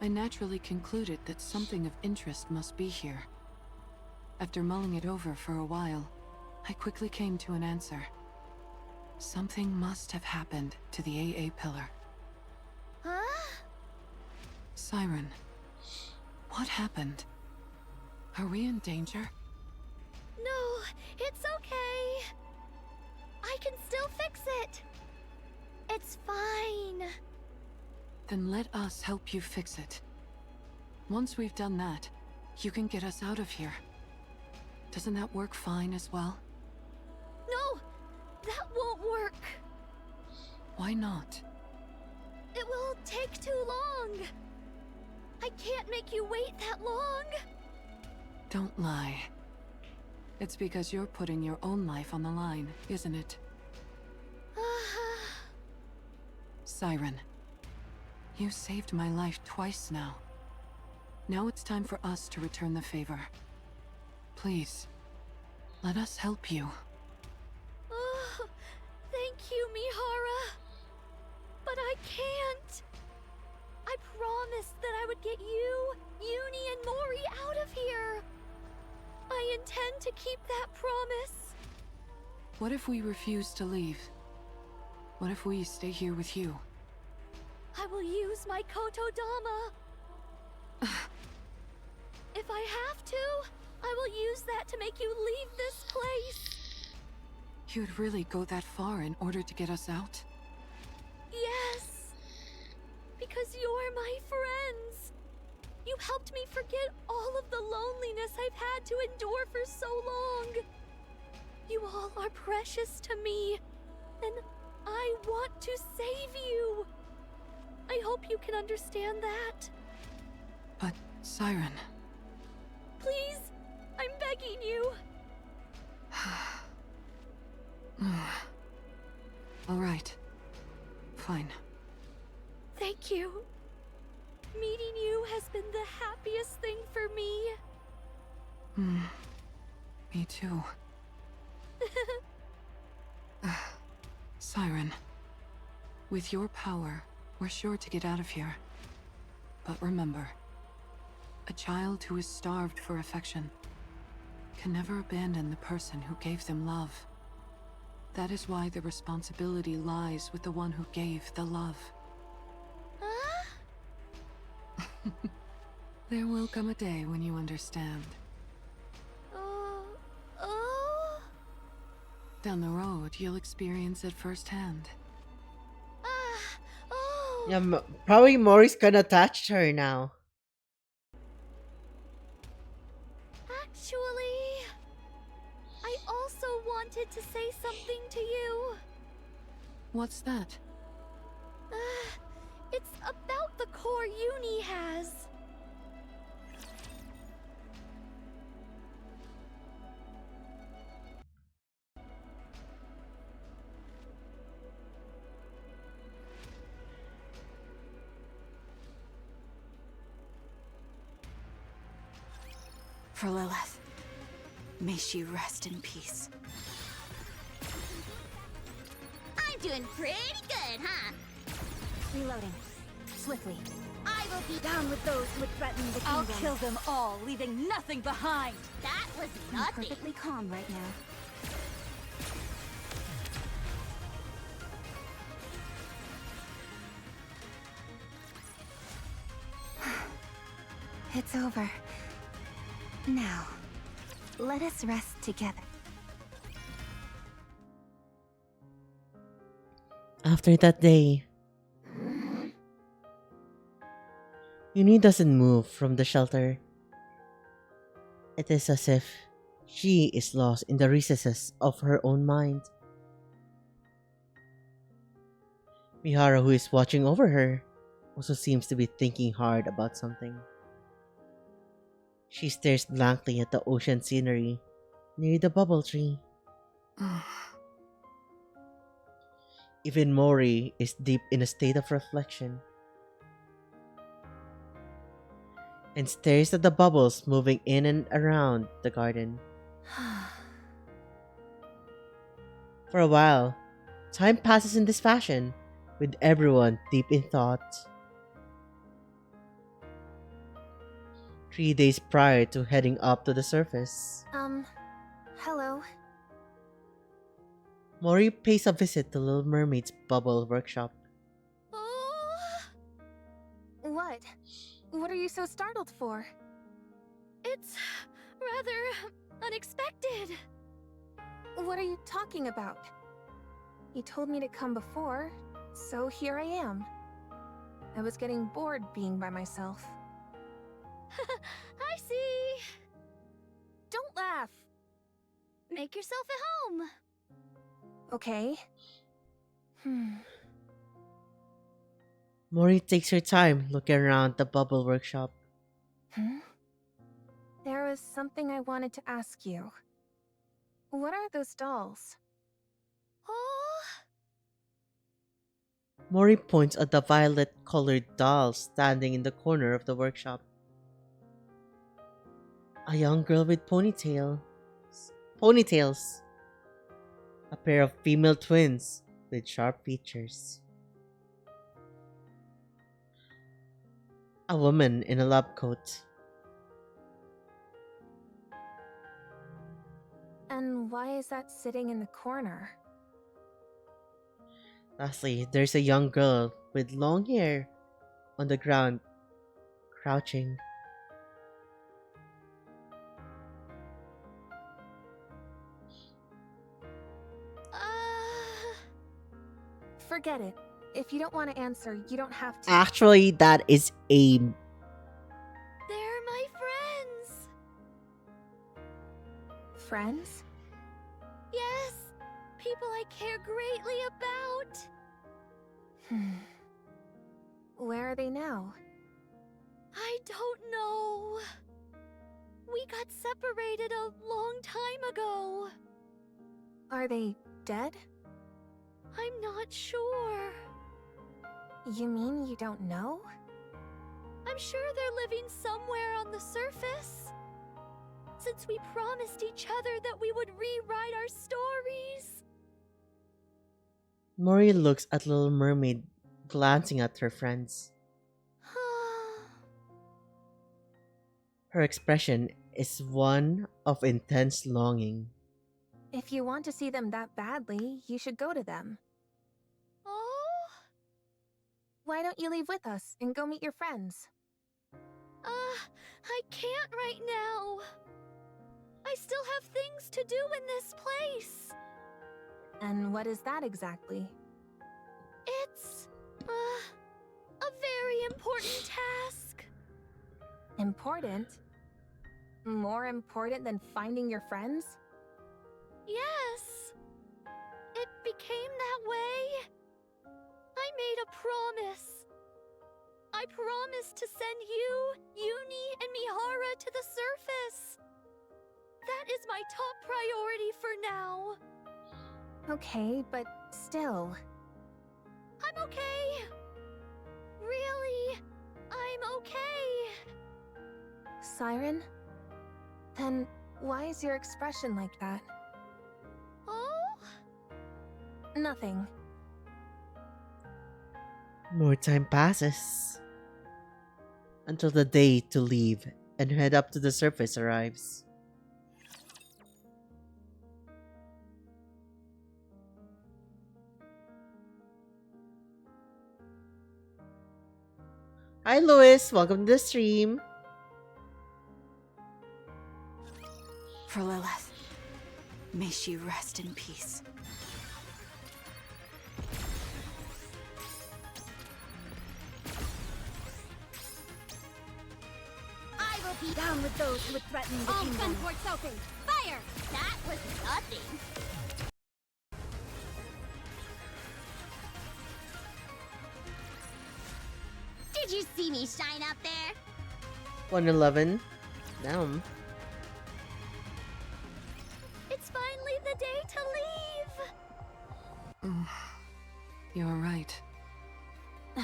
I naturally concluded that something of interest must be here. After mulling it over for a while, I quickly came to an answer. Something must have happened to the AA pillar. Huh? Siren, what happened? Are we in danger? No, it's okay. I can still fix it. It's fine. Then let us help you fix it. Once we've done that, you can get us out of here. Doesn't that work fine as well? No, that won't work. Why not? It will take too long. I can't make you wait that long. Don't lie. It's because you're putting your own life on the line, isn't it? Siren, you saved my life twice now. Now it's time for us to return the favor. Please, let us help you. Oh, thank you, Mihara. But I can't. I promised that I would get you, Uni, and Mori out of here. I intend to keep that promise. What if we refuse to leave? What if we stay here with you? I will use my Kotodama. If I have to, I will use that to make you leave this place. You'd really go that far in order to get us out? Yes. Because you're my friends. You helped me forget all of the loneliness I've had to endure for so long. You all are precious to me, and I want to save you. I hope you can understand that. But, Siren... Please, I'm begging you. All right. Fine. Thank you. Meeting you has been the happiest thing for me. Me too. Siren, with your power, we're sure to get out of here. But remember, a child who is starved for affection can never abandon the person who gave them love. That is why the responsibility lies with the one who gave the love. Huh? There will come a day when you understand. Oh? Down the road, you'll experience it firsthand. Oh. Yeah, probably Mori's gonna touch her now. Actually, I also wanted to say something to you. What's that? It's about the core Uni has. For Lilith, may she rest in peace. I'm doing pretty good, huh? Reloading. Swiftly. I will be down with those who would threaten the kingdom. I'll kill them all, leaving nothing behind. That was I'm nothing. perfectly calm right now. It's over. Now, let us rest together. After that day, Uni doesn't move from the shelter. It is as if she is lost in the recesses of her own mind. Mihara, who is watching over her, also seems to be thinking hard about something. She stares blankly at the ocean scenery near the bubble tree. Even Mori is deep in a state of reflection and stares at the bubbles moving in and around the garden. For a while, time passes in this fashion, with everyone deep in thought. 3 days prior to heading up to the surface, Hello. Mori pays a visit to Little Mermaid's bubble workshop. What? What are you so startled for? It's rather unexpected. What are you talking about? You told me to come before, so here I am. I was getting bored being by myself. I see. Don't laugh! Make yourself at home. Okay. Mori takes her time looking around the bubble workshop. There was something I wanted to ask you. What are those dolls? Oh, Mori points at the violet-colored doll standing in the corner of the workshop. A young girl with ponytails. A pair of female twins with sharp features. A woman in a lab coat. And why is that sitting in the corner? Lastly, there's a young girl with long hair on the ground, crouching. Forget it. If you don't want to answer, you don't have to. Actually, that is a... they're my friends. Friends? Yes, people I care greatly about. Where are they now? I don't know. We got separated a long time ago. Are they dead? I'm not sure. You mean you don't know? I'm sure they're living somewhere on the surface. Since we promised each other that we would rewrite our stories. Mori looks at Little Mermaid, glancing at her friends. Her expression is one of intense longing. If you want to see them that badly, you should go to them. Oh? Why don't you leave with us and go meet your friends? I can't right now. I still have things to do in this place. And what is that exactly? It's, a very important task. Important? More important than finding your friends? Yes. It became that way. I made a promise. I promised to send you, Uni, and Mihara to the surface. That is my top priority for now. Okay, but still. I'm okay. Really, I'm okay. Siren? Then why is your expression like that? Oh? Nothing. More time passes until the day to leave and head up to the surface arrives. Hi, Louis. Welcome to the stream. For Lilith, may she rest in peace. I will be down with those who would threaten the kingdom. All gun ports open! Fire! That was nothing. Did you see me shine out there? 111. Damn. It's finally the day to leave! You're right. You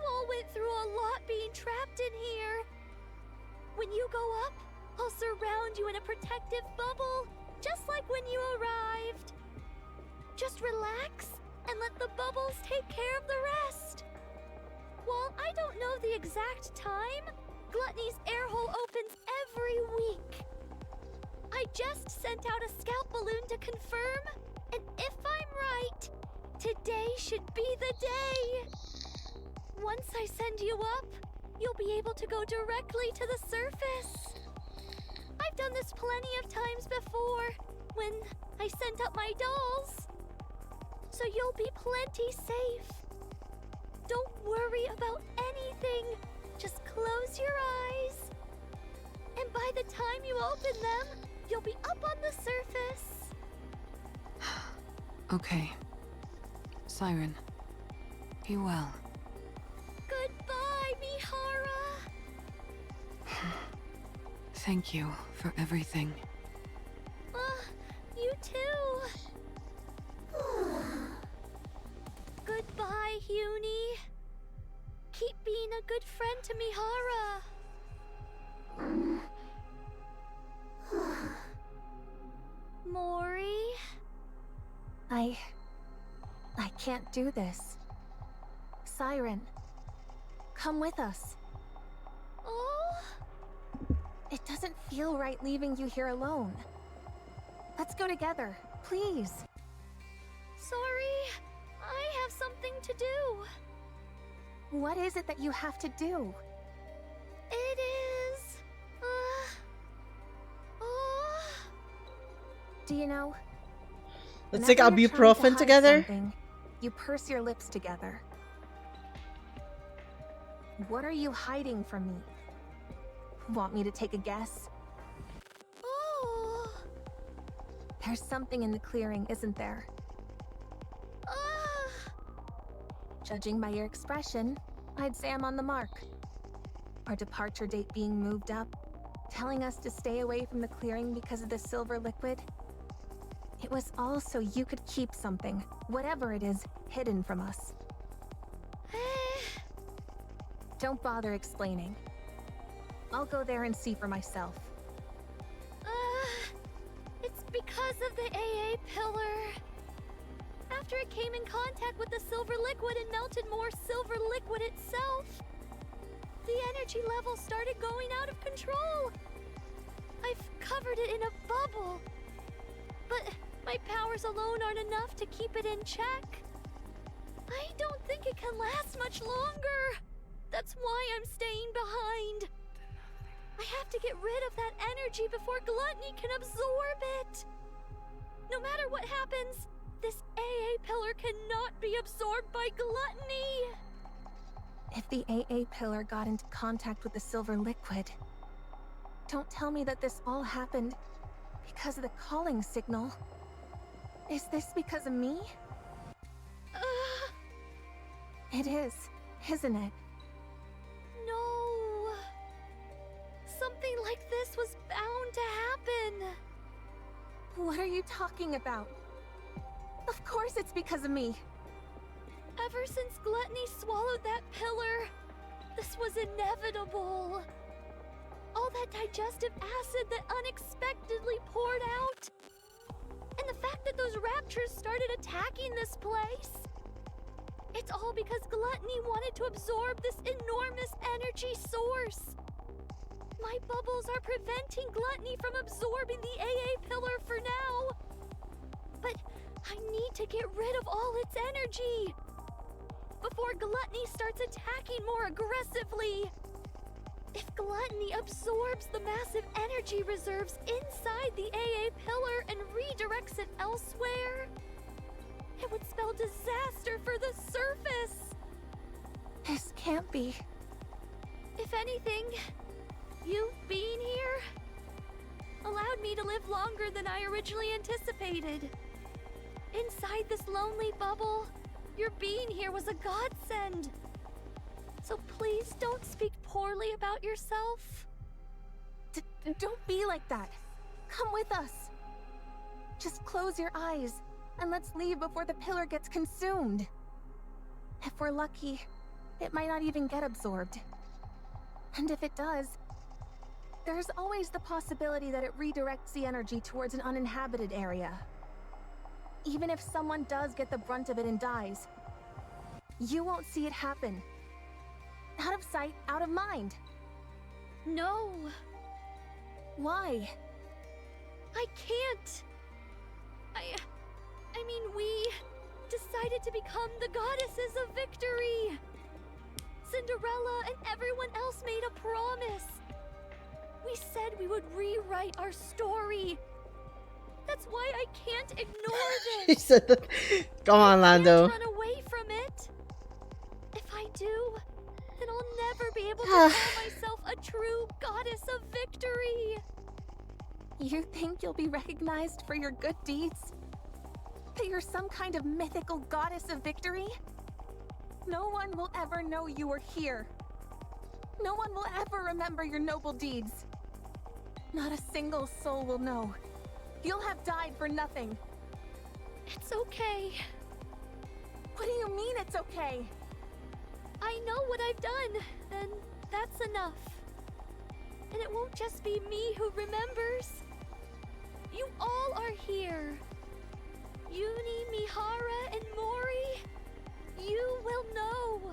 all went through a lot being trapped in here. When you go up, I'll surround you in a protective bubble, just like when you arrived. Just relax and let the bubbles take care of the rest. While I don't know the exact time, Gluttony's air hole opens every week. I just sent out a scout balloon to confirm, and if I'm right, today should be the day. Once I send you up, you'll be able to go directly to the surface. I've done this plenty of times before, when I sent up my dolls. So you'll be plenty safe. Don't worry about anything. Just close your eyes. And by the time you open them, you'll be up on the surface. Okay. Siren. Be well. Goodbye, Mihara. Thank you for everything. You too. Goodbye, Huni. Keep being a good friend to Mihara. Mori? I can't do this. Siren, come with us. Oh? It doesn't feel right leaving you here alone. Let's go together, please. Sorry, I have something to do. What is it that you have to do? It is... Do you know? Let's take whenever you're trying to ibuprofen hide together. something, you purse your lips together. What are you hiding from me? Want me to take a guess? Oh. There's something in the clearing, isn't there? Judging by your expression, I'd say I'm on the mark. Our departure date being moved up, telling us to stay away from the clearing because of the silver liquid. It was all so you could keep something, whatever it is, hidden from us. Don't bother explaining. I'll go there and see for myself. It's because of the AA pillar. After it came in contact with the silver liquid and melted more silver liquid itself, the energy level started going out of control. I've covered it in a bubble, but my powers alone aren't enough to keep it in check. I don't think it can last much longer. That's why I'm staying behind. I have to get rid of that energy before Gluttony can absorb it. No matter what happens, this AA pillar cannot be absorbed by Gluttony. If the AA pillar got into contact with the silver liquid, don't tell me that this all happened because of the calling signal. Is this because of me? It is, isn't it? No. Something like this was bound to happen. What are you talking about? Of course it's because of me. Ever since Gluttony swallowed that pillar, this was was inevitable. All that digestive acid that unexpectedly poured out. And the fact that those raptors started attacking this place. It's all because Gluttony wanted to absorb this enormous energy source. My bubbles are preventing Gluttony from absorbing the AA pillar for now. But I need to get rid of all its energy before Gluttony starts attacking more aggressively. If Gluttony absorbs the massive energy reserves inside the AA pillar and redirects it elsewhere, it would spell disaster for the surface. This can't be. If anything, you being here allowed me to live longer than I originally anticipated. Inside this lonely bubble, your being here was a godsend. So please don't speak poorly about yourself. Don't be like that. Come with us. Just close your eyes and let's leave before the pillar gets consumed. If we're lucky, it might not even get absorbed. And if it does, there's always the possibility that it redirects the energy towards an uninhabited area. Even if someone does get the brunt of it and dies, you won't see it happen. Out of sight, out of mind. No. Why? I can't. I mean, we decided to become the goddesses of victory. Cinderella and everyone else made a promise. We said we would rewrite our story. That's why I can't ignore She this. said that. Come on, Lando. I can't run away from it. If I do, then I'll never be able to call myself a true goddess of victory. You think you'll be recognized for your good deeds? That you're some kind of mythical goddess of victory? No one will ever know you were here. No one will ever remember your noble deeds. Not a single soul will know. You'll have died for nothing. It's okay. What do you mean it's okay? I know what I've done, and that's enough. And it won't just be me who remembers. You all are here. Uni, Mihara, and Mori. You will know.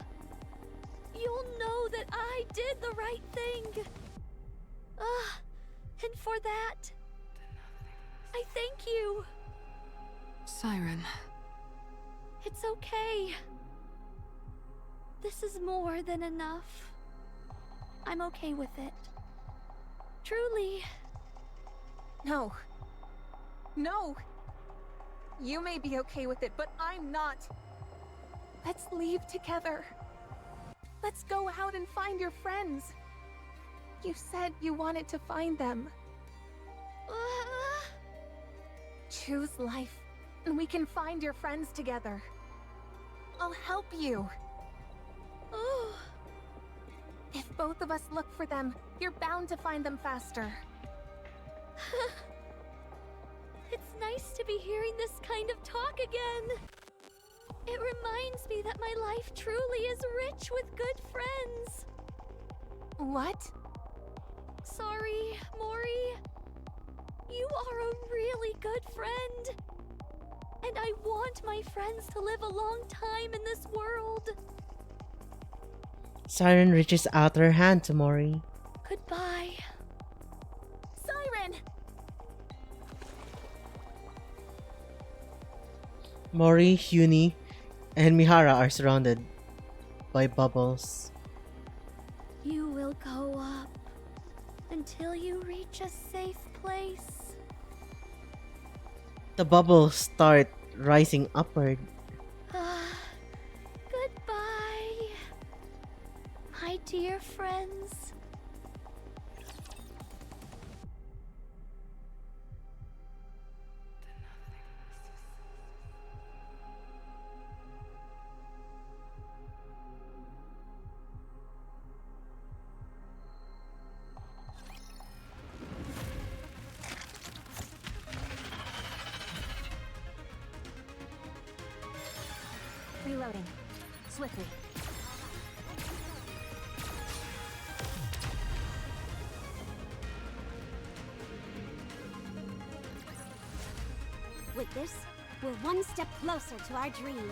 You'll know that I did the right thing. And for that, I thank you. Siren. It's okay. This is more than enough. I'm okay with it. Truly. No. No. You may be okay with it, but I'm not. Let's leave together. Let's go out and find your friends. You said you wanted to find them. Choose life, and we can find your friends together. I'll help you. Oh. If both of us look for them, you're bound to find them faster. It's nice to be hearing this kind of talk again. It reminds me that my life truly is rich with good friends. What? Sorry, Mori. You are a really good friend. And I want my friends to live a long time in this world. Siren reaches out her hand to Mori. Goodbye. Siren! Mori, Uni, and Mihara are surrounded by bubbles. You will go up until you reach a safe place. The bubbles start rising upward. Goodbye, my dear friends. Reloading. Swiftly. With this, we're one step closer to our dream.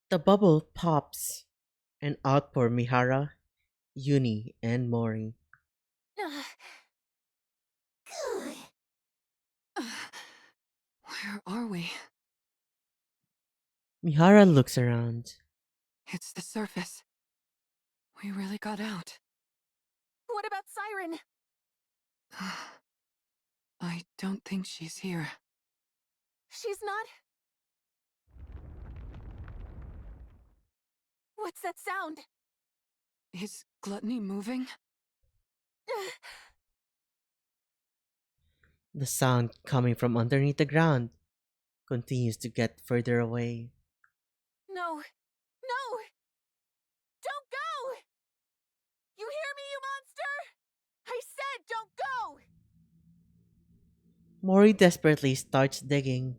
The bubble pops, and out pour Mihara, Uni, and Mori. Where are we? Mihara looks around. It's the surface. We really got out. What about Siren? I don't think she's here. She's not... What's that sound? Is Gluttony moving? The sound coming from underneath the ground continues to get further away. No! No! Don't go! You hear me, you monster? I said don't go! Mori desperately starts digging.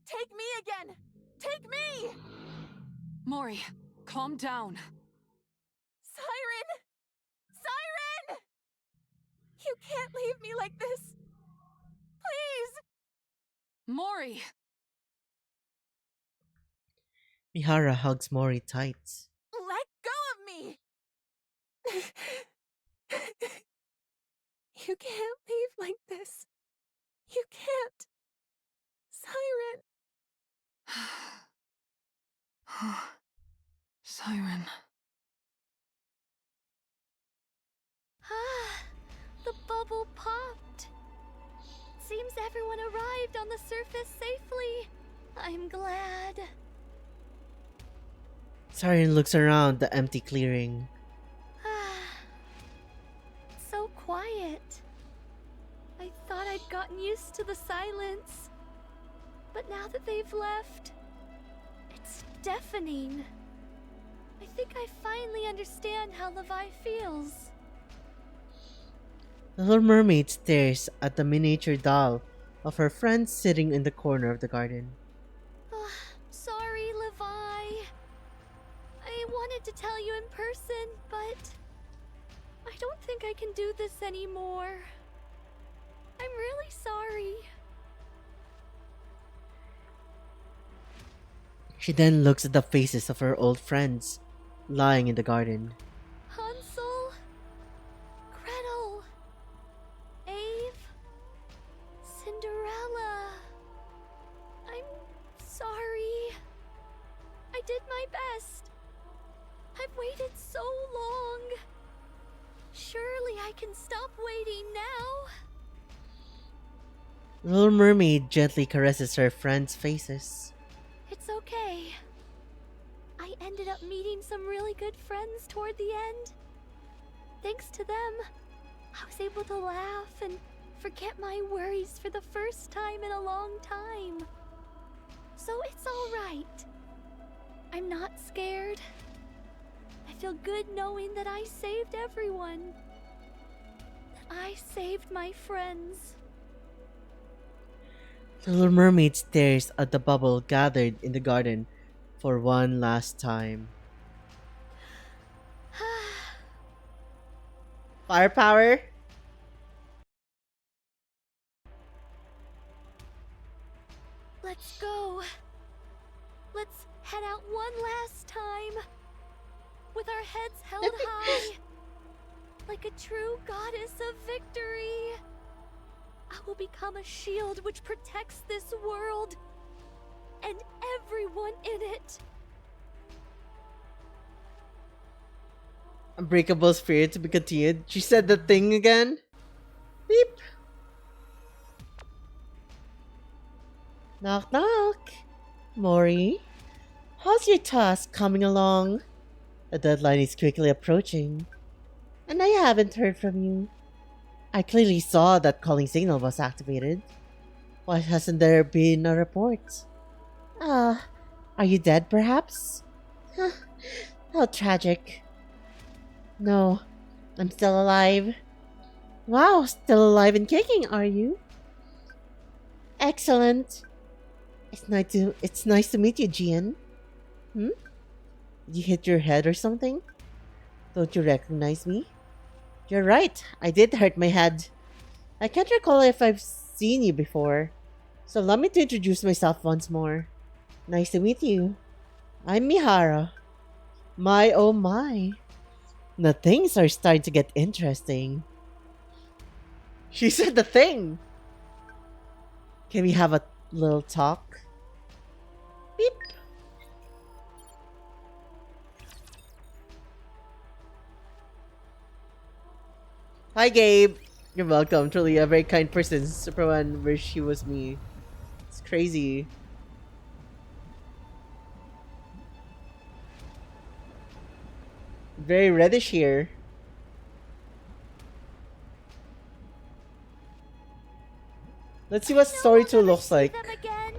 Take me again! Take me! Mori, calm down. Siren! Siren! You can't leave me like this! Please! Mori! Mihara hugs Mori tight. Let go of me! You can't leave like this. You can't. Siren! Siren. Ah, the bubble popped. Seems everyone arrived on the surface safely. I'm glad. Siren looks around the empty clearing. Ah, so quiet. I thought I'd gotten used to the silence. But now that they've left, it's deafening. I think I finally understand how Levi feels. The little mermaid stares at the miniature doll of her friend sitting in the corner of the garden. Sorry, Levi. I wanted to tell you in person, but I don't think I can do this anymore. I'm really sorry. She then looks at the faces of her old friends lying in the garden. Hansel, Gretel, Ave, Cinderella. I'm sorry. I did my best. I've waited so long. Surely I can stop waiting now. The little mermaid gently caresses her friends' faces. It's okay. I ended up meeting some really good friends toward the end. Thanks to them, I was able to laugh and forget my worries for the first time in a long time. So it's alright. I'm not scared. I feel good knowing that I saved everyone. That I saved my friends. The little mermaid stares at the bubble gathered in the garden for one last time. Firepower? Let's go. Let's head out one last time. With our heads held high. Like a true goddess of victory. I will become a shield which protects this world. And everyone in it. Unbreakable Sphere to be continued. She said the thing again. Beep. Knock knock. Mori, how's your task coming along? The deadline is quickly approaching. And I haven't heard from you. I clearly saw that calling signal was activated. Why hasn't there been a report? Are you dead perhaps? Huh, how tragic. No, I'm still alive. Wow, still alive and kicking, are you? Excellent. It's nice to meet you, Jian. Hmm? Did you hit your head or something? Don't you recognize me? You're right, I did hurt my head. I can't recall if I've seen you before. So allow me to introduce myself once more. Nice to meet you. I'm Mihara. My oh my. The things are starting to get interesting. She said the thing. Can we have a little talk? Beep. Hi, Gabe. You're welcome. Truly a very kind person. Superman wish she was me. It's crazy. Very reddish here. Let's see what story 2 looks like. them again,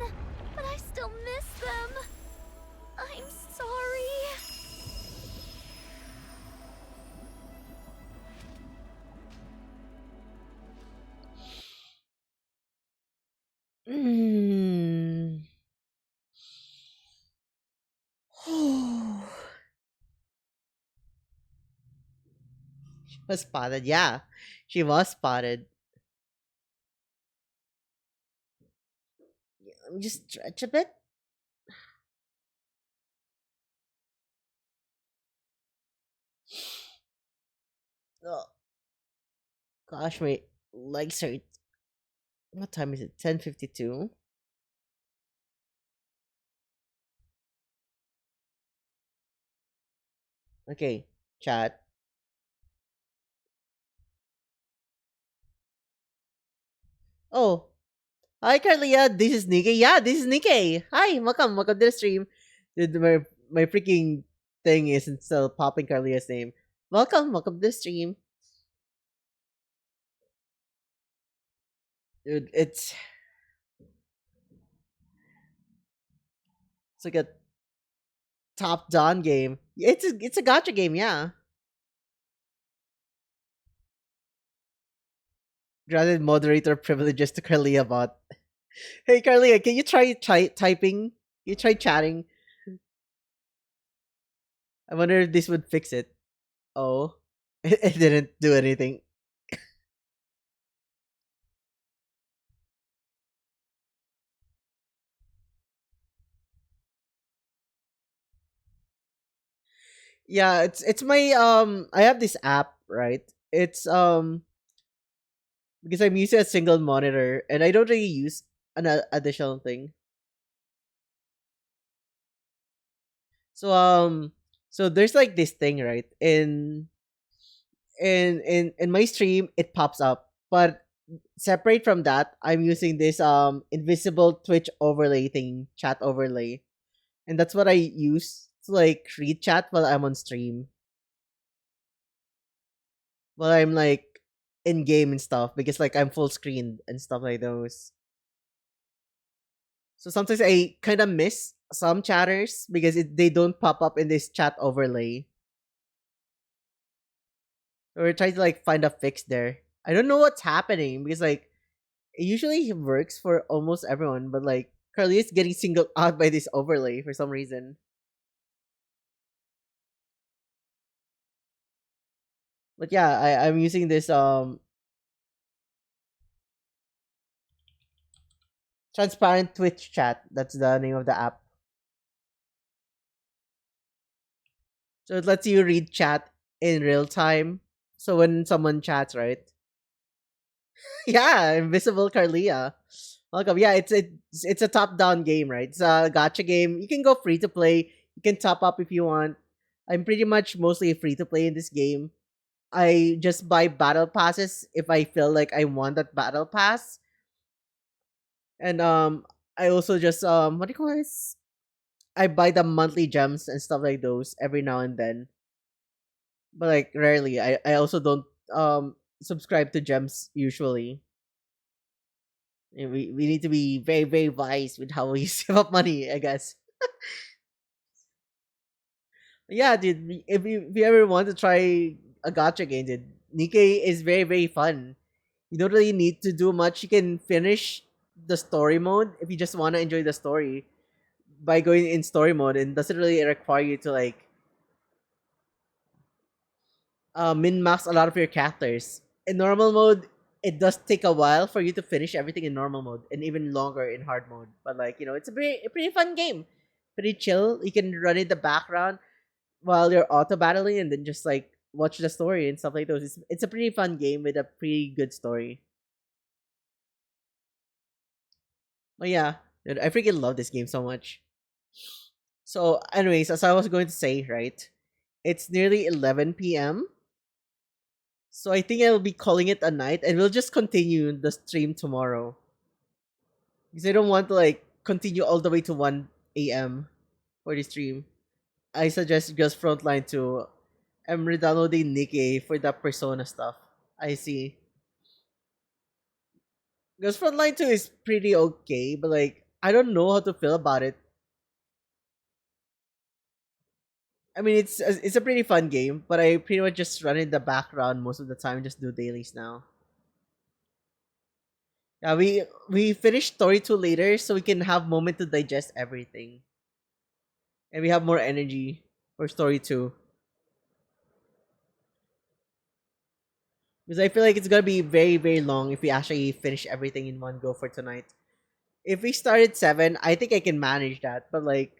but I still miss them. I'm sorry. Mm. She was spotted. Yeah, she was spotted. Let me just stretch a bit. Oh, gosh, my legs hurt. What time is it? 10:52. Okay, chat. Oh, hi, Carlia. This is Nikkei. Yeah, this is Nikkei. Hi, welcome to the stream. Dude, my freaking thing isn't still popping Carlia's name. Welcome to the stream. Dude, it's like a top down game. It's a gotcha game, yeah. Granted moderator privileges to Carlia bot. Hey Carlia, can you try typing? You try chatting. I wonder if this would fix it. Oh, it didn't do anything. Yeah, it's my I have this app, right? It's because I'm using a single monitor and I don't really use an additional thing. So so there's like this thing, right? In my stream it pops up, but separate from that, I'm using this invisible Twitch overlay thing, chat overlay. And that's what I use to like read chat while I'm on stream. While I'm like in game and stuff because like I'm full screen and stuff like those. So sometimes I kind of miss some chatters because they don't pop up in this chat overlay. So we're trying to like find a fix there. I don't know what's happening because like it usually works for almost everyone, but like Carly is getting singled out by this overlay for some reason. But yeah, I'm using this transparent Twitch chat. That's the name of the app. So it lets you read chat in real time. So when someone chats, right? Yeah, Invisible Carlia. Welcome. Yeah, it's a top down game, right? It's a gotcha game. You can go free to play. You can top up if you want. I'm pretty much mostly free to play in this game. I just buy battle passes if I feel like I want that battle pass. And I also just what do you call this? I buy the monthly gems and stuff like those every now and then. But like rarely. I also don't subscribe to gems usually. And we need to be very, very wise with how we save up money, I guess. Yeah, dude. If you ever want to try a gacha game, dude, Nikkei is very, very fun. You don't really need to do much. You can finish the story mode if you just want to enjoy the story by going in story mode, and doesn't really require you to like min max a lot of your characters. In normal mode, it does take a while for you to finish everything in normal mode, and even longer in hard mode. But like it's a pretty fun game, pretty chill. You can run in the background while you're auto battling, and then just like watch the story and stuff like those. It's a pretty fun game with a pretty good story. But yeah, dude, I freaking love this game so much. So, anyways, as I was going to say, right, it's nearly 11 p.m. So I think I'll be calling it a night, and we'll just continue the stream tomorrow because I don't want to like continue all the way to 1 a.m. for the stream. I suggest just frontline to I'm re-downloading Nikkei for the Persona stuff. I see. Because frontline 2 is pretty okay, but like I don't know how to feel about it. I mean, it's a pretty fun game, but I pretty much just run in the background most of the time. Just do dailies now. Yeah, we finish story 2 later, so we can have moment to digest everything, and we have more energy for story 2. Because I feel like it's gonna be very very long if we actually finish everything in one go for tonight. If we start at 7, I think I can manage that, but like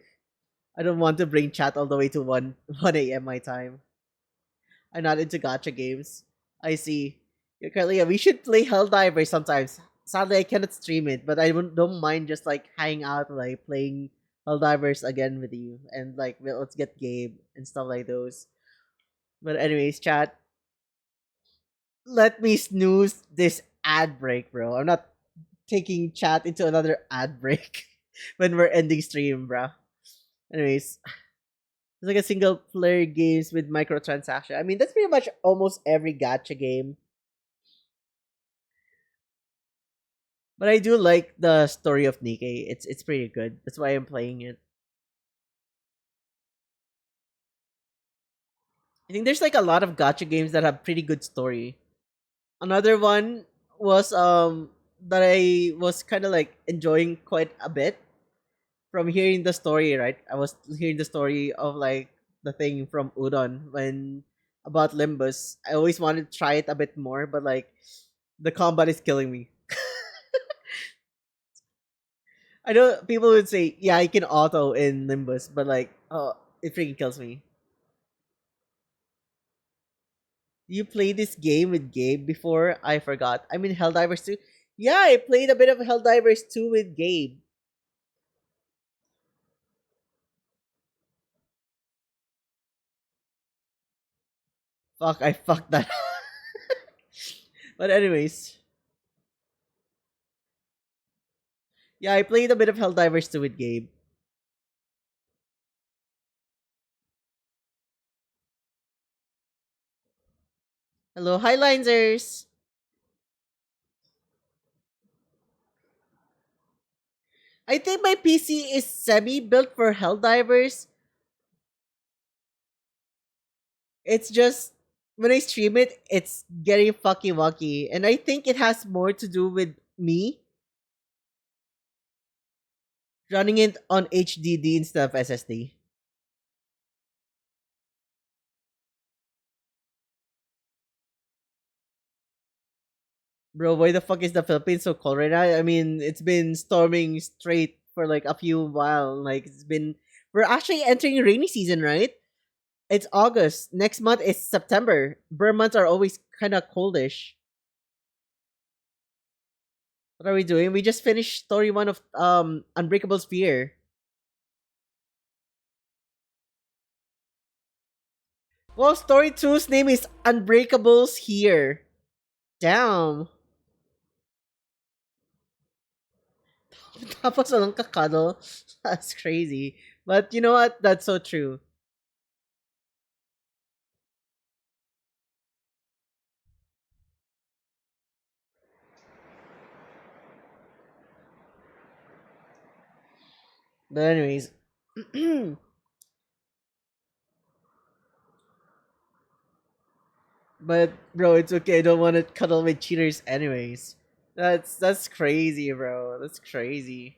I don't want to bring chat all the way to 1 a.m. my time. I'm not into gacha games. I see. Yeah, currently, yeah, we should play Helldivers sometimes. Sadly, I cannot stream it, but I don't mind just like hanging out, like playing Helldivers again with you, and like let's get Gabe and stuff like those. But anyways, chat, let me snooze this ad break, bro. I'm not taking chat into another ad break when we're ending stream, bro. Anyways, it's like a single player games with microtransaction. I mean, that's pretty much almost every gacha game. But I do like the story of Nikkei. It's pretty good. That's why I'm playing it. I think there's like a lot of gacha games that have pretty good story. Another one was that I was kind of like enjoying quite a bit from hearing the story, right? I was hearing the story of like the thing from Udon when about Limbus. I always wanted to try it a bit more, but like the combat is killing me. I know people would say, yeah, you can auto in Limbus, but like, oh, it freaking kills me. You played this game with Gabe before? I forgot. I mean, Helldivers 2. Yeah, I played a bit of Helldivers 2 with Gabe. Fuck, I fucked that. But anyways, yeah, I played a bit of Helldivers 2 with Gabe. Hello, Highliners. I think my PC is semi-built for Helldivers. It's just when I stream it, it's getting fucking wonky, and I think it has more to do with me running it on HDD instead of SSD. Bro, why the fuck is the Philippines so cold right now? I mean, it's been storming straight for like a few while. Like we're actually entering rainy season, right? It's August. Next month is September. Burr months are always kind of coldish. What are we doing? We just finished story 1 of Unbreakable Sphere. Well, story two's name is Unbreakables here. Damn. Tapos walang kakado. That's crazy. But you know what? That's so true. But anyways. But bro, it's okay. I don't want to cuddle with cheaters anyways. That's crazy, bro. That's crazy.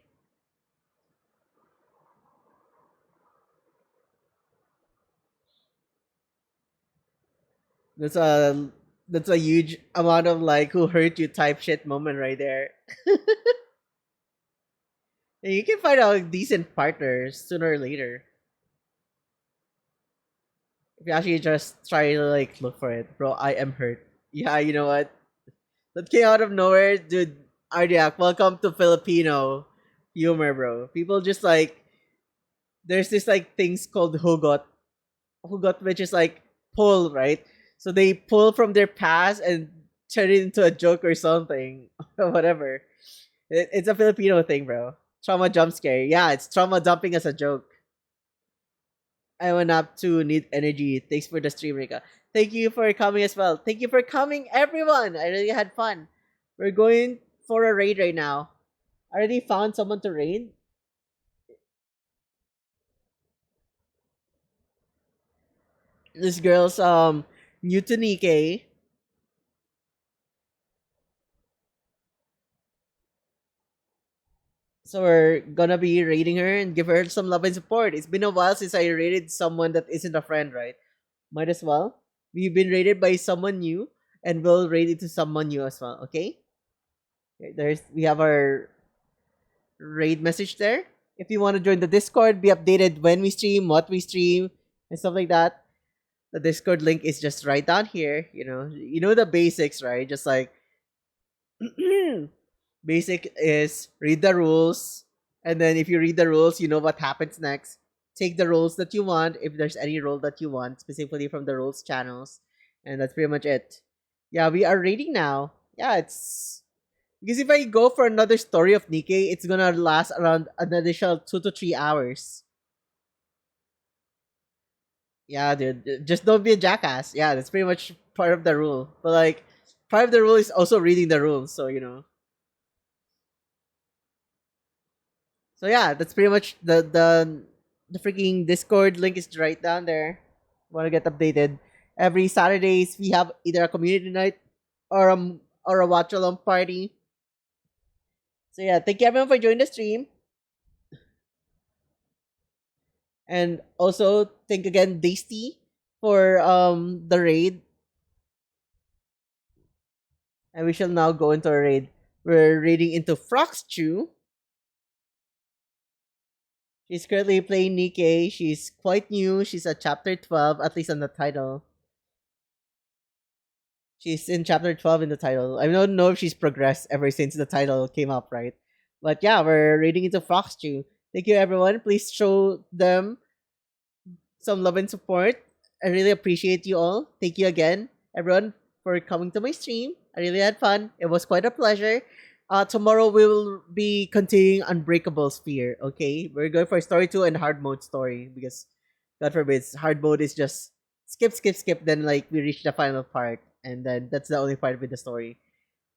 That's a huge amount of like who hurt you type shit moment right there. And you can find out decent partners sooner or later. If you actually just try to like look for it, bro, I am hurt. Yeah, you know what? That came out of nowhere, dude. Ardiak, welcome to Filipino humor, bro. People just like there's this like things called hugot, which is like pull, right? So they pull from their past and turn it into a joke or something, or whatever. It's a Filipino thing, bro. Trauma jump scare. Yeah, it's trauma dumping as a joke. I went up to need energy. Thanks for the stream, Rika. Thank you for coming as well. Thank you for coming, everyone. I really had fun. We're going for a raid right now. I already found someone to raid. This girl's new to Nikkei. So we're gonna be raiding her and give her some love and support. It's been a while since I raided someone that isn't a friend, right? Might as well. We've been raided by someone new, and we'll raid it to someone new as well. Okay. Okay, we have our raid message there. If you want to join the Discord, be updated when we stream, what we stream, and stuff like that. The Discord link is just right down here. You know the basics, right? Just like basic is read the rules, and then if you read the rules, you know what happens next. Take the roles that you want, if there's any role that you want, specifically from the roles channels, and that's pretty much it. Yeah, we are reading now. Yeah, it's because if I go for another story of Nikkei, it's gonna last around an additional 2 to 3 hours. Yeah, dude, just don't be a jackass. Yeah, that's pretty much part of the rule. But like, part of the rule is also reading the rules. So yeah, that's pretty much the freaking Discord link is right down there. Want to get updated? Every Saturdays we have either a community night or a watch along party. So yeah, thank you everyone for joining the stream, and also thank again Daisy for the raid. And we shall now go into a raid. We're raiding into Frox Chew. She's currently playing Nikkei. She's quite new. She's at chapter 12, at least on the title. She's in chapter 12 in the title. I don't know if she's progressed ever since the title came up, right? But yeah, we're raiding into Fox Chew. Thank you, everyone. Please show them some love and support. I really appreciate you all. Thank you again, everyone, for coming to my stream. I really had fun. It was quite a pleasure. Tomorrow we will be continuing Unbreakable Sphere. Okay, we're going for story 2 and hard mode story because, God forbid, hard mode is just skip, skip, skip. Then like we reach the final part, and then that's the only part with the story.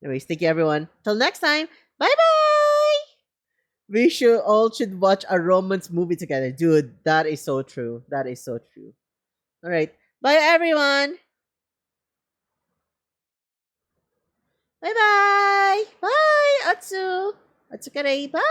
Anyways, thank you everyone. Till next time. Bye bye. We should watch a romance movie together, dude. That is so true. That is so true. All right. Bye everyone. Bye bye. Bye Atsu. Atsukare. Bye.